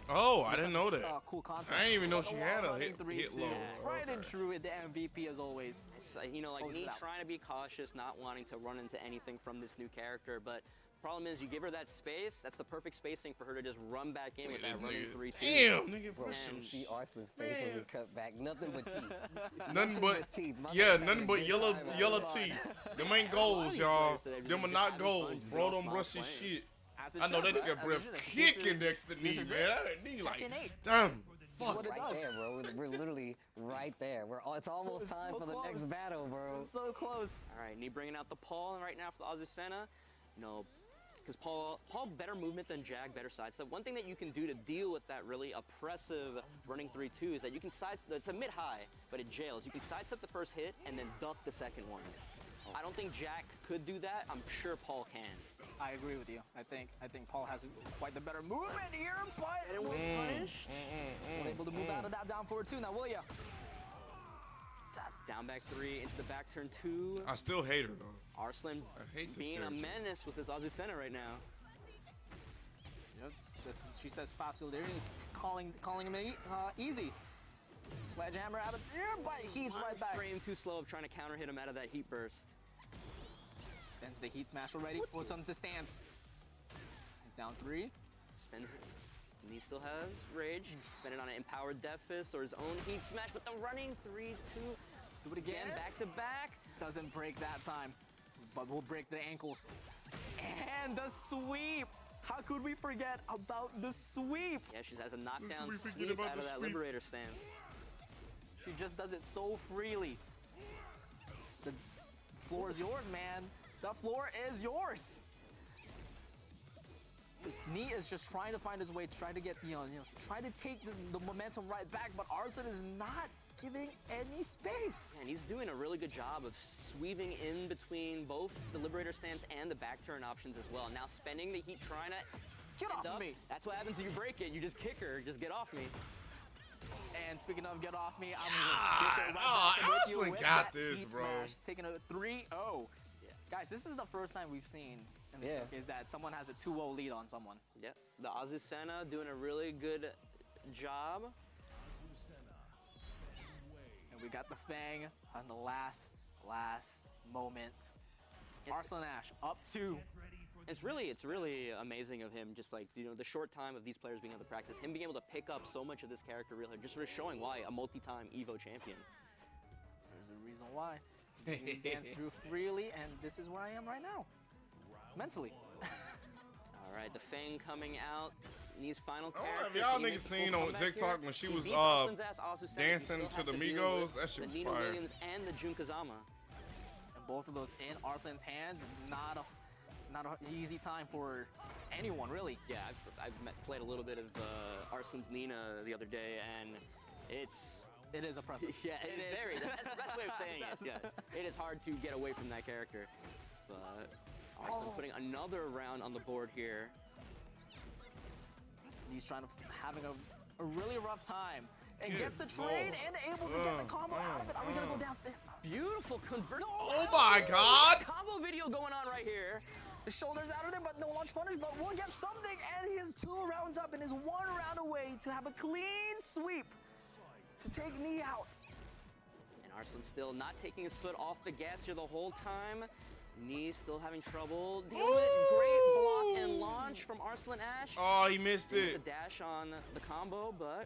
Oh, I
It's
didn't
such
know
a
that.
Cool concept.
I didn't even know
But
she
the
had a
wall running
hit
3-2,
low.
Tried and
Okay.
true with the MVP as always.
It's, you know, like
Close
me
it out.
trying to be cautious, not wanting to run into anything from this new character, but problem is you give her that space, that's the perfect spacing for her to just run back in with that running 3-2.
Damn, nigga,
Bro,
push
you
him.
see Arslan's face when we cut back. Nothing but teeth.
Nothing but
teeth. My
yeah,
man
nothing
having a
but
good
yellow
time out
yellow
there.
teeth. Them ain't goals, y'all. Them are not goals. Bro, don't brush his shit.
As it
I know
should,
that
right?
nigga
As
breath
it should. This
kicking
is-
next to me,
this
man.
is it.
That knee like,
Tekken 8.
damn.
Fuck.
Right there, bro. We're literally right there. It's almost time
so
for the next
close.
battle, bro.
So close.
All right, knee bringing out the Paul, and right now for the Azucena, no, because Paul better movement than Jag, better side step. One thing that you can do to deal with that really oppressive running 3-2 is that you can it's a mid-high, but it jails. You can sidestep the first hit and then duck the second one. I don't think Jack could do that. I'm sure Paul can.
I agree with you. I think Paul has quite the better movement here, but
And it was punished.
able to move out of that down forward 2 now, will ya?
Down back 3 into the back turn 2.
I still hate her though.
Arslan
I hate this
being a
character.
menace with his Azucena right now.
She says fast there, calling him easy. Sledgehammer out of there, but he's right back.
Frame too slow of trying to counter hit him out of that heat burst.
Spins the heat smash already. Puts on the stance. He's down 3.
Spins it. And he still has rage. Spend it on an empowered death fist or his own heat smash, but the running 3-2.
Do it again.
Back to back.
Doesn't break that time, but will break the ankles. And the sweep. How could we forget about the sweep?
Yeah, she has a knockdown
we forget
sweep
about
out
the
of that
sweep?
Liberator stance.
She just does it so freely. The floor is yours, man. The floor is yours. This knee is just trying to find his way, trying to get, try to take the momentum right back, but Arslan is not giving any space.
And he's doing a really good job of sweeping in between both the Liberator stance and the back turn options as well. Now spending the heat, trying to
Get
end
off
up.
me.
That's what happens if you break it. You just kick her. Just get off me.
And speaking of get off me, I'm gonna dish it right back with you
Arslan
with
got
that
this,
heat
bro.
smash, taking a 3-0. Guys, this is the first time we've seen in the showcase that someone has a 2-0 lead on someone.
Yeah, the Azucena doing a really good job.
And we got the Fang on the last moment. Arslan Ash up 2.
It's really amazing of him, just like, the short time of these players being able to practice, him being able to pick up so much of this character really, just sort of showing why a multi-time EVO champion.
There's a reason why. You dance through freely, and this is where I am right now. Mentally.
All right, the Fang coming out. Nee's final
Oh,
character.
have y'all
Can he
niggas
make a
seen
full
on
comeback
TikTok
here?
when she
He
was
beats Arslan's ass, Azucena. He
dancing
still
to
has
the
deal
Migos?
with
That shit
the
was
Nina
fire.
Williams and the Jun Kazama.
And both of those in Arslan's hands, not an easy time for anyone, really.
Yeah, I've played a little bit of Arslan's Nina the other day, and
It is oppressive.
yeah, it's very. That's the best way of saying it. Yeah, it is hard to get away from that character. But Arslan putting another round on the board here.
He's having a really rough time. And
Good
gets the
lord.
trade and able to get the combo out of it. Are we gonna go downstairs?
Beautiful convert.
Oh my God!
Combo video going on right here.
The shoulders out of there, but no launch punish, but we'll get something. And he is 2 rounds up and is 1 round away to have a clean sweep to take knee out.
And Arslan still not taking his foot off the gas here the whole time. Knee still having trouble dealing with it. Great block and launch from Arslan Ash.
Oh, he missed
Gets
it.
the dash on the combo, but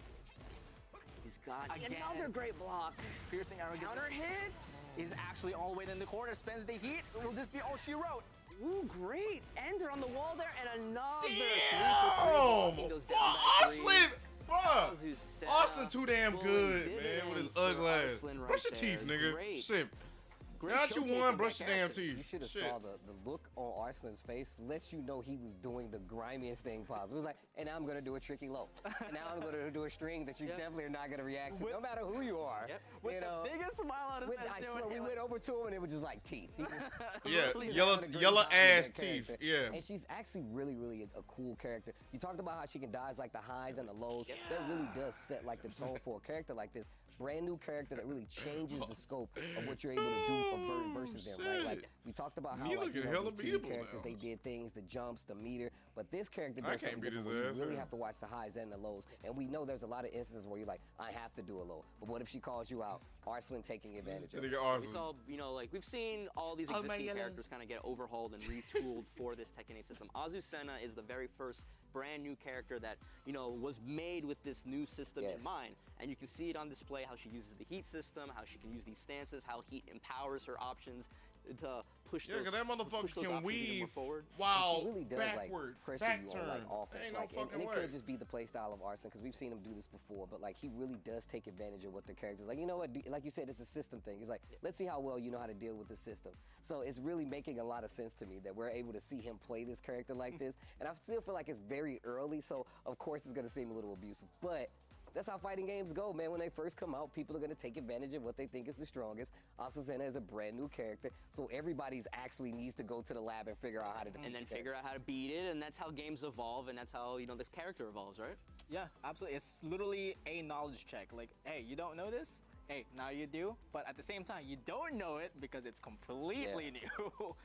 he's got another great block.
Piercing arrow gets
Counter hits.
is actually all the way in the corner. Spends the heat. Will this be all she wrote?
Ooh, great. Ender on the wall there, and another 3
Damn!
for 3 blocking those down back
Arslan,
threes.
bruh.
Azucena
Arslan too damn
pulling
good, man, with his
dividends for
ugly ass.
Arslan right
Brush your
there.
teeth, nigga.
Great.
Shit.
great
Now that you
showcase
won,
of
brush
that
your damn
character.
teeth.
You should have
Shit.
saw the look on Arslan's face. Lets you know he was doing the grimiest thing possible. It was like, and now I'm gonna do a tricky low. And now I'm gonna do a string that you definitely are not gonna react to, no matter who you are.
Yep.
With
you
the
know,
biggest smile on his face.
I swear, we went over to him and it was just like teeth. He was
Yeah,
really
yellow
having a great
yellow
time with
ass
that
teeth.
character.
Yeah.
And she's actually really a cool character. You talked about how she can dodge like the highs and the lows. That really does set like the tone for a character like this. Brand new character that really changes the scope of what you're able to do versus them, right? Like we talked about how
Me
like,
looking
you know,
hella
these 2D
beatable
characters,
now.
they did things, the jumps, the meter, but this character
I
does
can't
something
beat his
different where
ass,
you really
yeah.
have to watch the highs and the lows. And we know there's a lot of instances where you're like, I have to do a low. But what if she calls you out? Arslan taking advantage of it.
We saw, you know, like we've seen all these
Oh, my
existing
goodness.
characters kind of get overhauled and retooled for this Tekken 8 system. Azucena is the very first brand new character that, you know, was made with this new system in mind. And you can see it on display how she uses the heat system, how she can use these stances, how heat empowers her options to push
Yeah,
those,
'cause that motherfucker
push those
can
options even more
weave
forward.
while
She really does
backward,
like pressure
back
you
turn.
on like offense,
Ain't no
like,
fucking
and it
way.
could just be the play style of Arslan because we've seen him do this before. But like he really does take advantage of what the characters like. You know what? Like you said, it's a system thing. It's like let's see how well you know how to deal with the system. So it's really making a lot of sense to me that we're able to see him play this character like this. And I still feel like it's very early, so of course it's gonna seem a little abusive, but. That's how fighting games go, man. When they first come out, people are going to take advantage of what they think is the strongest. Azucena is a brand new character, so everybody's actually needs to go to the lab and figure out how to defeat
And then
the
figure out how to beat it, and that's how games evolve, and that's how, you know, the character evolves, right?
Yeah, absolutely. It's literally a knowledge check. Like, hey, you don't know this? Hey, now you do. But at the same time, you don't know it because it's completely new.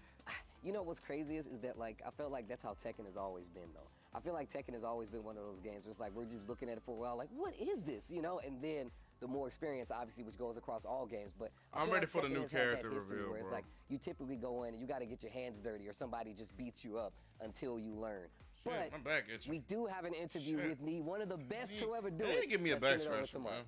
You know what's crazy is that like I felt like that's how Tekken has always been though. I feel like Tekken has always been one of those games where it's like we're just looking at it for a while, like what is this, you know? And then the more experience, obviously, which goes across all games. But I
I'm
feel
ready
like
for the
Tekken
new
has had that
character
history
reveal,
where it's
bro.
like you typically go in and you got to get your hands dirty, or somebody just beats you up until you learn. But
I'm back at you.
we do have an interview
Shit.
with Nee, one of the best to ever do
They
it.
didn't give me a
Let's send
back
it over
scratcher,
to Mark.
man.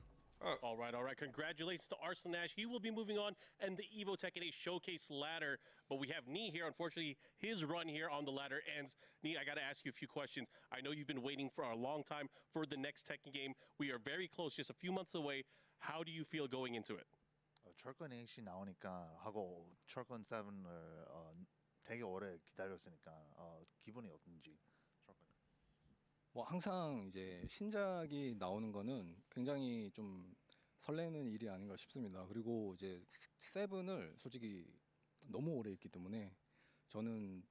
All right. Congratulations to Arslan Nash. He will be moving on and the Evo Tekken 8 Showcase ladder. But we have Nee here. Unfortunately, his run here on the ladder ends. Nee, I got to ask you a few questions. I know you've been waiting for a long time for the next Tekken game. We are very close, just a few months away. How do you feel going into it?
철권 8이 나오니까 하고 철권 7을 되게 오래 기다렸으니까 기분이 어떤지.
뭐 항상 이제 신작이 나오는 거는 굉장히 좀 설레는 일이 아닌가 싶습니다. 그리고 이제 세븐을 솔직히 너무 오래 했기 때문에 저는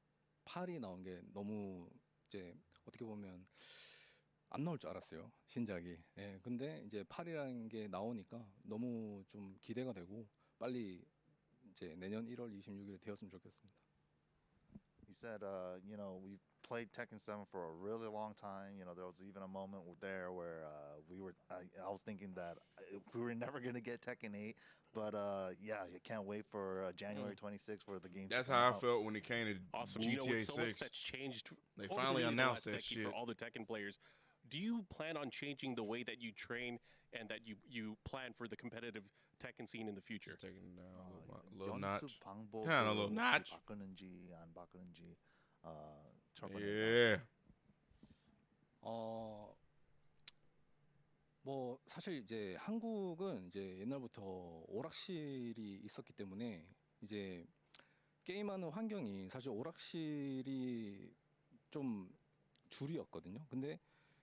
8이 나온 게 너무 이제 어떻게 보면 안 나올 줄 알았어요. 신작이. 예. 근데 이제 8이라는 게 나오니까 너무 좀 기대가 되고 빨리 이제 내년 1월 26일에 되었으면 좋겠습니다.
He said, you know, we played Tekken 7 for a really long time. You know, there was even a moment there where I was thinking that we were never going to get Tekken 8. But yeah, I can't wait for January 26th for the game.
That's
to come
how I
out.
felt when it came to
Awesome.
GTA
You know, with
6.
so much that's changed.
They
over
finally
really the
announced
last
that
decade
shit.
for all the Tekken players. Do you plan on changing the way that you train and that you plan for the competitive Tekken scene in the future?
Just taking it down a little notch.
연습 방법을
Kind of a little notch.
바꾸는지 안 바꾸는지
Yeah.
뭐 사실 이제 한국은 이제 옛날부터 오락실이 있었기 때문에 이제 게임하는 환경이 사실 오락실이 좀 줄이었거든요. 근데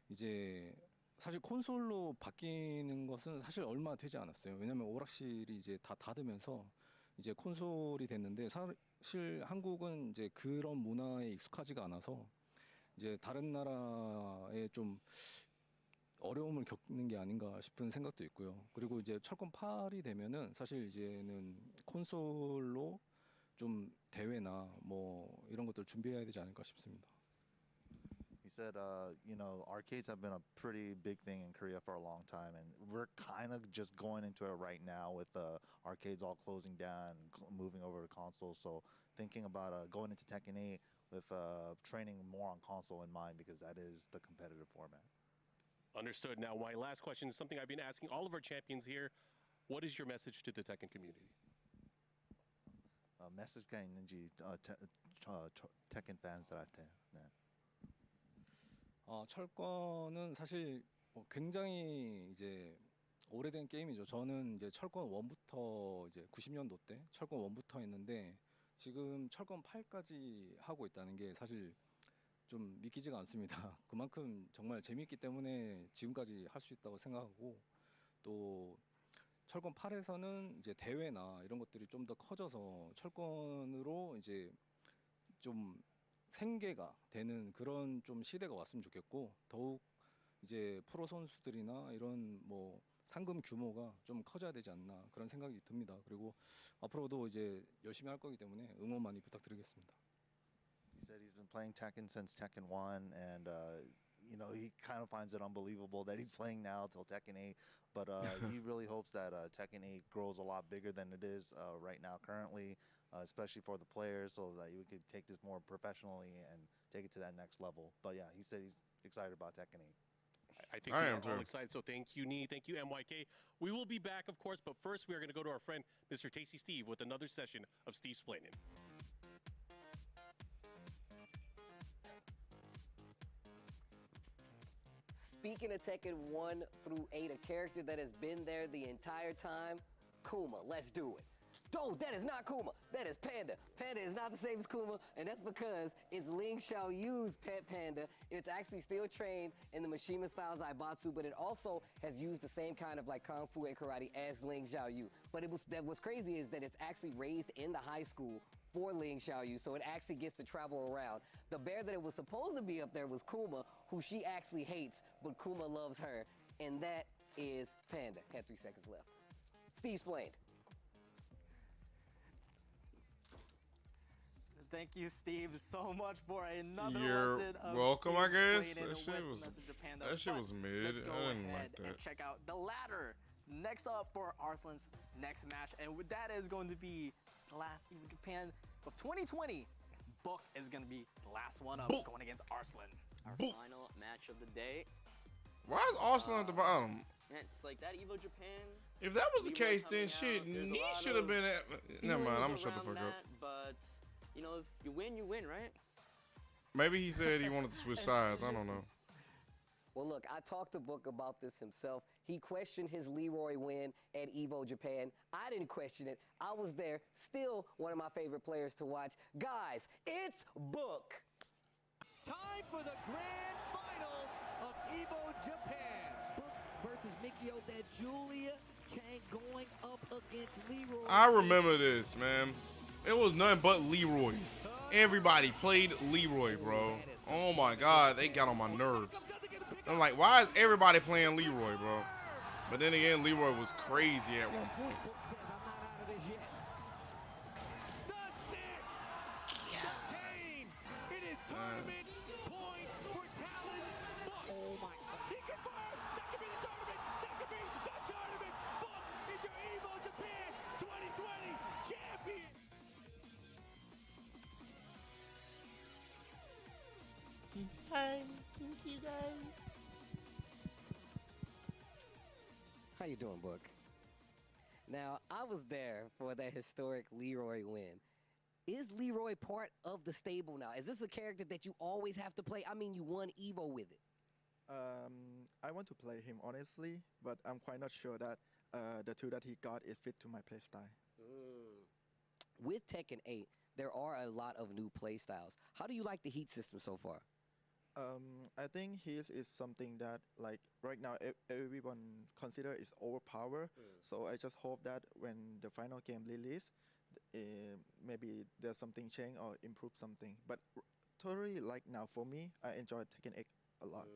이제 사실 콘솔로 바뀌는 것은 사실 얼마 되지 않았어요. 왜냐면 오락실이 이제 다 닫으면서 이제 콘솔이 됐는데 사실 한국은 이제 그런 문화에 익숙하지가 않아서 이제 다른 나라에 좀 어려움을 겪는 게 아닌가 싶은 생각도 있고요. 그리고 이제 철권 8이 되면은 사실 이제는 콘솔로 좀 대회나 뭐 이런 것들 준비해야 되지 않을까 싶습니다.
He said, you know, arcades have been a pretty big thing in Korea for a long time, and we're kind of just going into it right now with arcades all closing down and moving over to consoles. So thinking about going into Tekken 8 with training more on console in mind, because that is the competitive format.
Understood. Now, my last question is something I've been asking all of our champions here. What is your message to the Tekken community?
메시지가 있는지 Tekken 팬들한테. 네.
철권은 사실 굉장히 이제 오래된 게임이죠. 저는 이제 철권 1부터 이제 90년도 때 철권 1부터 했는데 지금 철권 8까지 하고 있다는 게 사실 좀 믿기지가 않습니다. 그만큼 정말 재미있기 때문에 지금까지 할 수 있다고 생각하고 또 철권 8에서는 이제 대회나 이런 것들이 좀 더 커져서 철권으로 이제 좀 생계가 되는 그런 좀 시대가 왔으면 좋겠고 더욱 이제 프로 선수들이나 이런 뭐 상금 규모가 좀 커져야 되지 않나 그런 생각이 듭니다. 그리고 앞으로도 이제 열심히 할 거기 때문에 응원 많이 부탁드리겠습니다.
He said he's been playing Tekken since Tekken 1, and you know, he kind of finds it unbelievable that he's playing now till Tekken 8. But he really hopes that Tekken 8 grows a lot bigger than it is right now currently, especially for the players, so that we could take this more professionally and take it to that next level. But yeah, he said he's excited about Tekken 8.
I think we are all excited. So thank you, Nee. Thank you, MYK. We will be back, of course, but first we are going to go to our friend, Mr. Tasty Steve, with another session of Steve's Planning.
Speaking of Tekken 1 through 8, a character that has been there the entire time, Kuma. Let's do it. No, that is not Kuma. That is Panda. Panda is not the same as Kuma, and that's because it's Ling Xiaoyu's pet panda. It's actually still trained in the Mishima style Zaibatsu, but it also has used the same kind of like Kung Fu and karate as Ling Xiaoyu. But what's crazy is that it's actually raised in the high school for Ling Xiaoyu, so it actually gets to travel around. The bear that it was supposed to be up there was Kuma, who she actually hates, but Kuma loves her, and that is Panda. Had 3 seconds left. Steve explained.
Thank you, Steve, so much for another
You're
lesson of
welcome, I
Steve
guess.
explaining
That shit
with
was
Message of Panda.
that shit
But
was mid.
Let's go
I didn't
ahead
like that.
and check out the ladder. Next up for Arslan's next match, and that is going to be the last Evo Japan of 2020. Book is going to be the last one up, going against Arslan.
Our final match of the day.
Why is Arslan at the bottom?
Man, it's like that Evo Japan.
If that was the
Leroy
case, then
coming
shit,
out, there's a
Nee
lot
should have
of
been at. Never mind, I'm gonna
feelings
shut the fuck
around
up.
that, But you know, if you win, right?
Maybe he said he wanted to switch sides. I don't know.
Well, look, I talked to Book about this himself. He questioned his Leroy win at Evo Japan. I didn't question it. I was there. Still one of my favorite players to watch. Guys, it's Book.
Time for the grand final of Evo Japan.
Book versus Mikio, that Julia Chang going up against Leroy.
I remember this, man. It was nothing but Leroy's. Everybody played Leroy, bro. Oh my God, they got on my nerves. I'm like, why is everybody playing Leroy, bro? But then again, Leroy was crazy at one point.
It is tournament point for Talon's Book. Oh my God. He confirmed. That could be the tournament. That could be the tournament. Book is your Evo Japan 2020 champion.
Hi, thank you guys.
How you doing, Book? Now, I was there for that historic Leroy win. Is Leroy part of the stable now? Is this a character that you always have to play? I mean, you won Evo with it.
I want to play him honestly, but I'm quite not sure that the tool that he got is fit to my playstyle.
With Tekken 8, there are a lot of new playstyles. How do you like the heat system so far?
I think his is something that, like, right now everyone consider is overpowered. So I just hope that when the final game release, maybe there's something change or improve something. But totally, like now for me, I enjoy Tekken 8 a lot,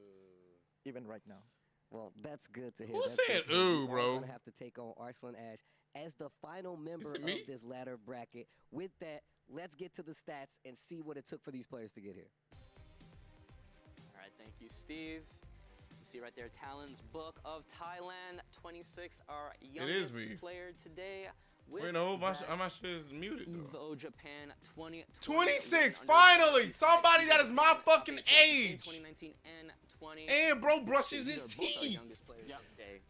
even right now.
Well, that's good to hear.
Who
That's
said
good to hear.
ooh,
You are
bro?
gonna have to take on Arslan Ash as the final member
it
of
me?
this ladder bracket. With that, let's get to the stats and see what it took for these players to get here.
All right, thank you, Steve. You see right there, Talon's Book of Thailand, 26, our youngest
me.
player today. With
Wait, no, my
that
shit is muted though.
Evo Japan 2020.
26, finally! Somebody that is my fucking age!
2019 and 20.
And bro brushes
These
his
are both our
teeth.
youngest players today.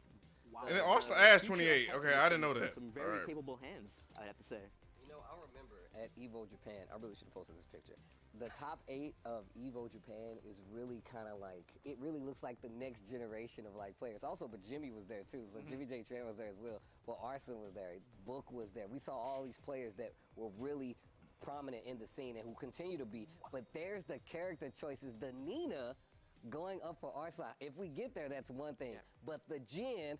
And then Arslan Ash 28. Okay, I didn't know that.
Some very
Alright.
capable hands, I'd have to say.
You know, I remember at Evo Japan, I really should have posted this picture. the top 8 of EVO Japan is really kind of like, it really looks like the next generation of like players. Also, but Jimmy was there too, so Jimmy J. Tran was there as well. Well, Arslan was there, Book was there. We saw all these players that were really prominent in the scene and who continue to be. But there's the character choices, the Nina going up for Arslan. If we get there, that's one thing. But the Jin,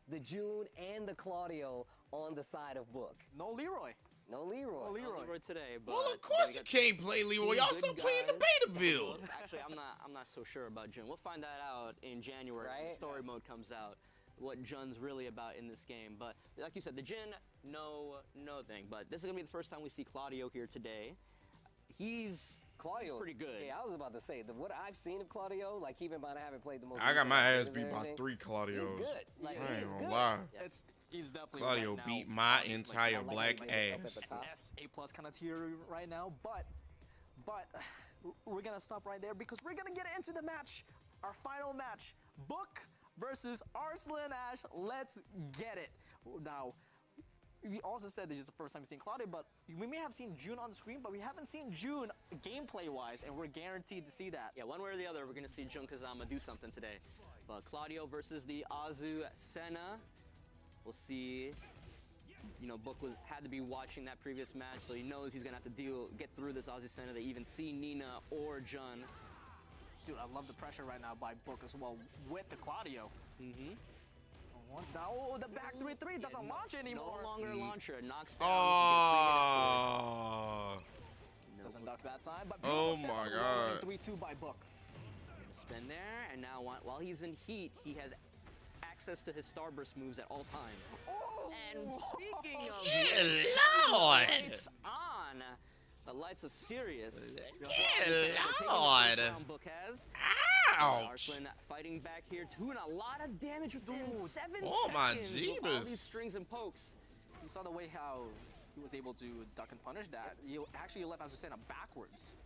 the June, and the Claudio on the side of Book.
No Leroy.
No Leroy.
No Leroy.
No Leroy today, but
Well, of course you can't play Leroy. Y'all still playing the beta build.
Actually, I'm not so sure about Jun. We'll find that out in January when
Right?
story mode comes out. What Jun's really about in this game, but like you said, the Jin, no thing. But this is gonna be the first time we see Claudio here today. He's pretty good.
Yeah, I was about to say, what I've seen of Claudio, like keep in mind I haven't played the most.
I got
recent
my ass
games
beat
and
by
everything.
3 Claudios.
He's good. Like,
I
he's
ain't gonna
good.
lie.
He's definitely
Claudio
right now,
beat my entire black ass.
S, A+ kind of tier right now, but we're gonna stop right there because we're gonna get into the match, our final match, Book versus Arslan Ash. Let's get it. Now, we also said this is the first time we've seen Claudio, but we may have seen June on the screen, but we haven't seen June gameplay-wise, and we're guaranteed to see that.
Yeah, one way or the other, we're gonna see Jun Kazama do something today. But Claudio versus the Azu Senna. We'll see. You know, Book had to be watching that previous match, so he knows he's gonna have to get through this Azu Senna to even see Nina or Jun.
Dude, I love the pressure right now by Book as well with the Claudio. Now the back 3-3 doesn't launch anymore.
No longer launcher, knocks down.
Doesn't duck that time, but
Oh my God.
3-2 by Book.
Spin there, and now while he's in heat, he has access to his Starburst moves at all times. And speaking of lights on, the lights of Sirius.
Lord.
Book has.
Ouch.
Arslan fighting back here, doing a lot of damage within 7
Oh my
seconds with all
jeebus.
these strings and pokes.
You saw the way how he was able to duck and punish that. He actually left Azucena backwards.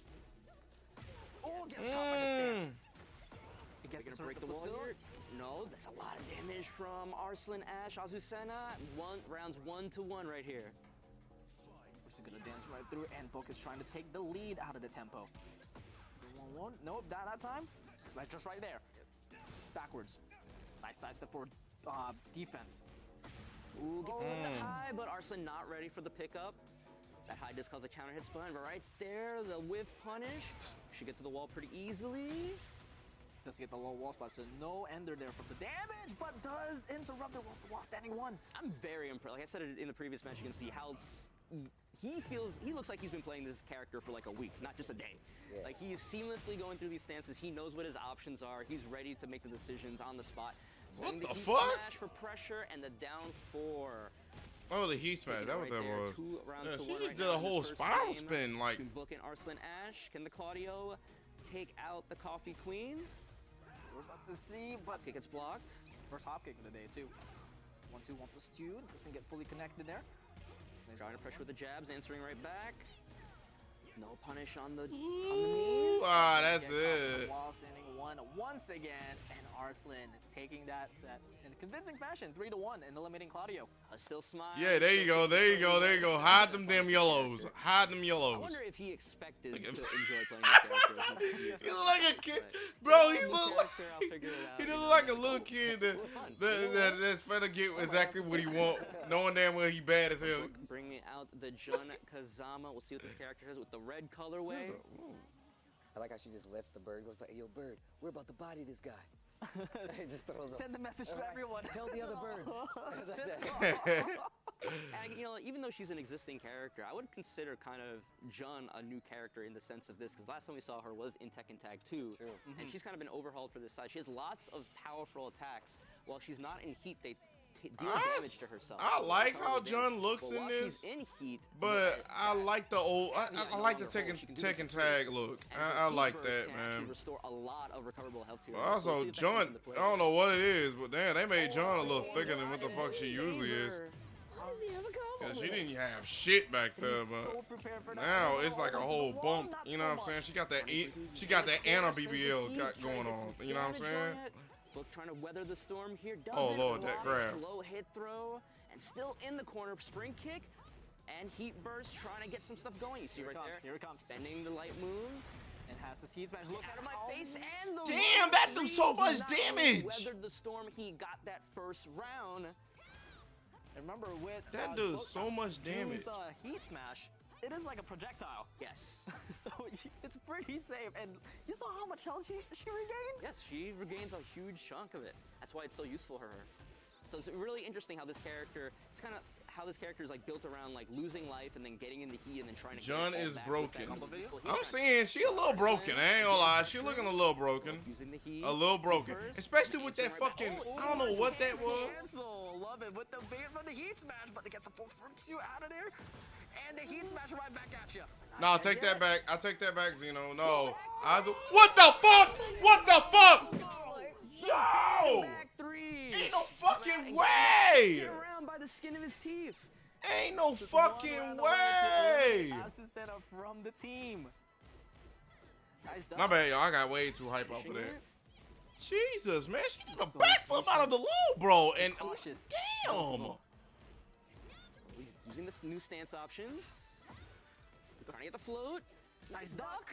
Oh, gets caught by the stance. He gets
Gonna
to
break the wall here. No, that's a lot of damage from Arslan Ash Azucena. Rounds 1-1 right here.
He's gonna dance right through, and Book is trying to take the lead out of the tempo. 1-1. Nope, that time. Like just right there. Backwards. Nice side step for defense.
Ooh, gets a little bit high, but Arslan not ready for the pickup. That high does cause a counter hit spin, but right there, the whiff punish. Should get to the wall pretty easily.
Does get the low wall spot, so no ender there from the damage, but does interrupt the wall standing one.
I'm very impressed. Like I said in the previous match, you can see how he looks like he's been playing this character for like a week, not just a day.
Yeah.
Like he is seamlessly going through these stances. He knows what his options are. He's ready to make the decisions on the spot.
What
Setting
the
heat
fuck?
Smash for pressure and the down 4.
Oh, the heat smash. That what that
there,
was.
2 rounds
Yeah,
to
she
1
just
right
did
now
a
in this
whole
first
spiral
game.
spin, like.
Between Book and Arslan Ash. Can the Claudio take out the Coffee Queen?
We're about to see, but
Kick gets blocked.
first hop kick of the day too. 1-2, 1+2. Doesn't get fully connected there.
Trying to pressure with the jabs, answering right back. No punish on the knees.
Ah, that's
Get caught in the
it.
wall standing one once again, and Arslan taking that set in a convincing fashion, 3-1, and eliminating Claudio.
Still smile.
Yeah, there you go. There you go. There you go. Hide them damn yellows. Hide them
I
yellows.
wonder if he expected to enjoy playing this character.
He look like a kid, bro. He
The
look
character, I'll
like
figure it out.
he look like a little kid that's finna get exactly what he want, knowing damn well he bad as hell.
Bring me out the Jun Kazama. We'll see what this character has with the red colorway.
I like how she just lets the bird go. It's like, hey, yo, bird, we're about to body this guy. Just throws
Send the message to
All right,
everyone.
Tell the other birds.
And, you know, even though she's an existing character, I would consider kind of Jun a new character in the sense of this, because last time we saw her was in Tekken Tag 2, and she's kind of been overhauled for this side. She has lots of powerful attacks. While she's not in heat, they deal damage to herself.
I like how
Damage.
Jun looks
But
in
while
this,
she's in heat,
but I like the old. I
no
like the
longer hold. She can do
Tekken
the
tag look.
and her
I
heat
like
burst
that,
can actually
man.
restore a lot of recoverable health to her.
But
We'll
also,
see if that comes
Jun,
into play
I don't
here.
know what it is, but damn, they made Jun a little thicker than what the fuck she usually is. Yeah, she didn't have shit back there, but now it's like a whole bump. You know what I'm saying? She got that Anna BBL got going on. You know what I'm saying?
Book trying to weather the storm here.
Oh,
Doesn't
Lord, that
block.
grab.
Low hit throw, and still in the corner. Spring kick. and Heat Burst trying to get some stuff going. You see
Here it
right
comes,
there.
here it comes.
Spending the light moves.
And has this Heat Smash. Look
Out of my
how
face and the
Damn, that do so much
Not only
damage.
Weathered the storm. He got that first round.
And remember with
That does so much damage.
June's, Heat Smash, it is like a projectile.
Yes.
So it's pretty safe. And you saw how much health she regained?
Yes, she regains a huge chunk of it. That's why it's so useful for her. So it's really interesting how this character, it's kind of how this character is like built around like losing life and then getting in the heat and then trying to
John
get it all
is
back
broken.
with that combo video.
I'm saying she a little broken. I ain't gonna lie, she looking a little broken.
Using the heat.
A little broken, especially with that fucking. I don't know what that was.
Cancel. Love it with the bait from the Heat Smash, but they get some full fruits you out of there. And the Heat Smash right back at you.
No, take that back. I take that back, Zeno. No. What the fuck? What the fuck? Yo!
Back three.
Ain't no fucking way!
Get around by the skin of his teeth.
Ain't no fucking way!
Azucena from the team. Nice
My bad, y'all. I got way too hype off of that. Jesus, man. She did a backflip out of the low, bro. And
cautious.
Damn.
Using this new stance options. Trying to get the float. Nice duck.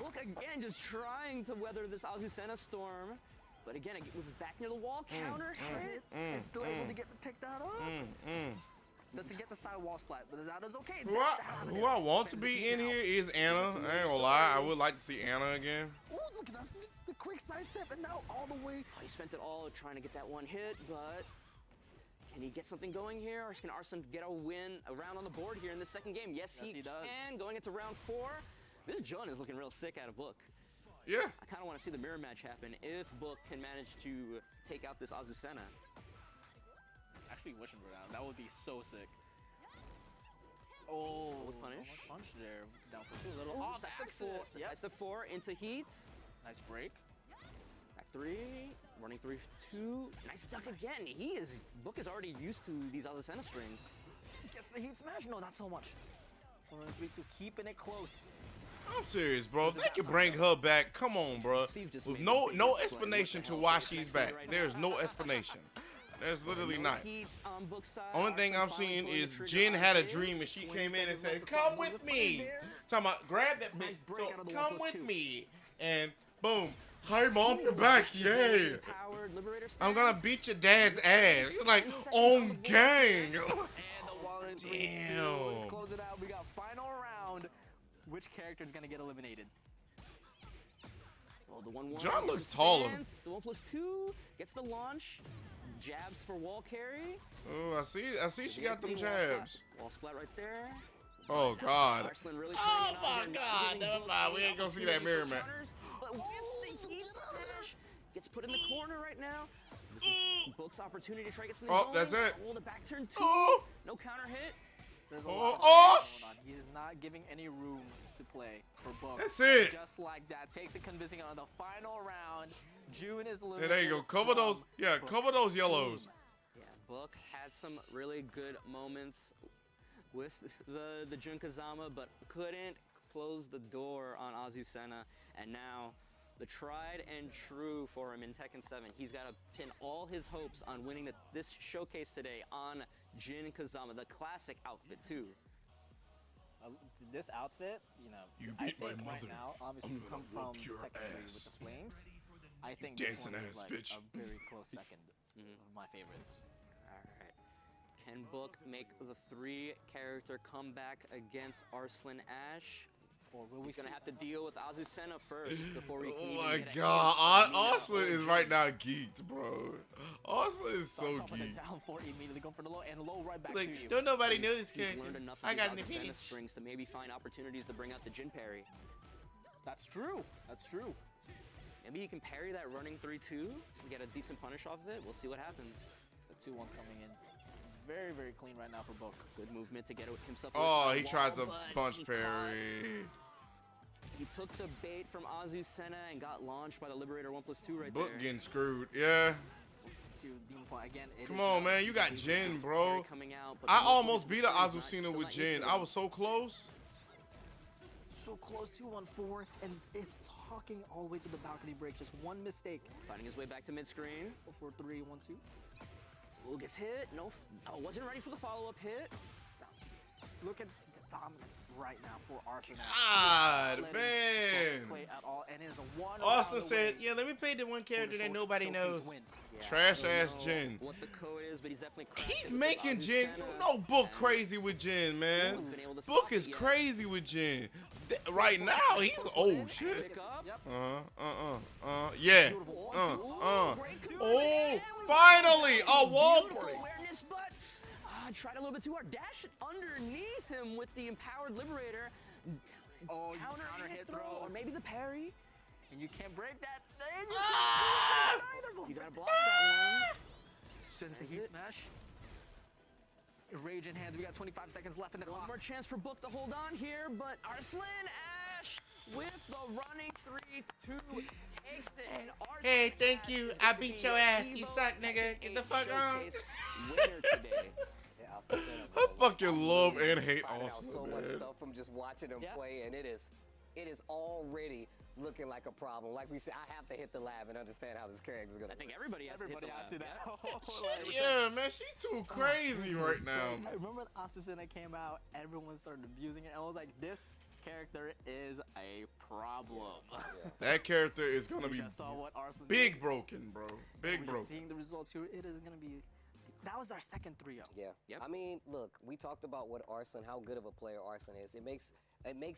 Look again, just trying to weather this Azucena storm. But again, with back near the wall, counter hits.
And still able to get pick that up. Doesn't get the side wall splat, but that is okay.
Who I want to be in here is Anna. I ain't gonna lie. I would like to see Anna again.
Oh, look at that. The quick sidestep and now all the way.
Oh, he spent it all trying to get that one hit, but can he get something going here? Or can Arslan get a win, a round on the board here in this second game? Yes, he
does.
can. Going into round 4. This Jun is looking real sick out of Book.
Yeah.
I kind of want to see the mirror match happen if Book can manage to take out this Azucena.
Actually wishing for that. That would be so sick. Oh,
punish.
Punch there. Down for 2. A little off axis.
Yep. That's the 4 into heat.
Nice break.
Back 3. Running 3, 2. Nice duck again. Book is already used to these Azucena strings.
Gets the Heat Smash. No, not so much. 4 3 2. Keeping it close.
I'm serious, bro. If they can bring her back, come on, bro. With no explanation to why she's back. There's no explanation. There's literally not. Only thing I'm seeing is Jin had a dream and she came in and said, "Come with me." Talking about grab that bitch. So, come with me. And boom. Hi, mom, you're back. Yay. I'm gonna beat your dad's ass. You're like, on gang. Damn.
Close it out. We got final round. Which character is gonna get eliminated?
Well, the 1-1.
John looks taller.
The 1+2 gets the launch. Jabs for wall carry.
Oh, I see she got them jabs.
Wall splat right there.
Oh, God.
Really
oh, my God. Never mind. We ain't gonna see that mirror match.
But gets the heat finish. Gets put in the corner right now. This is Book's opportunity to try to get something going.
That's it.
Oh, the back turn 2. No counter hit.
There's a lot of going on. He is not giving any room to play for Book.
That's it.
Just like that. Takes it convincing on the final round. June is
Yeah,
eliminated.
there you go. Cover those. Yeah, cover those yellows.
Yeah, Book had some really good moments with the Jun Kazama, but couldn't close the door on Azucena. And now the tried and true for him in Tekken 7. He's got to pin all his hopes on winning this showcase today on Jin Kazama, the classic outfit too.
This outfit, I think right now, obviously we come from Tekken 3 with the flames. I think this one is like a very close second of my favorites.
All right. Can Book make the 3-character comeback against Arslan Ash? Or will we gonna have to deal with Azucena first before we can
Oh
even
my
get a
God, Arslan is right now geeked, bro. Arslan is so geeked.
Down 4 immediately going for the low and low right back
Like,
to you.
don't nobody know this
He's
character.
learned enough of
I
these
got an
Azucena
advantage.
strings to maybe find opportunities to bring out the Jin parry.
That's true. That's true.
Maybe he can parry that running 3-2 and get a decent punish off of it. We'll see what happens.
The 2-1's coming in. Very, very clean right now for Book.
Good movement to get himself.
Oh,
away
he
from the
tried
wall,
to
but
punch
he
parry.
He took the bait from Azucena and got launched by the Liberator 1+2 right
Book
there.
getting screwed. Yeah.
To Demon Point again.
Come on, man. You got Jin, bro.
Out,
I almost beat an Azucena with Jin. I was so close.
So close, 2-1-4, and it's talking all the way to the balcony break. Just one mistake.
Finding his way back to mid-screen.
4-3-1-2.
Ooh, gets hit. No, wasn't ready for the follow-up hit.
look at the dominant right now for Arsenal.
God, man.
Play at all, and it is a one.
Austin said, "Yeah, let me play the one character that nobody knows." Trash ass Jin.
What the code is, but he's definitely
He's making Jin. You know, Book crazy with Jin, man. Book is crazy with Jin. Right now, he's shit. Yeah. Oh, finally a wall break.
Awareness, but tried a little bit too hard. Dash underneath him with the empowered liberator. Counter hit throw, or maybe the parry.
And you can't break that.
You gotta block that one.
Just the heat smash. Rage in hands. We got 25 seconds left in the clock.
One more chance for Book to hold on here, but Arslan Ash with the running 3-2 takes it. And
Hey, thank you. I beat your ass. You suck, nigga. Get the fuck on.
Winner today.
I fucking love and hate
Finding out
Austin,
so much
man.
stuff from just watching him play, and it is already looking like a problem. Like we said, I have to hit the lab and understand how this character is gonna.
I think everybody has to hit the lab.
Yeah, man, she too crazy right now.
I remember when Asusuna came out, everyone started abusing it. And I was like, this character is a problem.
That character is gonna be
just saw what Arsenal
big
did.
broken, bro. Big
We're
broken.
just seeing the results here. It is gonna be. That was our second 3-0.
Yeah. I mean, look, we talked about what Arslan, how good of a player Arslan is. It makes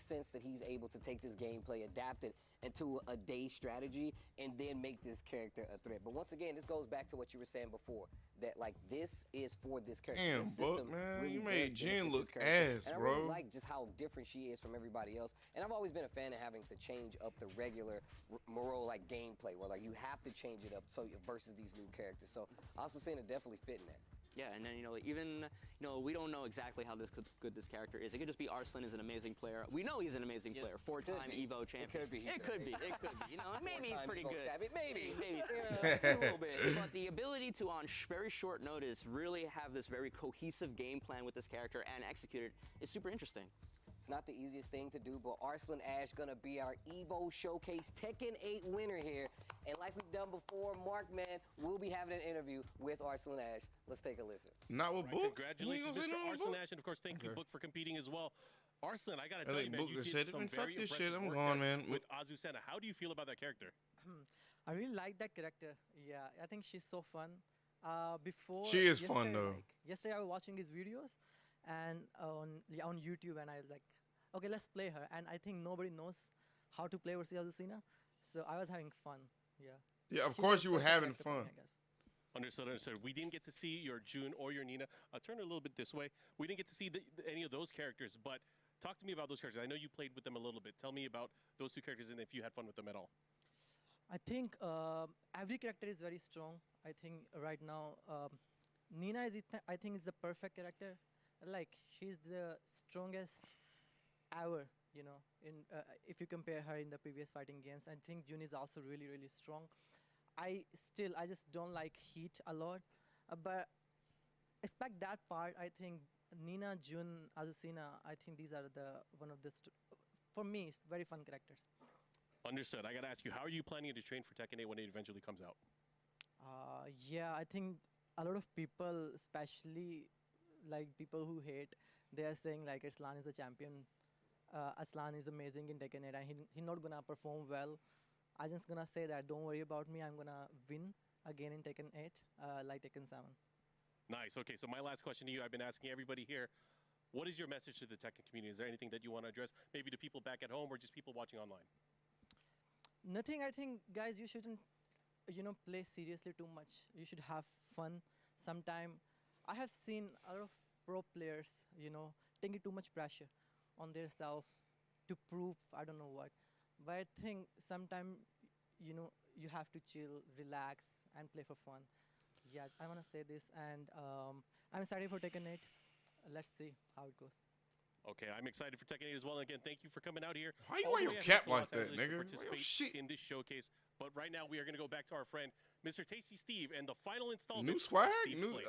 sense that he's able to take this gameplay, adapt it into a day strategy, and then make this character a threat. But once again, this goes back to what you were saying before, that like this is for this character.
Damn,
This
Buck,
system
man,
really
you
does
made Jin
benefit
look
this character.
ass,
and I
bro.
really like just how different she is from everybody else. And I've always been a fan of having to change up the regular Moreau like gameplay, where like you have to change it up so versus these new characters. So I also saying it definitely fit in that.
Yeah, and then, even, we don't know exactly how good this character is. It could just be Arslan is an amazing player. We know he's an amazing player. Four-time Evo champion.
It could be.
It could be. Maybe he's pretty good.
Maybe.
A little bit. But the ability to, on very short notice, really have this very cohesive game plan with this character and execute it is super interesting.
It's not the easiest thing to do, but Arslan Ash gonna be our Evo Showcase Tekken 8 winner here. And like we've done before, Mark, man, we'll be having an interview with Arslan Ash. Let's take a listen.
Not with Book.
Congratulations,
You ain't
Mr.
gonna say
Arslan
no,
Ash, and of course, thank you,
Okay.
Book, for competing as well. Arslan, I gotta
I
tell you,
think
man,
Book
you
just
did
said,
some
"Man, fuck
very
this
impressive
shit, I'm
work
gone,
there
man."
with Azucena. How do you feel about that character?
I really like that character. Yeah, I think she's so fun. Before
She is fun,
yesterday,
though.
Yesterday I was watching his videos, and on YouTube, and I was like, okay, let's play her. And I think nobody knows how to play versus Azucena, so I was having fun. Yeah.
Yeah, of
She's
course
the
you were
perfect
having
character for me,
fun.
I guess.
Understood. We didn't get to see your June or your Nina. I'll turn it a little bit this way. We didn't get to see any of those characters, but talk to me about those characters. I know you played with them a little bit. Tell me about those two characters and if you had fun with them at all.
I think every character is very strong. I think right now Nina is I think is the perfect character. Like she's the strongest ever. In if you compare her in the previous fighting games, I think Jun is also really strong. I just don't like Heat a lot, but expect that part. I think Nina, Jun, Azucena. I think these are one of the for me it's very fun characters.
Understood. I got to ask you, how are you planning to train for Tekken 8 when it eventually comes out?
Yeah, I think a lot of people, especially like people who hate, they are saying like Arslan is a champion. Arslan is amazing in Tekken 8 and he's not gonna perform well. I'm just gonna say that don't worry about me. I'm gonna win again in Tekken 8, like Tekken 7.
Nice. Okay, so my last question to you, I've been asking everybody here, what is your message to the Tekken community? Is there anything that you want to address, maybe to people back at home or just people watching online?
Nothing. I think, guys, you shouldn't, play seriously too much. You should have fun. Sometime, I have seen a lot of pro players, taking too much pressure on themselves to prove I don't know what. But I think sometimes, you have to chill, relax, and play for fun. Yeah, I want to say this, and I'm excited for Tekken 8. Let's see how it goes.
Okay, I'm excited for Tekken 8 as well. Again, thank you for coming out here.
Why you
all
wear
the
your
way out
cap
here to
like
Los
that,
Angeles to
nigga?
participate
Shit.
in this showcase. But right now, we are going to go back to our friend, Mr. Tasty Steve, and the final installment.
New swag?
of Steve's
New,
Slate.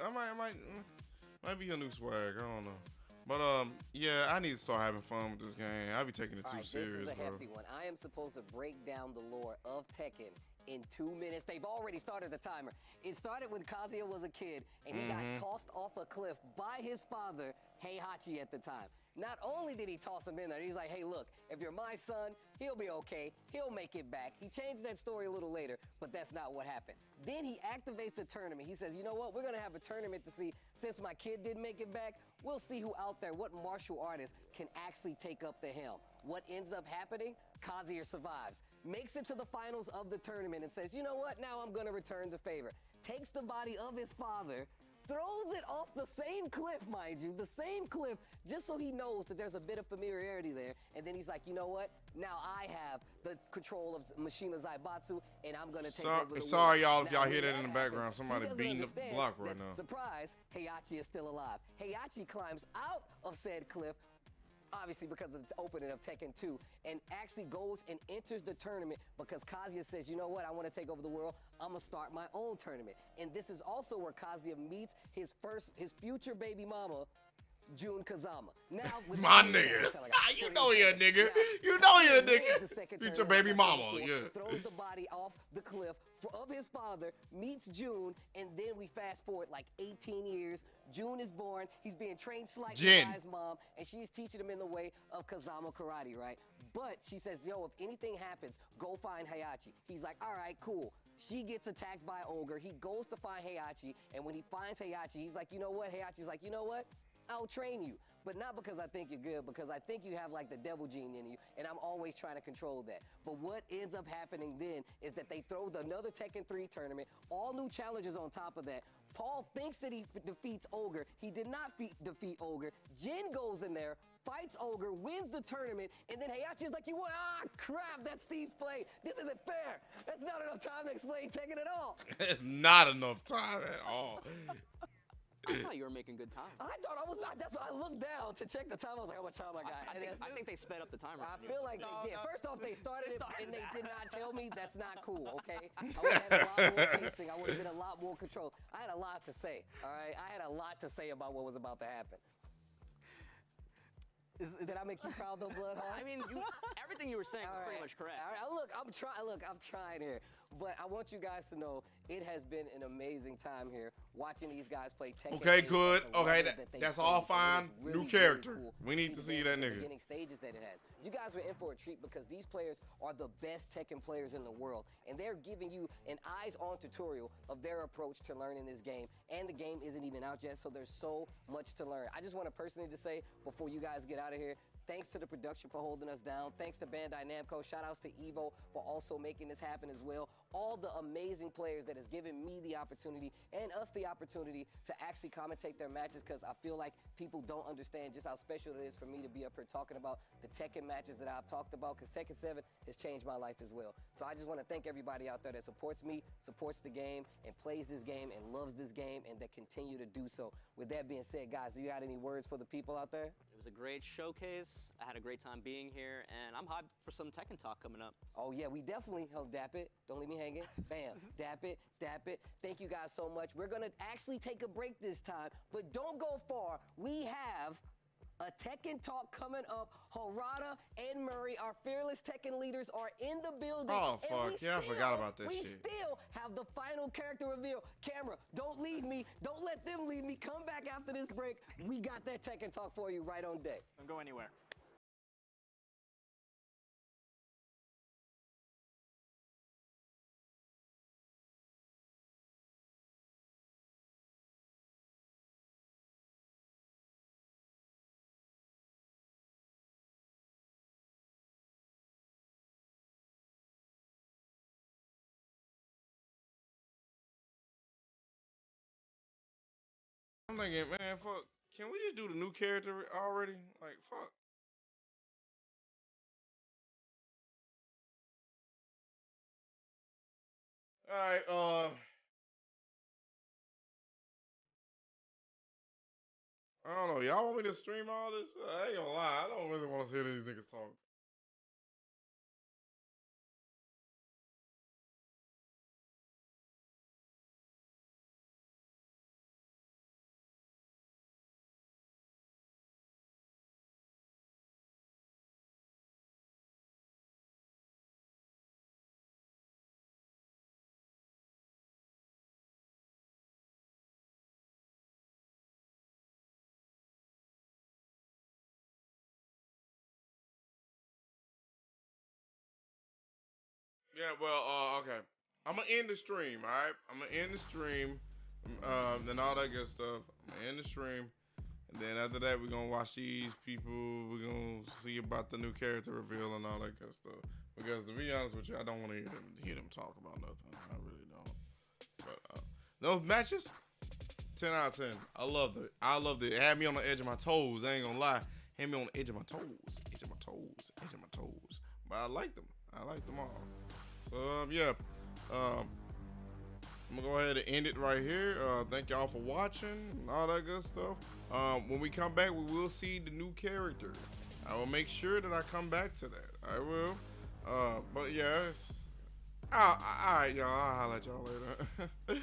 might be a new swag. I don't know. But yeah, I need to start having fun with this game. I be taking it
All
too
right,
serious,
this is a
bro.
hefty one. I am supposed to break down the lore of Tekken in 2 minutes. They've already started the timer. It started when Kazuya was a kid, and he got tossed off a cliff by his father, Heihachi, at the time. Not only did he toss him in there, he's like, hey, look, if you're my son, he'll be okay. He'll make it back. He changed that story a little later, but that's not what happened. Then he activates the tournament. He says, you know what? We're going to have a tournament to see, since my kid didn't make it back, we'll see who out there, what martial artist can actually take up the helm. What ends up happening? Kazuya survives, makes it to the finals of the tournament and says, you know what? Now I'm going to return the favor. Takes the body of his father, throws it off the same cliff, mind you, the same cliff, just so he knows that there's a bit of familiarity there. And then he's like, you know what? Now I have the control of Mishima Zaibatsu, and I'm going to take over the world.
Sorry, y'all, if
Now,
y'all
when
hear that in the
happens,
background.
he
Somebody
doesn't
beating the
understand
block right
that,
now.
Surprise, Heihachi is still alive. Heihachi climbs out of said cliff, obviously because of the opening of Tekken 2, and actually goes and enters the tournament because Kazuya says, you know what, I want to take over the world, I'm going to start my own tournament. And this is also where Kazuya meets his future baby mama, Jun Kazama. Now, with
My nigga. You know he a nigga. You know he a nigga. Future baby mama. Yeah.
Throws the body off the cliff of his father, meets June, and then we fast forward like 18 years. June is born. He's being trained slightly by his mom, and she's teaching him in the way of Kazama karate, right? But she says, yo, if anything happens, go find Heihachi. He's like, all right, cool. She gets attacked by Ogre. He goes to find Heihachi, and when he finds Heihachi, he's like, you know what? Heihachi's like, you know what? I'll train you, but not because I think you're good, because I think you have like the devil gene in you, and I'm always trying to control that. But what ends up happening then is that they throw another Tekken 3 tournament, all new challenges on top of that. Paul thinks that he defeats Ogre. He did not defeat Ogre. Jin goes in there, fights Ogre, wins the tournament, and then Heihachi's like, you want, crap, that's Steve's play. This isn't fair. That's not enough time to explain Tekken at all.
It's not enough time at all.
I thought you were making good time.
I thought I was. That's why I looked down to check the time. I was like, how much time I got?
I think they sped up the timer.
I feel like they did. First off, they started it and they did not tell me. That's not cool, okay? I would have had a lot more pacing. I would have been a lot more control. I had a lot to say, all right? I had a lot to say about what was about to happen. Did I make you proud though, Bloodhawk?
I mean, everything you were saying was pretty much correct.
All right, look, I'm trying here. But I want you guys to know it has been an amazing time here watching these guys play Tekken.
Okay, good. Okay, that's all fine. New character.
Cool.
We need to see that nigga.
Beginning stages that it has. You guys were in for a treat because these players are the best Tekken players in the world, and they're giving you an eyes-on tutorial of their approach to learning this game. And the game isn't even out yet, so there's so much to learn. I just want to personally just say before you guys get out of here, thanks to the production for holding us down. Thanks to Bandai Namco. Shout outs to Evo for also making this happen as well. All the amazing players that has given me the opportunity and us the opportunity to actually commentate their matches, because I feel like people don't understand just how special it is for me to be up here talking about the Tekken matches that I've talked about, because Tekken 7 has changed my life as well. So I just want to thank everybody out there that supports me, supports the game, and plays this game and loves this game, and that continue to do so. With that being said, guys, do you got any words for the people out there?
It was a great showcase. I had a great time being here, and I'm hyped for some Tekken talk coming up.
Oh, yeah, we definitely. So, dap it. Don't leave me hanging. Bam. Dap it. Dap it. Thank you guys so much. We're going to actually take a break this time, but don't go far. We have a Tekken talk coming up. Harada and Murray, our fearless Tekken leaders, are in the building.
Oh, fuck. Yeah, I forgot about that
we
shit.
We still have the final character reveal. Camera, don't leave me. Don't let them leave me. Come back after this break. We got that Tekken talk for you right on deck.
Don't go anywhere.
I'm thinking, man, fuck. Can we just do the new character already? Like, fuck. Alright, I don't know. Y'all want me to stream all this? I ain't gonna lie. I don't really want to hear these niggas talk. Yeah, well, okay. I'm gonna end the stream, all right? I'm gonna end the stream, and all that good stuff. I'm gonna end the stream, and then after that, we're gonna watch these people. We're gonna see about the new character reveal and all that good stuff. Because to be honest with you, I don't want to hear them talk about nothing. I really don't. But those matches, 10 out of 10. I loved it. I loved it. It had me on the edge of my toes. I ain't gonna lie. Had me on the edge of my toes. Edge of my toes. Edge of my toes. But I liked them. I liked them all. So, yeah. I'm going to go ahead and end it right here. Thank y'all for watching and all that good stuff. When we come back, we will see the new character. I will make sure that I come back to that. I will. But, yeah. All right, y'all. I'll holler at y'all later.